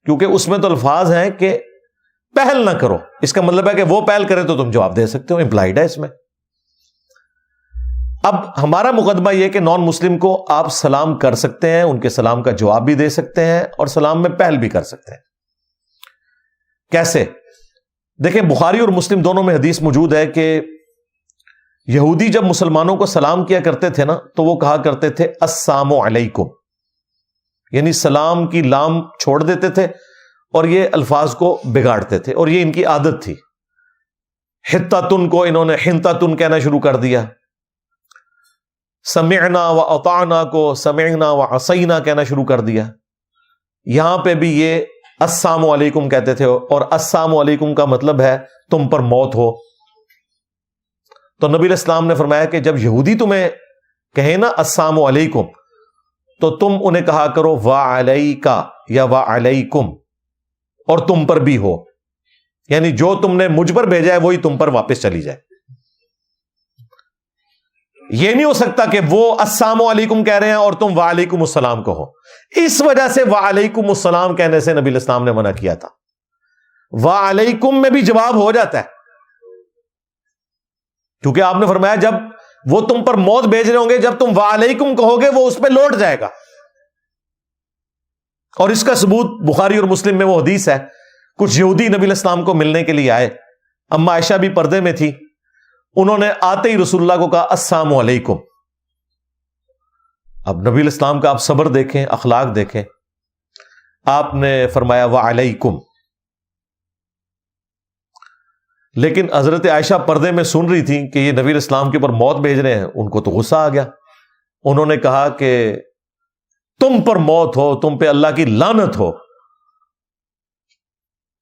کیونکہ اس میں تو الفاظ ہیں کہ پہل نہ کرو، اس کا مطلب ہے کہ وہ پہل کرے تو تم جواب دے سکتے ہو، امپلائڈ ہے اس میں۔ اب ہمارا مقدمہ یہ کہ نان مسلم کو آپ سلام کر سکتے ہیں، ان کے سلام کا جواب بھی دے سکتے ہیں اور سلام میں پہل بھی کر سکتے ہیں۔ کیسے؟ دیکھیں، بخاری اور مسلم دونوں میں حدیث موجود ہے کہ یہودی جب مسلمانوں کو سلام کیا کرتے تھے نا تو وہ کہا کرتے تھے السلام علیکم، یعنی سلام کی لام چھوڑ دیتے تھے اور یہ الفاظ کو بگاڑتے تھے، اور یہ ان کی عادت تھی۔ حتتن کو انہوں نے حنتتن کہنا شروع کر دیا، سمعنا و اطعنا کو سمعنا و عصینا کہنا شروع کر دیا۔ یہاں پہ بھی یہ السلام علیکم کہتے تھے، اور السلام علیکم کا مطلب ہے تم پر موت ہو۔ تو نبی علیہ السلام نے فرمایا کہ جب یہودی تمہیں کہیں نا السلام علیکم تو تم انہیں کہا کرو وعلیکا یا وعلیکم، اور تم پر بھی ہو، یعنی جو تم نے مجھ پر بھیجا ہے وہی تم پر واپس چلی جائے۔ یہ نہیں ہو سکتا کہ وہ السلام علیکم کہہ رہے ہیں اور تم وعلیکم السلام کہو۔ اس وجہ سے وعلیکم السلام کہنے سے نبی علیہ السلام نے منع کیا تھا۔ وعلیکم میں بھی جواب ہو جاتا ہے، کیونکہ آپ نے فرمایا جب وہ تم پر موت بھیج رہے ہوں گے، جب تم وعلیکم کہو گے وہ اس پہ لوٹ جائے گا۔ اور اس کا ثبوت بخاری اور مسلم میں وہ حدیث ہے، کچھ یہودی نبی علیہ السلام کو ملنے کے لیے آئے، اما عائشہ بھی پردے میں تھی، انہوں نے آتے ہی رسول اللہ کو کہا السلام علیکم۔ اب نبی علیہ السلام کا آپ صبر دیکھیں، اخلاق دیکھیں، آپ نے فرمایا وعلیکم، لیکن حضرت عائشہ پردے میں سن رہی تھی کہ یہ نبی علیہ السلام کے اوپر موت بھیج رہے ہیں، ان کو تو غصہ آ گیا، انہوں نے کہا کہ تم پر موت ہو، تم پہ اللہ کی لعنت ہو۔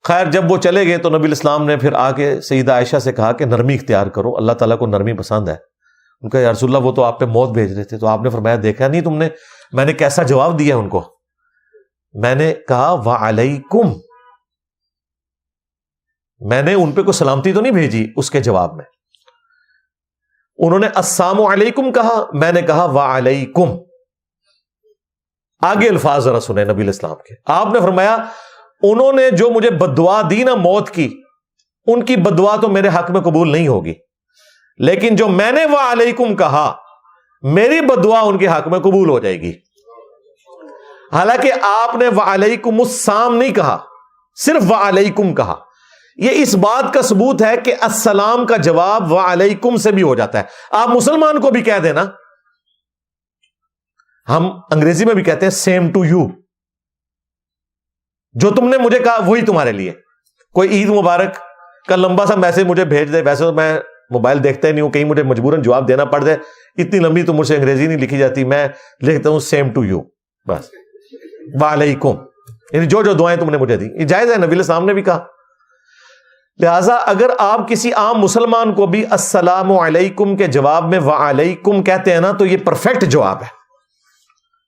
خیر جب وہ چلے گئے تو نبی علیہ السلام نے پھر آ کے سیدہ عائشہ سے کہا کہ نرمی اختیار کرو، اللہ تعالیٰ کو نرمی پسند ہے۔ ان کا یا رسول اللہ وہ تو آپ پہ موت بھیج رہے تھے، تو آپ نے فرمایا دیکھا نہیں تم نے میں نے کیسا جواب دیا ان کو؟ میں نے کہا وعلیکم، میں نے ان پہ کوئی سلامتی تو نہیں بھیجی اس کے جواب میں۔ انہوں نے السلام علیکم کہا، میں نے کہا وعلیکم۔ آگے الفاظ ذرا سنیں نبی علیہ السلام کے، آپ نے فرمایا انہوں نے جو مجھے بددعا دی نا موت کی، ان کی بددعا تو میرے حق میں قبول نہیں ہوگی، لیکن جو میں نے وعلیکم کہا میری بددعا ان کے حق میں قبول ہو جائے گی۔ حالانکہ آپ نے وعلیکم السلام نہیں کہا، صرف وعلیکم کہا۔ یہ اس بات کا ثبوت ہے کہ السلام کا جواب وعلیکم سے بھی ہو جاتا ہے۔ آپ مسلمان کو بھی کہہ دینا، ہم انگریزی میں بھی کہتے ہیں سیم ٹو یو، جو تم نے مجھے کہا وہی تمہارے لیے۔ کوئی عید مبارک کا لمبا سا میسج مجھے بھیج دے، ویسے تو میں موبائل دیکھتا ہی نہیں ہوں، کہیں مجھے مجبوراً جواب دینا پڑ جائے، اتنی لمبی تو مجھ سے انگریزی نہیں لکھی جاتی، میں لکھتا ہوں سیم ٹو یو، بس وعلیکم، یعنی جو جو دعائیں تم نے مجھے دی، یہ جائز ہے، نبی علیہ السلام نے بھی کہا۔ لہٰذا اگر آپ کسی عام مسلمان کو بھی السلام علیکم کے جواب میں وعلیکم کہتے ہیں نا تو یہ پرفیکٹ جواب ہے،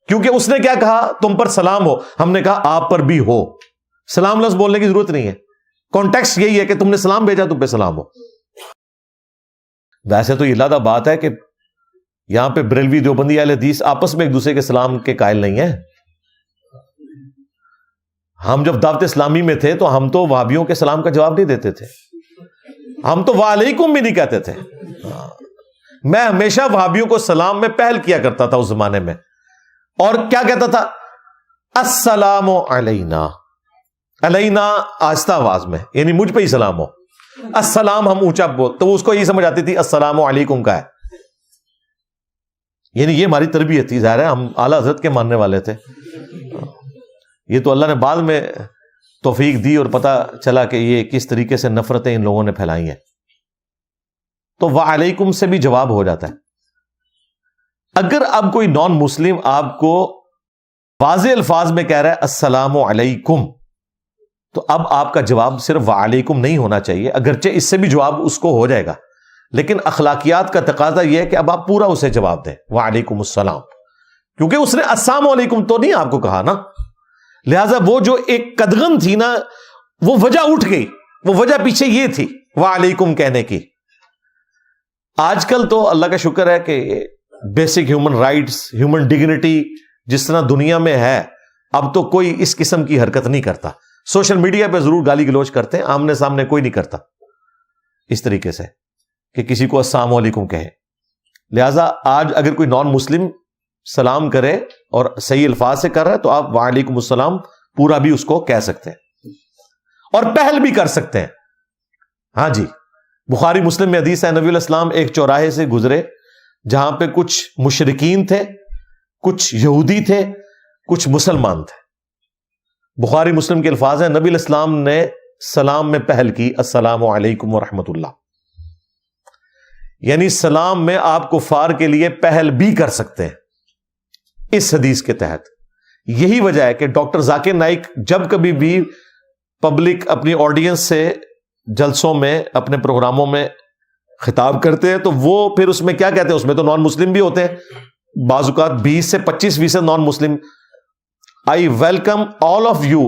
کیونکہ اس نے کیا کہا؟ تم پر سلام ہو، ہم نے کہا آپ پر بھی ہو، سلام لفظ بولنے کی ضرورت نہیں ہے، کانٹیکسٹ یہی ہے کہ تم نے سلام بھیجا، تم پہ سلام ہو۔ ویسے تو یہ علیحدہ بات ہے کہ یہاں پہ بریلوی دیوبندی اہل حدیث آپس میں ایک دوسرے کے سلام کے قائل نہیں ہیں۔ ہم جب دعوت اسلامی میں تھے تو ہم تو وہابیوں کے سلام کا جواب نہیں دیتے تھے، ہم تو وعلیکم بھی نہیں کہتے تھے۔ میں ہمیشہ وہابیوں کو سلام میں پہل کیا کرتا تھا اس زمانے میں، اور کیا کہتا تھا؟ السلام علینا، علینا آہستہ آواز میں، یعنی مجھ پہ ہی سلام ہو. السلام ہم اونچا بول، تو اس کو یہ سمجھ آتی تھی السلام علیکم کا ہے. یعنی یہ ہماری تربیت تھی. ظاہر ہے ہم اعلیٰ حضرت کے ماننے والے تھے. یہ تو اللہ نے بعد میں توفیق دی اور پتہ چلا کہ یہ کس طریقے سے نفرتیں ان لوگوں نے پھیلائی ہیں. تو وعلیکم سے بھی جواب ہو جاتا ہے. اگر اب کوئی نان مسلم آپ کو واضح الفاظ میں کہہ رہا ہے السلام علیکم، تو اب آپ کا جواب صرف وعلیکم نہیں ہونا چاہیے، اگرچہ اس سے بھی جواب اس کو ہو جائے گا، لیکن اخلاقیات کا تقاضا یہ ہے کہ اب آپ پورا اسے جواب دیں وعلیکم السلام، کیونکہ اس نے السلام علیکم تو نہیں آپ کو کہا نا. لہذا وہ جو ایک قدغن تھی نا، وہ وجہ اٹھ گئی. وہ وجہ پیچھے یہ تھی وعلیکم کہنے کی. آج کل تو اللہ کا شکر ہے کہ basic human rights, human dignity جس طرح دنیا میں ہے، اب تو کوئی اس قسم کی حرکت نہیں کرتا. سوشل میڈیا پہ ضرور گالی گلوچ کرتے ہیں، آمنے سامنے کوئی نہیں کرتا اس طریقے سے کہ کسی کو السلام علیکم کہے. لہذا آج اگر کوئی نان مسلم سلام کرے اور صحیح الفاظ سے کر رہا ہے تو آپ وعلیکم السلام پورا بھی اس کو کہہ سکتے ہیں اور پہل بھی کر سکتے ہیں. ہاں جی، بخاری مسلم میں حدیث ہے، نبی علیہ السلام ایک چوراہے سے گزرے جہاں پہ کچھ مشرکین تھے، کچھ یہودی تھے، کچھ مسلمان تھے. بخاری مسلم کے الفاظ ہیں، نبی علیہ السلام نے سلام میں پہل کی السلام علیکم ورحمۃ اللہ. یعنی سلام میں آپ کفار کے لیے پہل بھی کر سکتے ہیں اس حدیث کے تحت. یہی وجہ ہے کہ ڈاکٹر ذاکر نائک جب کبھی بھی پبلک اپنی آڈینس سے جلسوں میں، اپنے پروگراموں میں خطاب کرتے ہیں تو وہ پھر اس میں کیا کہتے ہیں، اس میں تو نان مسلم بھی ہوتے ہیں، بعض اوقات 20 سے 25% نان مسلم. I welcome all of you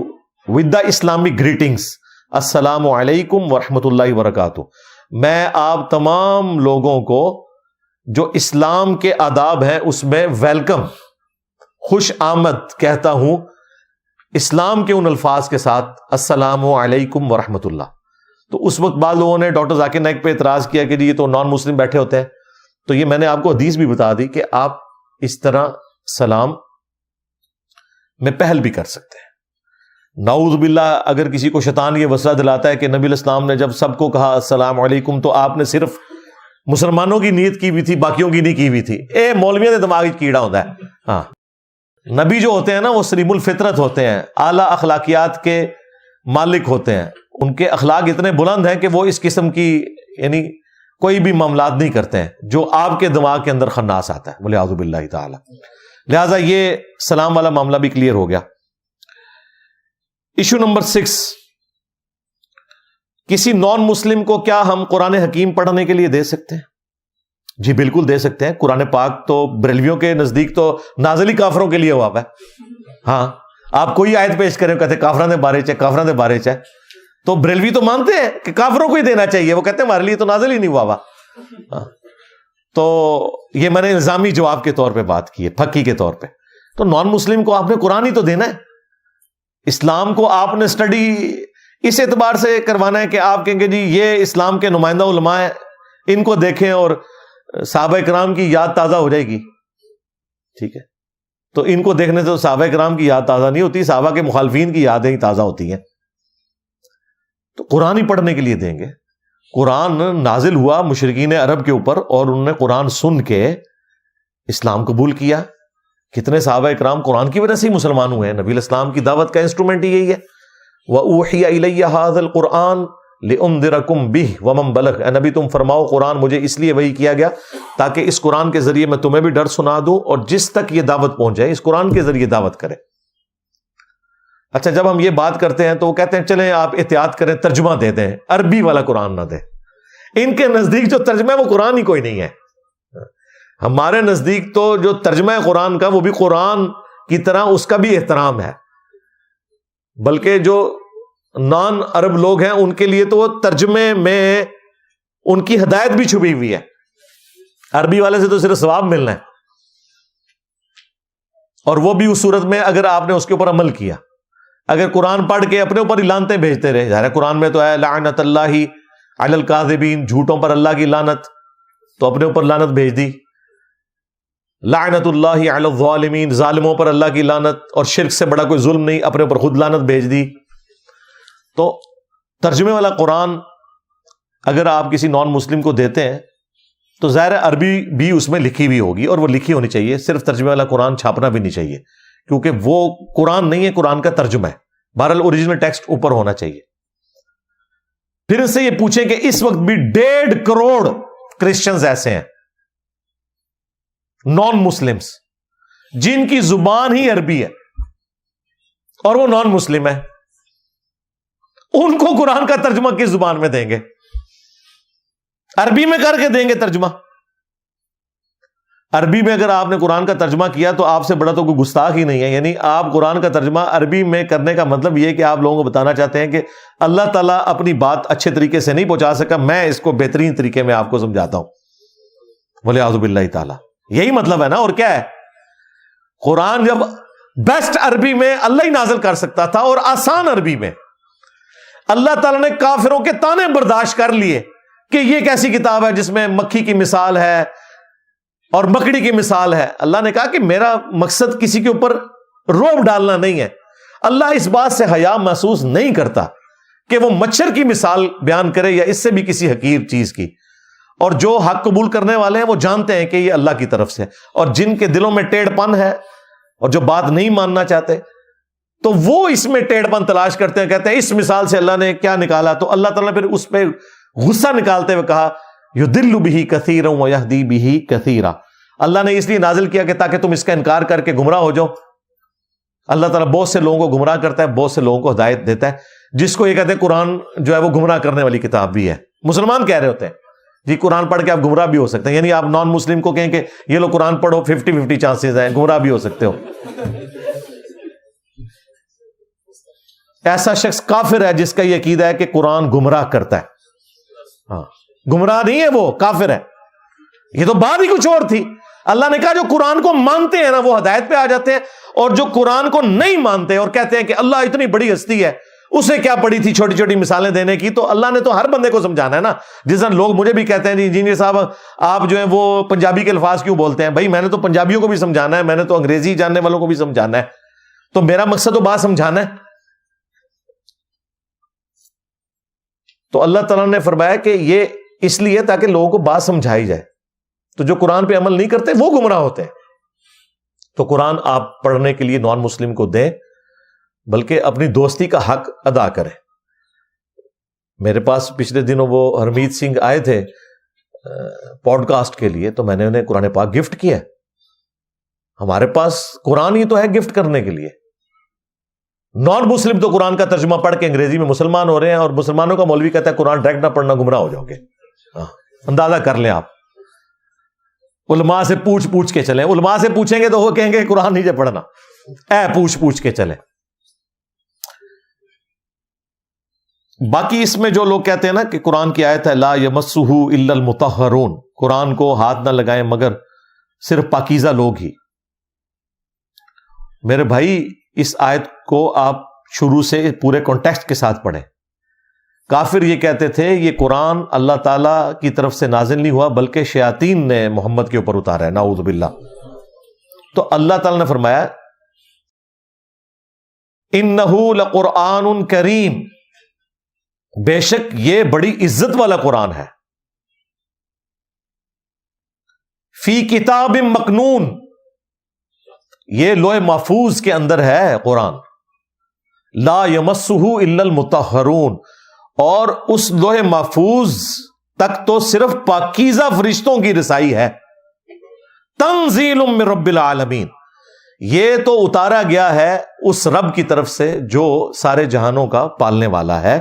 with the Islamic greetings, السلام علیکم ورحمۃ اللہ وبرکاتہ. میں آپ تمام لوگوں کو جو اسلام کے آداب ہیں اس میں ویلکم، خوش آمد کہتا ہوں اسلام کے ان الفاظ کے ساتھ السلام علیکم ورحمۃ اللہ. تو اس وقت بعض لوگوں نے ڈاکٹر ذاکر نائک پہ اعتراض کیا کہ یہ تو نان مسلم بیٹھے ہوتے ہیں. تو یہ میں نے آپ کو حدیث بھی بتا دی کہ آپ اس طرح سلام میں پہل بھی کر سکتے ہیں. نعوذ باللہ اگر کسی کو شیطان یہ وسوسہ دلاتا ہے کہ نبی علیہ السلام نے جب سب کو کہا السلام علیکم تو آپ نے صرف مسلمانوں کی نیت کی ہوئی تھی، باقیوں کی نہیں کی ہوئی تھی، اے مولویوں کے دماغ کیڑا ہوتا ہے. ہاں، نبی جو ہوتے ہیں نا وہ سلیم الفطرت ہوتے ہیں، اعلیٰ اخلاقیات کے مالک ہوتے ہیں. ان کے اخلاق اتنے بلند ہیں کہ وہ اس قسم کی یعنی کوئی بھی معاملات نہیں کرتے ہیں جو آپ کے دماغ کے اندر خناس آتا ہے، ولیعوذ باللہ تعالی. لہذا یہ سلام والا معاملہ بھی کلیئر ہو گیا. ایشو نمبر 6، کسی نان مسلم کو کیا ہم قرآن حکیم پڑھنے کے لیے دے سکتے ہیں؟ جی بالکل دے سکتے ہیں. قرآن پاک تو بریلویوں کے نزدیک تو نازل ہی کافروں کے لیے ہوا ہے. ہاں، آپ کوئی آیت پیش کریں کہتے کافران دے بارے چاہے، کافران دے بارے چاہے، تو بریلوی تو مانتے ہیں کہ کافروں کو ہی دینا چاہیے، وہ کہتے ہیں ہمارے لیے تو نازل ہی نہیں ہوا. تو یہ میں نے الزامی جواب کے طور پہ بات کی ہے، پھکی کے طور پہ. تو نان مسلم کو آپ نے قرآن ہی تو دینا ہے. اسلام کو آپ نے اسٹڈی اس اعتبار سے کروانا ہے کہ آپ کہیں گے جی یہ اسلام کے نمائندہ علماء ہیں، ان کو دیکھیں اور صحابہ کرام کی یاد تازہ ہو جائے گی. ٹھیک ہے، تو ان کو دیکھنے سے صحابہ کرام کی یاد تازہ نہیں ہوتی، صحابہ کے مخالفین کی یادیں ہی تازہ ہوتی ہیں. تو قرآن ہی پڑھنے کے لیے دیں گے. قرآن نازل ہوا مشرکین عرب کے اوپر اور انہوں نے قرآن سن کے اسلام قبول کیا. کتنے صحابہ اکرام قرآن کی وجہ سے ہی مسلمان ہوئے ہیں. نبی علیہ السلام کی دعوت کا انسٹرومنٹ ہی یہی ہے. وَأُوحِيَ إِلَيَّ هَذَا الْقُرْآنُ لِأُنذِرَكُمْ بِهِ وَمَنْ بَلَغَ. اے نبی تم فرماؤ قرآن مجھے اس لیے وحی کیا گیا تاکہ اس قرآن کے ذریعے میں تمہیں بھی ڈر سنا دوں اور جس تک یہ دعوت پہنچ جائے اس قرآن کے ذریعے دعوت کرے. اچھا، جب ہم یہ بات کرتے ہیں تو وہ کہتے ہیں چلیں آپ احتیاط کریں ترجمہ دے دیں، عربی والا قرآن نہ دیں. ان کے نزدیک جو ترجمہ ہے وہ قرآن ہی کوئی نہیں ہے. ہمارے نزدیک تو جو ترجمہ ہے قرآن کا وہ بھی قرآن کی طرح اس کا بھی احترام ہے، بلکہ جو نان عرب لوگ ہیں ان کے لیے تو وہ ترجمے میں ان کی ہدایت بھی چھپی ہوئی ہے. عربی والے سے تو صرف ثواب ملنا ہے، اور وہ بھی اس صورت میں اگر آپ نے اس کے اوپر عمل کیا. اگر قرآن پڑھ کے اپنے اوپر ہی لعنتیں بھیجتے رہے، ظاہر قرآن میں تو ہے لعنت اللہ علی الکاذبین، جھوٹوں پر اللہ کی لعنت، تو اپنے اوپر لعنت بھیج دی. لعنت اللہ علی الظالمین، ظالموں پر اللہ کی لعنت، اور شرک سے بڑا کوئی ظلم نہیں، اپنے اوپر خود لعنت بھیج دی. تو ترجمے والا قرآن اگر آپ کسی نان مسلم کو دیتے ہیں تو ظاہر عربی بھی اس میں لکھی بھی ہوگی، اور وہ لکھی ہونی چاہیے. صرف ترجمے والا قرآن چھاپنا بھی نہیں چاہیے، کیونکہ وہ قرآن نہیں ہے، قرآن کا ترجمہ ہے. بہرحال اوریجنل ٹیکسٹ اوپر ہونا چاہیے. پھر اس سے یہ پوچھیں کہ اس وقت بھی 1.5 کروڑ کرسچنز ایسے ہیں نان مسلمز جن کی زبان ہی عربی ہے اور وہ نان مسلم ہے. ان کو قرآن کا ترجمہ کس زبان میں دیں گے؟ عربی میں کر کے دیں گے ترجمہ. عربی میں اگر آپ نے قرآن کا ترجمہ کیا تو آپ سے بڑا تو کوئی گستاخ ہی نہیں ہے. یعنی آپ قرآن کا ترجمہ عربی میں کرنے کا مطلب یہ کہ آپ لوگوں کو بتانا چاہتے ہیں کہ اللہ تعالیٰ اپنی بات اچھے طریقے سے نہیں پہنچا سکا، میں اس کو بہترین طریقے میں آپ کو سمجھاتا ہوں. وَلِعَوْذُ بِاللَّهِ تعالیٰ. یہی مطلب ہے نا. اور کیا ہے؟ قرآن جب بیسٹ عربی میں اللہ ہی نازل کر سکتا تھا اور آسان عربی میں، اللہ تعالیٰ نے کافروں کے طعنے برداشت کر لیے کہ یہ ایک ایسی کتاب ہے جس میں مکھی کی مثال ہے اور مکڑی کی مثال ہے. اللہ نے کہا کہ میرا مقصد کسی کے اوپر رعب ڈالنا نہیں ہے. اللہ اس بات سے حیا محسوس نہیں کرتا کہ وہ مچھر کی مثال بیان کرے یا اس سے بھی کسی حقیر چیز کی. اور جو حق قبول کرنے والے ہیں وہ جانتے ہیں کہ یہ اللہ کی طرف سے، اور جن کے دلوں میں ٹیڑھ پن ہے اور جو بات نہیں ماننا چاہتے تو وہ اس میں ٹیڑھ پن تلاش کرتے ہیں، کہتے ہیں اس مثال سے اللہ نے کیا نکالا. تو اللہ تعالیٰ نے پھر اس پہ غصہ نکالتے ہوئے کہا یضل بہ کثیرا ویہدی بہ کثیرا. اللہ نے اس لیے نازل کیا کہ تاکہ تم اس کا انکار کر کے گمراہ ہو جاؤ. اللہ تعالیٰ بہت سے لوگوں کو گمراہ کرتا ہے، بہت سے لوگوں کو ہدایت دیتا ہے. جس کو یہ کہتے ہیں قرآن جو ہے وہ گمراہ کرنے والی کتاب بھی ہے. مسلمان کہہ رہے ہوتے ہیں جی قرآن پڑھ کے آپ گمراہ بھی ہو سکتے ہیں. یعنی آپ نان مسلم کو کہیں کہ یہ لو قرآن پڑھو، 50-50 چانسز ہیں، گمراہ بھی ہو سکتے ہو. ایسا شخص کافر ہے جس کا یہ عقیدہ ہے کہ قرآن گمراہ کرتا ہے. ہاں، گمراہ نہیں ہے، وہ کافر ہے. یہ تو بات ہی کچھ اور تھی. اللہ نے کہا جو قرآن کو مانتے ہیں نا وہ ہدایت پہ آ جاتے ہیں، اور جو قرآن کو نہیں مانتے اور کہتے ہیں کہ اللہ اتنی بڑی ہستی ہے، اسے کیا پڑی تھی چھوٹی چھوٹی مثالیں دینے کی. تو اللہ نے تو ہر بندے کو سمجھانا ہے نا. جس طرح لوگ مجھے بھی کہتے ہیں جی انجینئر صاحب آپ جو ہیں وہ پنجابی کے الفاظ کیوں بولتے ہیں؟ بھائی میں نے تو پنجابیوں کو بھی سمجھانا ہے، میں نے تو انگریزی جاننے والوں کو بھی سمجھانا ہے. تو میرا مقصد تو بات سمجھانا ہے. تو اللہ تعالیٰ نے فرمایا کہ یہ اس لیے تاکہ لوگوں کو بات سمجھائی جائے. تو جو قرآن پہ عمل نہیں کرتے وہ گمراہ ہوتے ہیں. تو قرآن آپ پڑھنے کے لیے نان مسلم کو دیں، بلکہ اپنی دوستی کا حق ادا کریں. میرے پاس پچھلے دنوں وہ ہرمیت سنگھ آئے تھے پوڈ کاسٹ کے لیے، تو میں نے انہیں قرآن پاک گفٹ کیا. ہمارے پاس قرآن ہی تو ہے گفٹ کرنے کے لیے. نان مسلم تو قرآن کا ترجمہ پڑھ کے انگریزی میں مسلمان ہو رہے ہیں، اور مسلمانوں کا مولوی کہتا ہے قرآن ڈائریکٹ نہ پڑھنا گمراہ ہو جاؤ گے. اندازہ کر لیں آپ. علماء سے پوچھ کے چلیں. علماء سے پوچھیں گے تو وہ کہیں گے قرآن نہیں پڑھنا، پوچھ کے چلیں. باقی اس میں جو لوگ کہتے ہیں نا کہ قرآن کی آیت ہے لا یمسہ الا المطہرون، قرآن کو ہاتھ نہ لگائیں مگر صرف پاکیزہ لوگ ہی. میرے بھائی اس آیت کو آپ شروع سے پورے کانٹیکسٹ کے ساتھ پڑھیں. کافر یہ کہتے تھے یہ قرآن اللہ تعالیٰ کی طرف سے نازل نہیں ہوا بلکہ شیاطین نے محمد کے اوپر اتارا ہے، نعوذ باللہ. تو اللہ تعالیٰ نے فرمایا انہ لقرآن کریم، بے شک یہ بڑی عزت والا قرآن ہے. فی کتاب مکنون، یہ لوح محفوظ کے اندر ہے قرآن. لا یمسہ الا المطہرون، اور اس لوح محفوظ تک تو صرف پاکیزہ فرشتوں کی رسائی ہے. تنزیل من رب العالمین، یہ تو اتارا گیا ہے اس رب کی طرف سے جو سارے جہانوں کا پالنے والا ہے.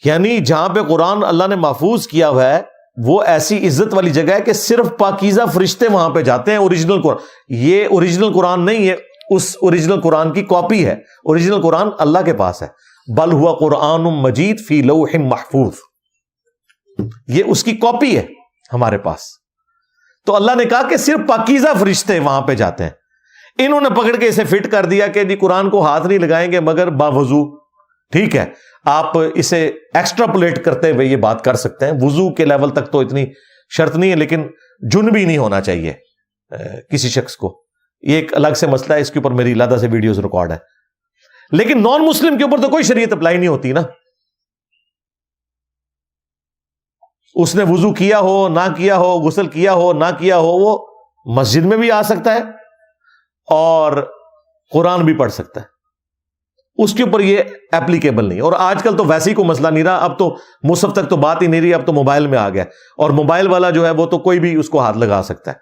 یعنی جہاں پہ قرآن اللہ نے محفوظ کیا ہوا ہے وہ ایسی عزت والی جگہ ہے کہ صرف پاکیزہ فرشتے وہاں پہ جاتے ہیں. اوریجنل قرآن، یہ اوریجنل قرآن نہیں ہے، اس اوریجنل قرآن کی کاپی ہے. اوریجنل قرآن اللہ کے پاس ہے. بل ہوا قرآن مجید فی لوح محفوظ، یہ اس کی کاپی ہے ہمارے پاس. تو اللہ نے کہا کہ صرف پاکیزہ فرشتے وہاں پہ جاتے ہیں. انہوں نے پکڑ کے اسے فٹ کر دیا کہ جی قرآن کو ہاتھ نہیں لگائیں گے مگر باوضو. ٹھیک ہے، آپ اسے ایکسٹراپولیٹ کرتے ہوئے یہ بات کر سکتے ہیں. وضو کے لیول تک تو اتنی شرط نہیں ہے، لیکن جنبی نہیں ہونا چاہیے کسی شخص کو. یہ ایک الگ سے مسئلہ ہے، اس کے اوپر میری علیحدہ سے ویڈیوز ریکارڈ ہے. لیکن نان مسلم کے اوپر تو کوئی شریعت اپلائی نہیں ہوتی نا. اس نے وضو کیا ہو نہ کیا ہو، غسل کیا ہو نہ کیا ہو، وہ مسجد میں بھی آ سکتا ہے اور قرآن بھی پڑھ سکتا ہے. اس کے اوپر یہ ایپلیکیبل نہیں. اور آج کل تو ویسے ہی کوئی مسئلہ نہیں رہا، اب تو مصحف تک تو بات ہی نہیں رہی، اب تو موبائل میں آ گیا، اور موبائل والا جو ہے وہ تو کوئی بھی اس کو ہاتھ لگا سکتا ہے.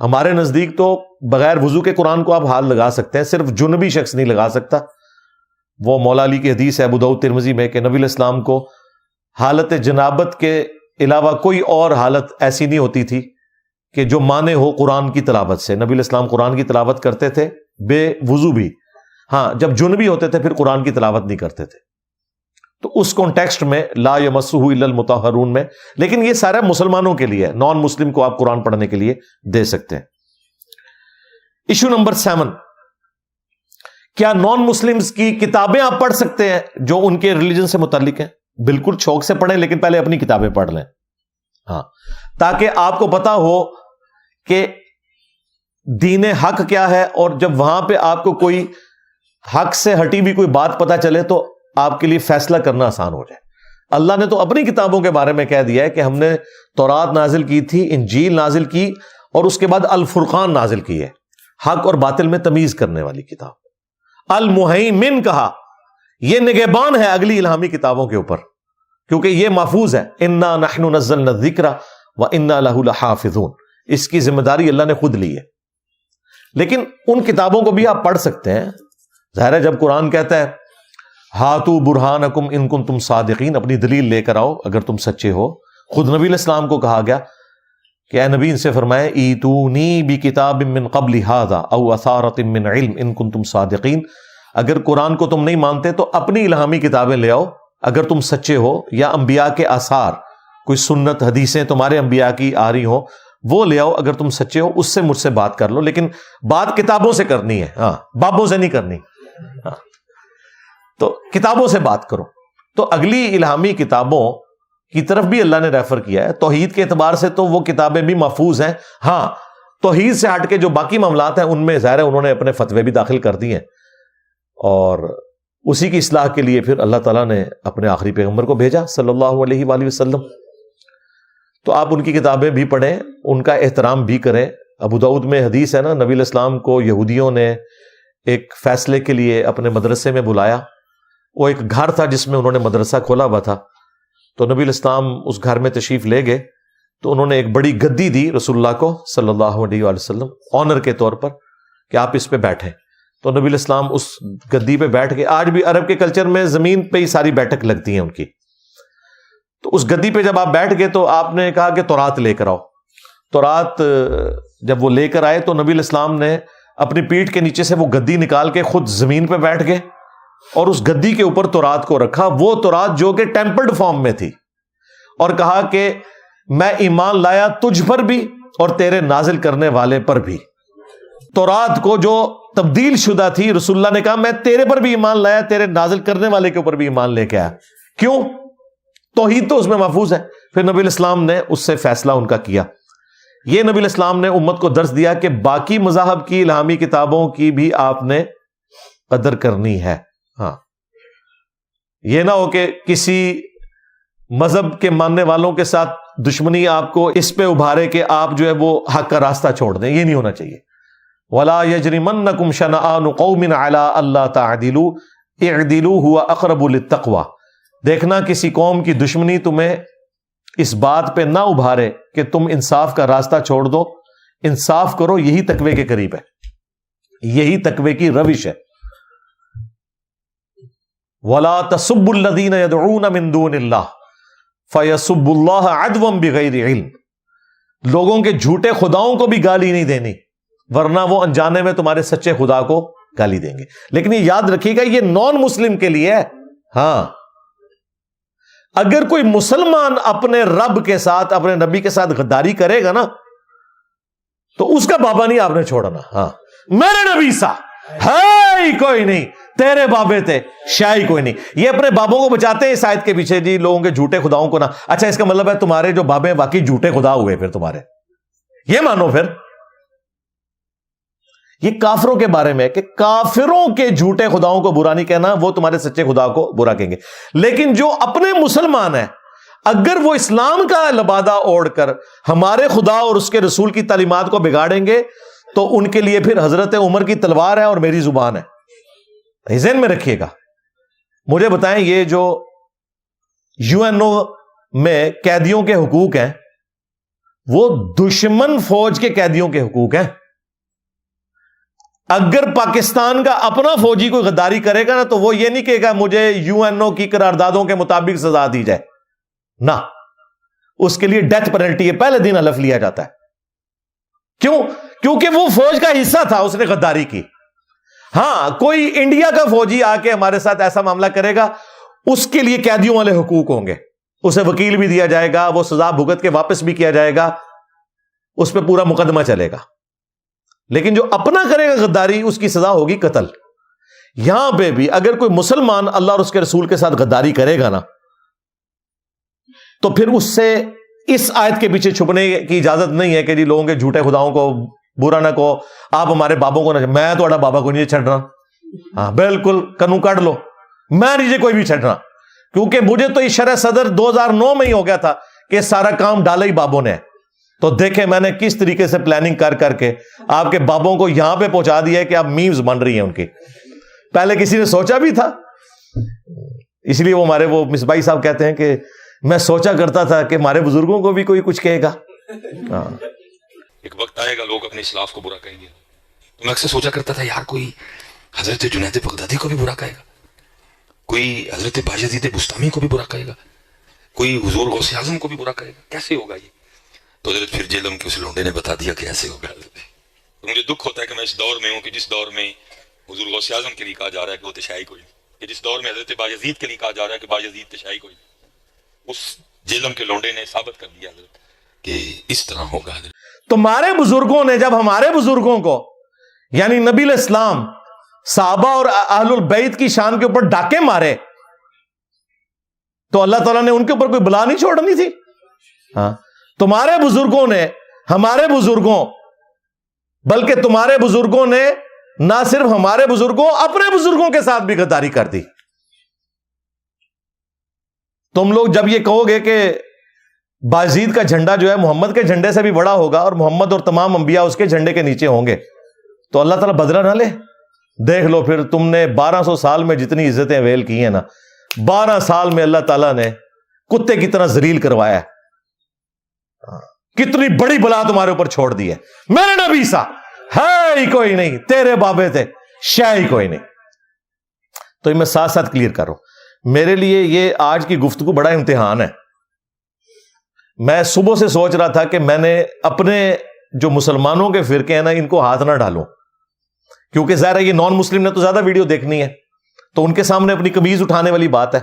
ہمارے نزدیک تو بغیر وضو کے قرآن کو آپ ہاتھ لگا سکتے ہیں، صرف جنبی شخص نہیں لگا سکتا. وہ مولا علی کی حدیث ہے ابو داؤد ترمذی میں کہ نبی علیہ السلام کو حالت جنابت کے علاوہ کوئی اور حالت ایسی نہیں ہوتی تھی کہ جو مانے ہو قرآن کی تلاوت سے. نبی علیہ السلام قرآن کی تلاوت کرتے تھے بے وضو بھی، ہاں جب جنبی ہوتے تھے پھر قرآن کی تلاوت نہیں کرتے تھے. تو اس کانٹیکسٹ میں لا یمسہ الا المطہرون میں، لیکن یہ سارا مسلمانوں کے لیے ہے، نان مسلم کو آپ قرآن پڑھنے کے لیے دے سکتے ہیں. ایشو نمبر 7، کیا نان مسلمز کی کتابیں آپ پڑھ سکتے ہیں جو ان کے ریلیجن سے متعلق ہیں؟ بالکل شوق سے پڑھیں، لیکن پہلے اپنی کتابیں پڑھ لیں، ہاں، تاکہ آپ کو پتا ہو کہ دین حق کیا ہے، اور جب وہاں پہ آپ کو کوئی حق سے ہٹی بھی کوئی بات پتا چلے تو آپ کے لیے فیصلہ کرنا آسان ہو جائے. اللہ نے تو اپنی کتابوں کے بارے میں کہہ دیا ہے کہ ہم نے تورات نازل کی تھی، انجیل نازل کی، اور اس کے بعد الفرقان نازل کی ہے، حق اور باطل میں تمیز کرنے والی کتاب. المہیمن کہا، یہ نگہبان ہے اگلی الہامی کتابوں کے اوپر، کیونکہ یہ محفوظ ہے. انا نحن نزلنا الذکر وانا لہ لحافظون، اس کی ذمہ داری اللہ نے خود لی ہے. لیکن ان کتابوں کو بھی آپ پڑھ سکتے ہیں. ظاہر ہے جب قرآن کہتا ہے ہاتو برہانکم ان کنتم صادقین، اپنی دلیل لے کر آؤ اگر تم سچے ہو. خود نبی علیہ السلام کو کہا گیا کہ اے نبی ان سے فرمائے ایتونی بکتاب من قبل ھذا او اثارۃ من علم ان کنتم صادقین، اگر قرآن کو تم نہیں مانتے تو اپنی الہامی کتابیں لے آؤ اگر تم سچے ہو، یا انبیاء کے آثار، کوئی سنت حدیثیں تمہارے انبیاء کی آ رہی ہوں وہ لے آؤ اگر تم سچے ہو، اس سے مجھ سے بات کر لو. لیکن بات کتابوں سے کرنی ہے، ہاں، بابوں سے نہیں کرنی. ہاں، تو کتابوں سے بات کرو. تو اگلی الہامی کتابوں کی طرف بھی اللہ نے ریفر کیا ہے. توحید کے اعتبار سے تو وہ کتابیں بھی محفوظ ہیں. ہاں، توحید سے ہٹ کے جو باقی معاملات ہیں ان میں ظاہر ہے انہوں نے اپنے فتوے بھی داخل کر دیے ہیں، اور اسی کی اصلاح کے لیے پھر اللہ تعالیٰ نے اپنے آخری پیغمبر کو بھیجا صلی اللہ علیہ وآلہ وسلم. تو آپ ان کی کتابیں بھی پڑھیں، ان کا احترام بھی کریں. ابو داؤد میں حدیث ہے نا، نبی علیہ السلام کو یہودیوں نے ایک فیصلے کے لیے اپنے مدرسے میں بلایا. وہ ایک گھر تھا جس میں انہوں نے مدرسہ کھولا ہوا تھا. تو نبی علیہ السلام اس گھر میں تشریف لے گئے تو انہوں نے ایک بڑی گدی دی رسول اللہ کو صلی اللہ علیہ وآلہ وسلم آنر کے طور پر کہ آپ اس پہ بیٹھیں. تو نبی علیہ السلام اس گدی پہ بیٹھ کے، آج بھی عرب کے کلچر میں زمین پہ ہی ساری بیٹھک لگتی ہیں ان کی، تو اس گدی پہ جب آپ بیٹھ گئے تو آپ نے کہا کہ تورات لے کر آؤ. تورات جب وہ لے کر آئے تو نبی علیہ السلام نے اپنی پیٹھ کے نیچے سے وہ گدی نکال کے خود زمین پہ بیٹھ گئے اور اس گدی کے اوپر تورات کو رکھا، وہ تورات جو کہ ٹیمپرڈ فارم میں تھی، اور کہا کہ میں ایمان لایا تجھ پر بھی اور تیرے نازل کرنے والے پر بھی. تورات کو جو تبدیل شدہ تھی، رسول اللہ نے کہا میں تیرے پر بھی ایمان لایا، تیرے نازل کرنے والے کے اوپر بھی ایمان لے کے آیا. کیوں؟ توحید تو اس میں محفوظ ہے. پھر نبی علیہ السلام نے اس سے فیصلہ ان کا کیا. یہ نبی علیہ السلام نے امت کو درس دیا کہ باقی مذاہب کی الہامی کتابوں کی بھی آپ نے قدر کرنی ہے. ہاں، یہ نہ ہو کہ کسی مذہب کے ماننے والوں کے ساتھ دشمنی آپ کو اس پہ ابھارے کہ آپ جو ہے وہ حق کا راستہ چھوڑ دیں. یہ نہیں ہونا چاہیے. وَلَا يَجْرِمَنَّكُمْ شَنَآنُ قَوْمٍ عَلَىٰ أَلَّا تَعْدِلُوا اعْدِلُوا هُوَ أَقْرَبُ لِلتَّقْوَىٰ. دیکھنا کسی قوم کی دشمنی تمہیں اس بات پہ نہ ابھارے کہ تم انصاف کا راستہ چھوڑ دو. انصاف کرو، یہی تقوی کے قریب ہے، یہی تقوی کی روش ہے. وَلَا تَسُبُّوا الَّذِينَ يَدْعُونَ مِن دُونِ اللَّهِ فَيَسُبُّوا اللَّهَ عَدْوًا بِغَيْرِ عِلْمٍ. لوگوں کے جھوٹے خداؤں کو بھی گالی نہیں دینی، ورنہ وہ انجانے میں تمہارے سچے خدا کو گالی دیں گے. لیکن یہ یاد رکھیے گا یہ نان مسلم کے لیے ہے. ہاں، اگر کوئی مسلمان اپنے رب کے ساتھ، اپنے نبی کے ساتھ غداری کرے گا نا تو اس کا بابا نہیں آپ نے چھوڑنا. ہاں، میرے نبی سا ہے کوئی نہیں، تیرے بابے تھے شاہی کوئی نہیں. یہ اپنے بابوں کو بچاتے ہیں اس آیت کے پیچھے، جی لوگوں کے جھوٹے خداؤں کو نہ. اچھا، اس کا مطلب ہے تمہارے جو بابے واقعی جھوٹے خدا ہوئے، پھر تمہارے یہ مانو. پھر یہ کافروں کے بارے میں کہ کافروں کے جھوٹے خداؤں کو برا نہیں کہنا، وہ تمہارے سچے خدا کو برا کہیں گے. لیکن جو اپنے مسلمان ہیں، اگر وہ اسلام کا لبادہ اوڑھ کر ہمارے خدا اور اس کے رسول کی تعلیمات کو بگاڑیں گے تو ان کے لیے پھر حضرت عمر کی تلوار ہے اور میری زبان ہے. ذہن میں رکھیے گا. مجھے بتائیں، یہ جو UN میں قیدیوں کے حقوق ہیں وہ دشمن فوج کے قیدیوں کے حقوق ہیں. اگر پاکستان کا اپنا فوجی کوئی غداری کرے گا نا تو وہ یہ نہیں کہے گا مجھے UN کی قراردادوں کے مطابق سزا دی جائے، نہ، اس کے لیے ڈیتھ پینلٹی ہے، پہلے دن حلف لیا جاتا ہے. کیوں؟ کیونکہ وہ فوج کا حصہ تھا، اس نے غداری کی. ہاں، کوئی انڈیا کا فوجی آ کے ہمارے ساتھ ایسا معاملہ کرے گا، اس کے لیے قیدیوں والے حقوق ہوں گے، اسے وکیل بھی دیا جائے گا، وہ سزا بھگت کے واپس بھی کیا جائے گا، اس پہ پورا مقدمہ چلے گا. لیکن جو اپنا کرے گا غداری، اس کی سزا ہوگی قتل. یہاں پہ بھی اگر کوئی مسلمان اللہ اور اس کے رسول کے ساتھ غداری کرے گا نا تو پھر اس سے اس آیت کے پیچھے چھپنے کی اجازت نہیں ہے کہ جی لوگوں کے جھوٹے خداؤں کو برا نہ کہو، آپ ہمارے بابوں کو نہ، میں تو بابا کو نہیں چھڑنا. ہاں بالکل، کنو کاٹ لو، میں نہیں کوئی بھی چھڑنا، کیونکہ مجھے تو یہ شرح صدر 2009 میں ہی ہو گیا تھا کہ سارا کام ڈالا ہی بابوں نے. تو دیکھیں میں نے کس طریقے سے پلاننگ کر کے آپ کے بابوں کو یہاں پہ پہنچا دیا ہے کہ آپ میمز بن رہی ہیں ان کی. پہلے کسی نے سوچا بھی تھا؟ اس لیے وہ ہمارے وہ مصباحی صاحب کہتے ہیں کہ میں سوچا کرتا تھا کہ ہمارے بزرگوں کو بھی کوئی کچھ کہے گا. ہاں، ایک وقت آئے گا لوگ اپنے اسلاف کو برا کہیں گے. تو میں اکثر سوچا کرتا تھا یار کوئی حضرت جنید بغدادی کو بھی برا کہے گا، کوئی حضرت بایزید بستامی کو بھی برا کہے گا، کوئی حضور غوث اعظم کو بھی برا کہے گا. کیسے ہوگا یہ؟ تو حضرت پھر جیلم کے اس لونڈے نے بتا دیا کہ ایسے ہوگا. تو مجھے دکھ ہوتا ہے کہ میں اس دور میں ہوں کہ جس دور میں حضور غوث اعظم کے لیے کہا جا رہا ہے کہ وہ تشیعی کوئی نہیں، کہ جس دور میں حضرت بایزید کے لیے کہا جا رہا ہے کہ بایزید تشیعی کوئی نہیں. اس جیلم کے لونڈے نے ثابت کر دیا حضرت کہ اس طرح ہوگا. حضرت تمہارے بزرگوں نے جب ہمارے بزرگوں کو یعنی نبی الاسلام، صحابہ اور اہل البیت کی شان کے اوپر ڈاکے مارے تو اللہ تعالیٰ نے ان کے اوپر کوئی بلا نہیں چھوڑنی تھی. ہاں، تمہارے بزرگوں نے ہمارے بزرگوں، بلکہ تمہارے بزرگوں نے نہ صرف ہمارے بزرگوں، اپنے بزرگوں کے ساتھ بھی غداری کر دی. تم لوگ جب یہ کہو گے کہ بایزید کا جھنڈا جو ہے محمد کے جھنڈے سے بھی بڑا ہوگا اور محمد اور تمام انبیاء اس کے جھنڈے کے نیچے ہوں گے، تو اللہ تعالیٰ بدلہ نہ لے. دیکھ لو پھر تم نے 1200 سال میں جتنی عزتیں ویل کی ہیں نا، 12 سال میں اللہ تعالیٰ نے کتے کی طرح ذلیل کروایا ہے. کتنی بڑی بلا تمہارے اوپر چھوڑ دی ہے. میرے نبی سا ہے ہی کوئی نہیں، تیرے بابے تھے شے ہی کوئی نہیں. تو یہ میں ساتھ ساتھ کلیئر کر رہا ہوں. میرے لیے یہ آج کی گفتگو بڑا امتحان ہے. میں صبح سے سوچ رہا تھا کہ میں نے اپنے جو مسلمانوں کے فرقے ہیں نا ان کو ہاتھ نہ ڈالوں، کیونکہ ظاہر ہے یہ نان مسلم نے تو زیادہ ویڈیو دیکھنی ہے تو ان کے سامنے اپنی قمیض اٹھانے والی بات ہے.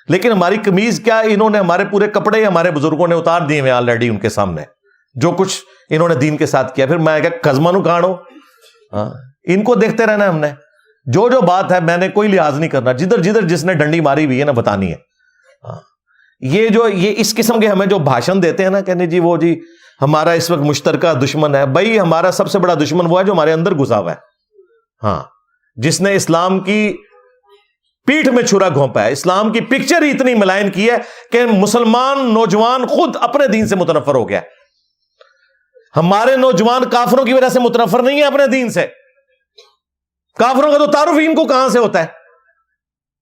لیکن ہماری قمیض کیا، انہوں نے ہمارے پورے کپڑے ہمارے بزرگوں نے اتار دیے ہوئے آلریڈی ان کے سامنے، جو کچھ انہوں نے دین کے ساتھ کیا. پھر میں کہا قزمانو کھاڑو، ان کو دیکھتے رہنا. ہم نے جو بات ہے میں نے کوئی لحاظ نہیں کرنا، جدھر جدھر جس نے ڈنڈی ماری ہوئی ہے نا بتانی ہے. یہ اس قسم کے ہمیں جو بھاشن دیتے ہیں نا کہنے جی وہ جی ہمارا اس وقت مشترکہ دشمن ہے. بھائی ہمارا سب سے بڑا دشمن وہ ہے جو ہمارے اندر گھسا ہوا ہے. ہاں، جس نے اسلام کی پیٹھ میں چھرا گھونپا ہے، اسلام کی پکچر ہی اتنی ملائن کی ہے کہ مسلمان نوجوان خود اپنے دین سے متنفر ہو گیا. ہمارے نوجوان کافروں کی وجہ سے متنفر نہیں ہے اپنے دین سے. کافروں کا تو تعارف ہی ان کو کہاں سے ہوتا ہے؟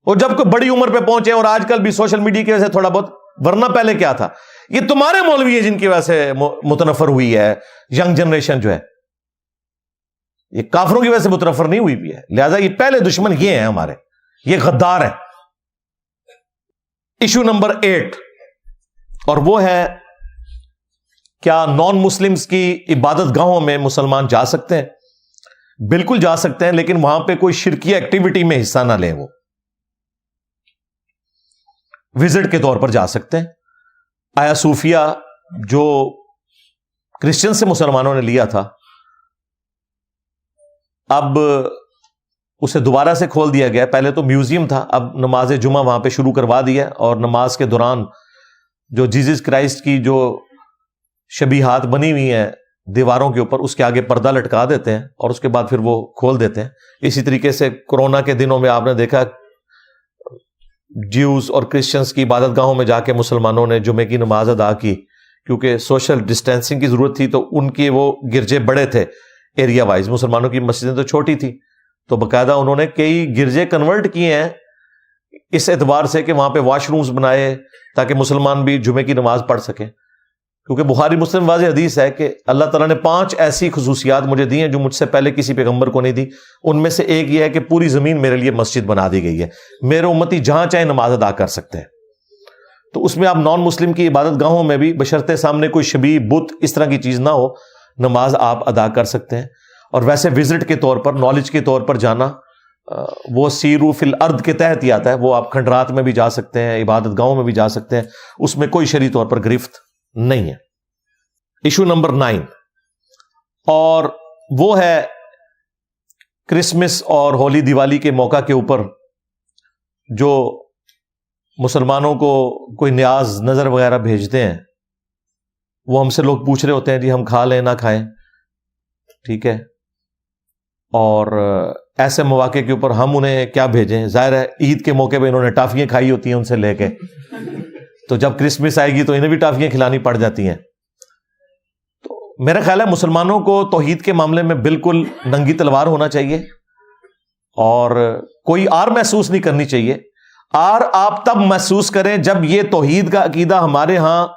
اور جب کوئی بڑی عمر پہ پہنچے، اور آج کل بھی سوشل میڈیا کی وجہ سے تھوڑا بہت، ورنہ پہلے کیا تھا؟ یہ تمہارے مولوی ہیں جن کی وجہ سے متنفر ہوئی ہے ینگ جنریشن جو ہے، یہ کافروں کی وجہ سے متنفر نہیں ہوئی بھی ہے. لہذا یہ پہلے دشمن یہ ہیں ہمارے، یہ غدار ہیں. ایشو نمبر 8، اور وہ ہے کیا نان مسلمز کی عبادت گاہوں میں مسلمان جا سکتے ہیں؟ بالکل جا سکتے ہیں، لیکن وہاں پہ کوئی شرکیہ ایکٹیویٹی میں حصہ نہ لیں. وہ وزٹ کے طور پر جا سکتے ہیں. آیا صوفیہ جو کرسچن سے مسلمانوں نے لیا تھا، اب اسے دوبارہ سے کھول دیا گیا. پہلے تو میوزیم تھا، اب نماز جمعہ وہاں پہ شروع کروا دیا، اور نماز کے دوران جو جیزس کرائسٹ کی جو شبیہات بنی ہوئی ہیں دیواروں کے اوپر اس کے آگے پردہ لٹکا دیتے ہیں اور اس کے بعد پھر وہ کھول دیتے ہیں. اسی طریقے سے کورونا کے دنوں میں آپ نے دیکھا جیوز اور کرسچنز کی عبادت گاہوں میں جا کے مسلمانوں نے جمعے کی نماز ادا کی, کیونکہ سوشل ڈسٹینسنگ کی ضرورت تھی. تو ان کے وہ گرجے بڑے تھے ایریا وائز, مسلمانوں کی مسجدیں تو چھوٹی تھی, تو باقاعدہ انہوں نے کئی گرجے کنورٹ کیے ہیں اس اعتبار سے کہ وہاں پہ واش رومز بنائے تاکہ مسلمان بھی جمعے کی نماز پڑھ سکیں. کیونکہ بخاری مسلم واضح حدیث ہے کہ اللہ تعالیٰ نے 5 ایسی خصوصیات مجھے دی ہیں جو مجھ سے پہلے کسی پیغمبر کو نہیں دی. ان میں سے ایک یہ ہے کہ پوری زمین میرے لیے مسجد بنا دی گئی ہے, میرے امتی جہاں چاہے نماز ادا کر سکتے ہیں. تو اس میں آپ نان مسلم کی عبادت گاہوں میں بھی بشرطے سامنے کوئی شبیہ بت اس طرح کی چیز نہ ہو, نماز آپ ادا کر سکتے ہیں. اور ویسے وزٹ کے طور پر, نالج کے طور پر جانا, وہ سیرو فی الارض کے تحت ہی آتا ہے. وہ آپ کھنڈرات میں بھی جا سکتے ہیں, عبادت گاہوں میں بھی جا سکتے ہیں, اس میں کوئی شرعی طور پر گرفت نہیں ہے. ایشو نمبر 9, اور وہ ہے کرسمس اور ہولی دیوالی کے موقع کے اوپر جو مسلمانوں کو کوئی نیاز نظر وغیرہ بھیجتے ہیں. وہ ہم سے لوگ پوچھ رہے ہوتے ہیں جی ہم کھا لیں نہ کھائیں, ٹھیک ہے, اور ایسے مواقع کے اوپر ہم انہیں کیا بھیجیں. ظاہر ہے عید کے موقع پہ انہوں نے ٹافیاں کھائی ہوتی ہیں ان سے لے کے, تو جب کرسمس آئے گی تو انہیں بھی ٹافیاں کھلانی پڑ جاتی ہیں. تو میرا خیال ہے مسلمانوں کو توحید کے معاملے میں بالکل ننگی تلوار ہونا چاہیے, اور کوئی آر محسوس نہیں کرنی چاہیے. آر آپ تب محسوس کریں جب یہ توحید کا عقیدہ ہمارے ہاں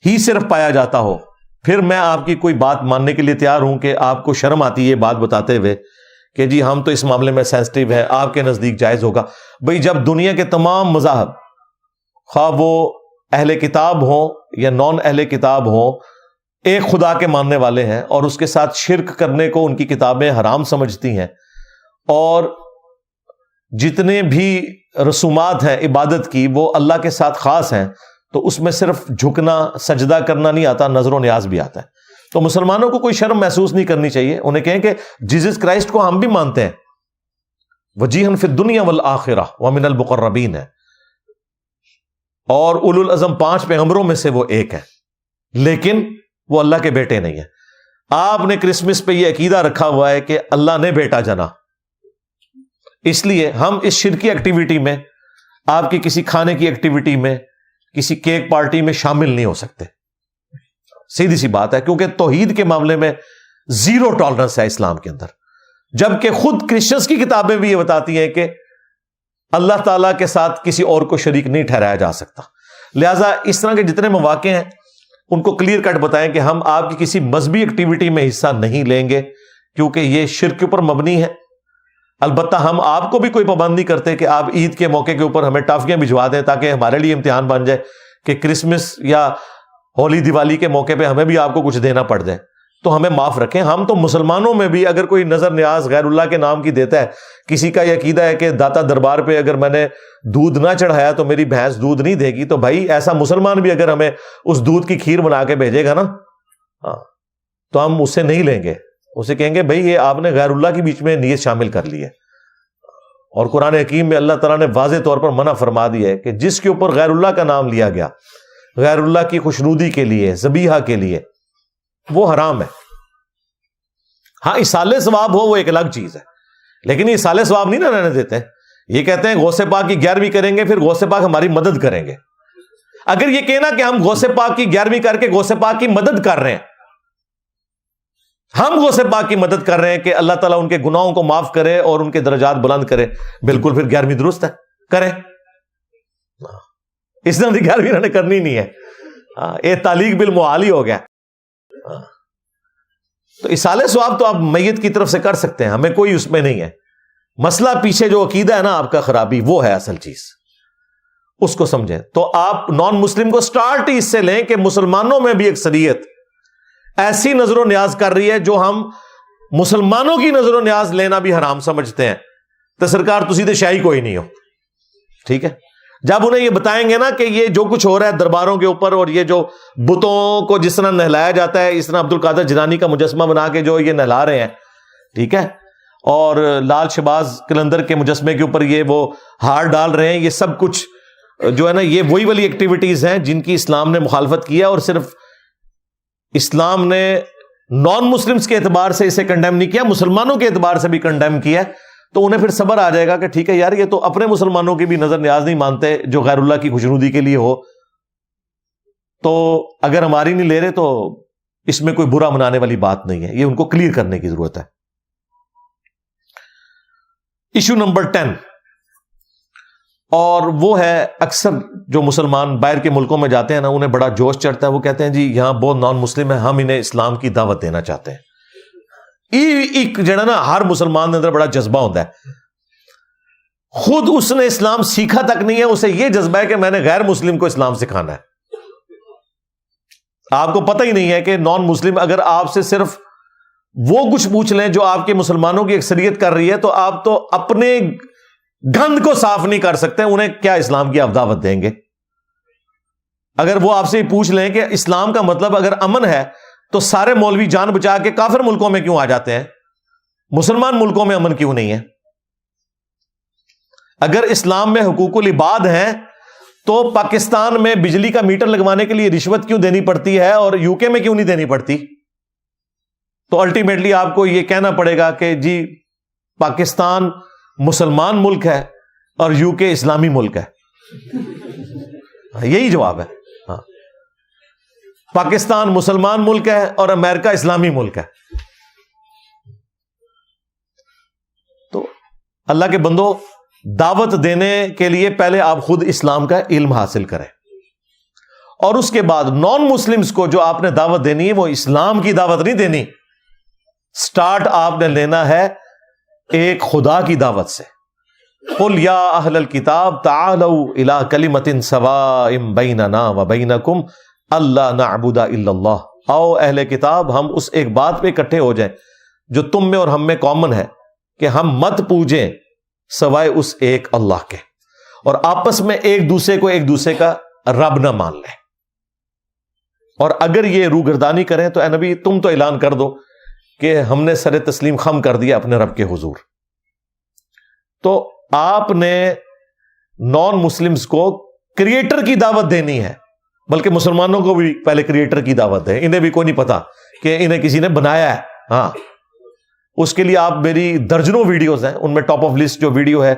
ہی صرف پایا جاتا ہو. پھر میں آپ کی کوئی بات ماننے کے لیے تیار ہوں کہ آپ کو شرم آتی ہے یہ بات بتاتے ہوئے کہ جی ہم تو اس معاملے میں سینسٹیو ہیں, آپ کے نزدیک جائز ہوگا. بھئی جب دنیا کے تمام مذاہب, خواہ وہ اہل کتاب ہوں یا نان اہل کتاب ہوں, ایک خدا کے ماننے والے ہیں اور اس کے ساتھ شرک کرنے کو ان کی کتابیں حرام سمجھتی ہیں, اور جتنے بھی رسومات ہیں عبادت کی وہ اللہ کے ساتھ خاص ہیں, تو اس میں صرف جھکنا سجدہ کرنا نہیں آتا, نظر و نیاز بھی آتا ہے. تو مسلمانوں کو کوئی شرم محسوس نہیں کرنی چاہیے. انہیں کہیں کہ جیزس کرائسٹ کو ہم بھی مانتے ہیں, وجیہن فی الدنیا والآخرہ ومن المقربین ہے, اور اولو العزم 5 پیغمبروں میں سے وہ ایک ہے, لیکن وہ اللہ کے بیٹے نہیں ہیں. آپ نے کرسمس پہ یہ عقیدہ رکھا ہوا ہے کہ اللہ نے بیٹا جنا, اس لیے ہم اس شرکی ایکٹیویٹی میں, آپ کی کسی کھانے کی ایکٹیویٹی میں, کسی کیک پارٹی میں شامل نہیں ہو سکتے. سیدھی سی بات ہے, کیونکہ توحید کے معاملے میں 0 ٹالرنس ہے اسلام کے اندر, جبکہ خود کرسچنس کی کتابیں بھی یہ بتاتی ہیں کہ اللہ تعالیٰ کے ساتھ کسی اور کو شریک نہیں ٹھہرایا جا سکتا. لہٰذا اس طرح کے جتنے مواقع ہیں ان کو کلیئر کٹ بتائیں کہ ہم آپ کی کسی مذہبی ایکٹیویٹی میں حصہ نہیں لیں گے, کیونکہ یہ شرک کے اوپر مبنی ہے. البتہ ہم آپ کو بھی کوئی پابند نہیں کرتے کہ آپ عید کے موقع کے اوپر ہمیں ٹافیاں بھجوا دیں تاکہ ہمارے لیے امتحان بن جائے کہ کرسمس یا ہولی دیوالی کے موقع پہ ہمیں بھی آپ کو کچھ دینا پڑ جائے. تو ہمیں معاف رکھیں. ہم تو مسلمانوں میں بھی اگر کوئی نظر نیاز غیر اللہ کے نام کی دیتا ہے, کسی کا یہ عقیدہ ہے کہ داتا دربار پہ اگر میں نے دودھ نہ چڑھایا تو میری بھینس دودھ نہیں دے گی, تو بھائی ایسا مسلمان بھی اگر ہمیں اس دودھ کی کھیر بنا کے بھیجے گا نا, تو ہم اس سے نہیں لیں گے. اسے کہیں گے بھائی یہ آپ نے غیر اللہ کے بیچ میں نیت شامل کر لی ہے. اور قرآن حکیم میں اللہ تعالیٰ نے واضح طور پر منع فرما دیا ہے کہ جس کے اوپر غیر اللہ کا نام لیا گیا غیر اللہ کی خوشنودی کے لیے, ذبیحہ کے لیے, وہ حرام ہے. ہاں اصالِ ثواب ہو وہ ایک الگ چیز ہے, لیکن یہ اصالِ ثواب نہیں نہ رہنے دیتے ہیں. یہ کہتے ہیں غوث پاک کی 11ویں کریں گے پھر غوث پاک ہماری مدد کریں گے. اگر یہ کہنا کہ ہم غوث پاک کی 11ویں کر کے غوث پاک کی مدد کر رہے ہیں, ہم غوث پاک کی مدد کر رہے ہیں کہ اللہ تعالیٰ ان کے گناہوں کو معاف کرے اور ان کے درجات بلند کرے, بالکل پھر 11ویں درست ہے, کریں. اس طرح کی 11ویں انہوں نے کرنی نہیں ہے. یہ تعلیق بالمعال ہی ہو گیا. تو اصالِ ثواب تو آپ میت کی طرف سے کر سکتے ہیں, ہمیں کوئی اس میں نہیں ہے. مسئلہ پیچھے جو عقیدہ ہے نا آپ کا خرابی, وہ ہے اصل چیز, اس کو سمجھیں. تو آپ نان مسلم کو سٹارٹ ہی اس سے لیں کہ مسلمانوں میں بھی اکثریت ایسی نظر و نیاز کر رہی ہے جو ہم مسلمانوں کی نظر و نیاز لینا بھی حرام سمجھتے ہیں. تو سرکار تسی تے شاہی کوئی نہیں ہو, ٹھیک ہے. جب انہیں یہ بتائیں گے نا کہ یہ جو کچھ ہو رہا ہے درباروں کے اوپر, اور یہ جو بتوں کو جس طرح نہلایا جاتا ہے, اس طرح عبد القادر جیلانی کا مجسمہ بنا کے جو یہ نہلا رہے ہیں, ٹھیک ہے, اور لال شہباز قلندر کے مجسمے کے اوپر یہ وہ ہار ڈال رہے ہیں, یہ سب کچھ جو ہے نا یہ وہی والی ایکٹیویٹیز ہیں جن کی اسلام نے مخالفت کی ہے. اور صرف اسلام نے نان مسلمز کے اعتبار سے اسے کنڈیم نہیں کیا، مسلمانوں کے اعتبار سے بھی کنڈیم کیا، تو انہیں پھر صبر آ جائے گا کہ ٹھیک ہے یار یہ تو اپنے مسلمانوں کی بھی نظر نیاز نہیں مانتے جو غیر اللہ کی خوشنودی کے لیے ہو، تو اگر ہماری نہیں لے رہے تو اس میں کوئی برا منانے والی بات نہیں ہے. یہ ان کو کلیئر کرنے کی ضرورت ہے. ایشو نمبر 10، اور وہ ہے اکثر جو مسلمان باہر کے ملکوں میں جاتے ہیں نا، انہیں بڑا جوش چڑھتا ہے، وہ کہتے ہیں جی یہاں بہت نان مسلم ہیں، ہم انہیں اسلام کی دعوت دینا چاہتے ہیں. ایک جڑا نا ہر مسلمان کے اندر بڑا جذبہ ہوتا ہے، خود اس نے اسلام سیکھا تک نہیں ہے، اسے یہ جذبہ ہے کہ میں نے غیر مسلم کو اسلام سکھانا ہے. آپ کو پتہ ہی نہیں ہے کہ نان مسلم اگر آپ سے صرف وہ کچھ پوچھ لیں جو آپ کے مسلمانوں کی اکثریت کر رہی ہے تو آپ تو اپنے گند کو صاف نہیں کر سکتے، انہیں کیا اسلام کی آپ دعوت دیں گے؟ اگر وہ آپ سے پوچھ لیں کہ اسلام کا مطلب اگر امن ہے تو سارے مولوی جان بچا کے کافر ملکوں میں کیوں آ جاتے ہیں، مسلمان ملکوں میں امن کیوں نہیں ہے؟ اگر اسلام میں حقوق العباد ہیں تو پاکستان میں بجلی کا میٹر لگوانے کے لیے رشوت کیوں دینی پڑتی ہے اور یو کے میں کیوں نہیں دینی پڑتی؟ تو الٹیمیٹلی آپ کو یہ کہنا پڑے گا کہ جی پاکستان مسلمان ملک ہے اور یو کے اسلامی ملک ہے. یہی جواب ہے. ہاں، پاکستان مسلمان ملک ہے اور امریکہ اسلامی ملک ہے. تو اللہ کے بندو، دعوت دینے کے لیے پہلے آپ خود اسلام کا علم حاصل کریں، اور اس کے بعد نان مسلمز کو جو آپ نے دعوت دینی ہے وہ اسلام کی دعوت نہیں دینی. سٹارٹ آپ نے لینا ہے ایک خدا کی دعوت سے. قل یا اہل الکتاب تعالوا الی کلمۃ سواء بیننا وبینکم الا نعبد الا اللہ. آؤ اہل کتاب، ہم اس ایک بات پہ اکٹھے ہو جائیں جو تم میں اور ہم میں کامن ہے، کہ ہم مت پوجیں سوائے اس ایک اللہ کے، اور آپس میں ایک دوسرے کو ایک دوسرے کا رب نہ مان لیں. اور اگر یہ روگردانی کریں تو اے نبی تم تو اعلان کر دو کہ ہم نے سر تسلیم خم کر دیا اپنے رب کے حضور. تو آپ نے نان مسلمز کو کریٹر کی دعوت دینی ہے، بلکہ مسلمانوں کو بھی پہلے کریٹر کی دعوت دیں. انہیں بھی کوئی نہیں پتا کہ انہیں کسی نے بنایا ہے. ہاں، اس کے لیے آپ میری درجنوں ویڈیوز ہیں، ان میں ٹاپ آف لسٹ جو ویڈیو ہے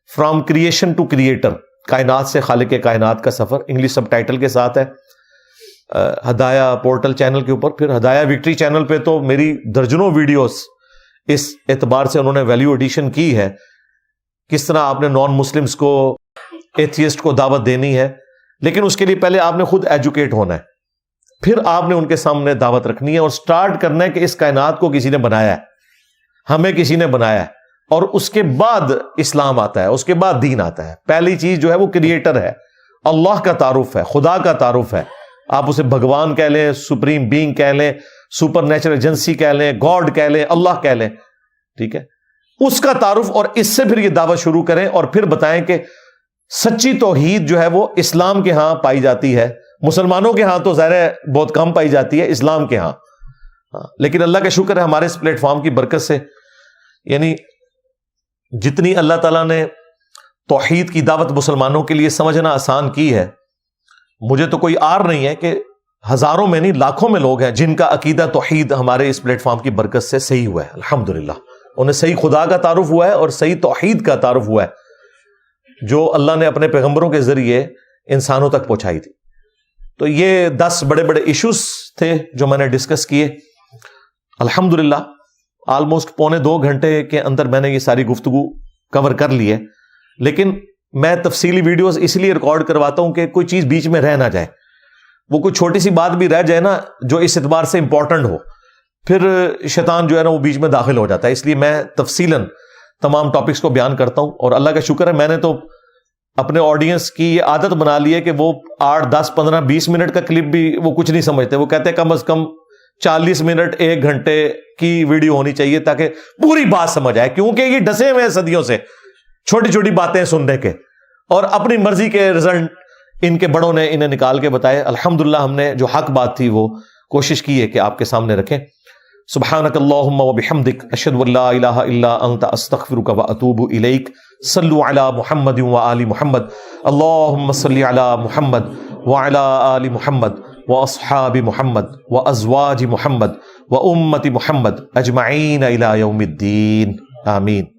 فرام کریشن ٹو کریٹر، کائنات سے خالق کائنات کا سفر، انگلش سب ٹائٹل کے ساتھ ہے، ہدایہ پورٹل چینل کے اوپر. پھر ہدایہ وکٹری چینل پہ تو میری درجنوں ویڈیوز اس اعتبار سے انہوں نے ویلیو ایڈیشن کی ہے، کس طرح آپ نے نان مسلمز کو، ایتھیسٹ کو دعوت دینی ہے. لیکن اس کے لیے پہلے آپ نے خود ایجوکیٹ ہونا ہے، پھر آپ نے ان کے سامنے دعوت رکھنی ہے اور سٹارٹ کرنا ہے کہ اس کائنات کو کسی نے بنایا ہے، ہمیں کسی نے بنایا ہے، اور اس کے بعد اسلام آتا ہے، اس کے بعد دین آتا ہے. پہلی چیز جو ہے وہ کریٹر ہے، اللہ کا تعارف ہے، خدا کا تعارف ہے. آپ اسے بھگوان کہہ لیں، سپریم بینگ کہہ لیں، سپر نیچرل ایجنسی کہہ لیں، گاڈ کہہ لیں، اللہ کہہ لیں، ٹھیک ہے، اس کا تعارف. اور اس سے پھر یہ دعوت شروع کریں اور پھر بتائیں کہ سچی توحید جو ہے وہ اسلام کے ہاں پائی جاتی ہے. مسلمانوں کے ہاں تو ظاہر ہے بہت کم پائی جاتی ہے، اسلام کے ہاں. لیکن اللہ کا شکر ہے ہمارے اس پلیٹ فارم کی برکت سے، یعنی جتنی اللہ تعالیٰ نے توحید کی دعوت مسلمانوں کے لیے سمجھنا آسان کی ہے، مجھے تو کوئی آر نہیں ہے کہ ہزاروں میں نہیں لاکھوں میں لوگ ہیں جن کا عقیدہ توحید ہمارے اس پلیٹ فارم کی برکت سے صحیح ہوا ہے. الحمدللہ انہیں صحیح خدا کا تعارف ہوا ہے اور صحیح توحید کا تعارف ہوا ہے جو اللہ نے اپنے پیغمبروں کے ذریعے انسانوں تک پہنچائی تھی. تو یہ 10 بڑے بڑے ایشوز تھے جو میں نے ڈسکس کیے. الحمدللہ آلموسٹ 1.25 گھنٹے کے اندر میں نے یہ ساری گفتگو کور کر لی ہے. لیکن میں تفصیلی ویڈیوز اس لیے ریکارڈ کرواتا ہوں کہ کوئی چیز بیچ میں رہ نہ جائے، وہ کوئی چھوٹی سی بات بھی رہ جائے نا جو اس اعتبار سے امپورٹنٹ ہو، پھر شیطان جو ہے نا وہ بیچ میں داخل ہو جاتا ہے. اس لیے میں تفصیلاً تمام ٹاپکس کو بیان کرتا ہوں. اور اللہ کا شکر ہے میں نے تو اپنے آڈینس کی یہ عادت بنا لی ہے کہ وہ 8, 10, 15, 20 منٹ کا کلپ بھی وہ کچھ نہیں سمجھتے. وہ کہتے ہیں کم از کم 40 منٹ 1 گھنٹے کی ویڈیو ہونی چاہیے تاکہ پوری بات سمجھ آئے، کیونکہ یہ ڈسے ہوئے ہیں صدیوں سے چھوٹی چھوٹی باتیں سننے کے، اور اپنی مرضی کے رزلٹ ان کے بڑوں نے انہیں نکال کے بتائے. الحمدللہ ہم نے جو حق بات تھی وہ کوشش کی ہے کہ آپ کے سامنے رکھیں. سبحانک اللہم وبحمدک اشہد ان لا الہ الا انت استغفرک واتوب الیک. صلوا علی محمد وآل محمد. اللہم صلی علی محمد وعلی آل محمد واصحاب محمد وازواج محمد وامت محمد اجمعین الی یوم الدین آمین.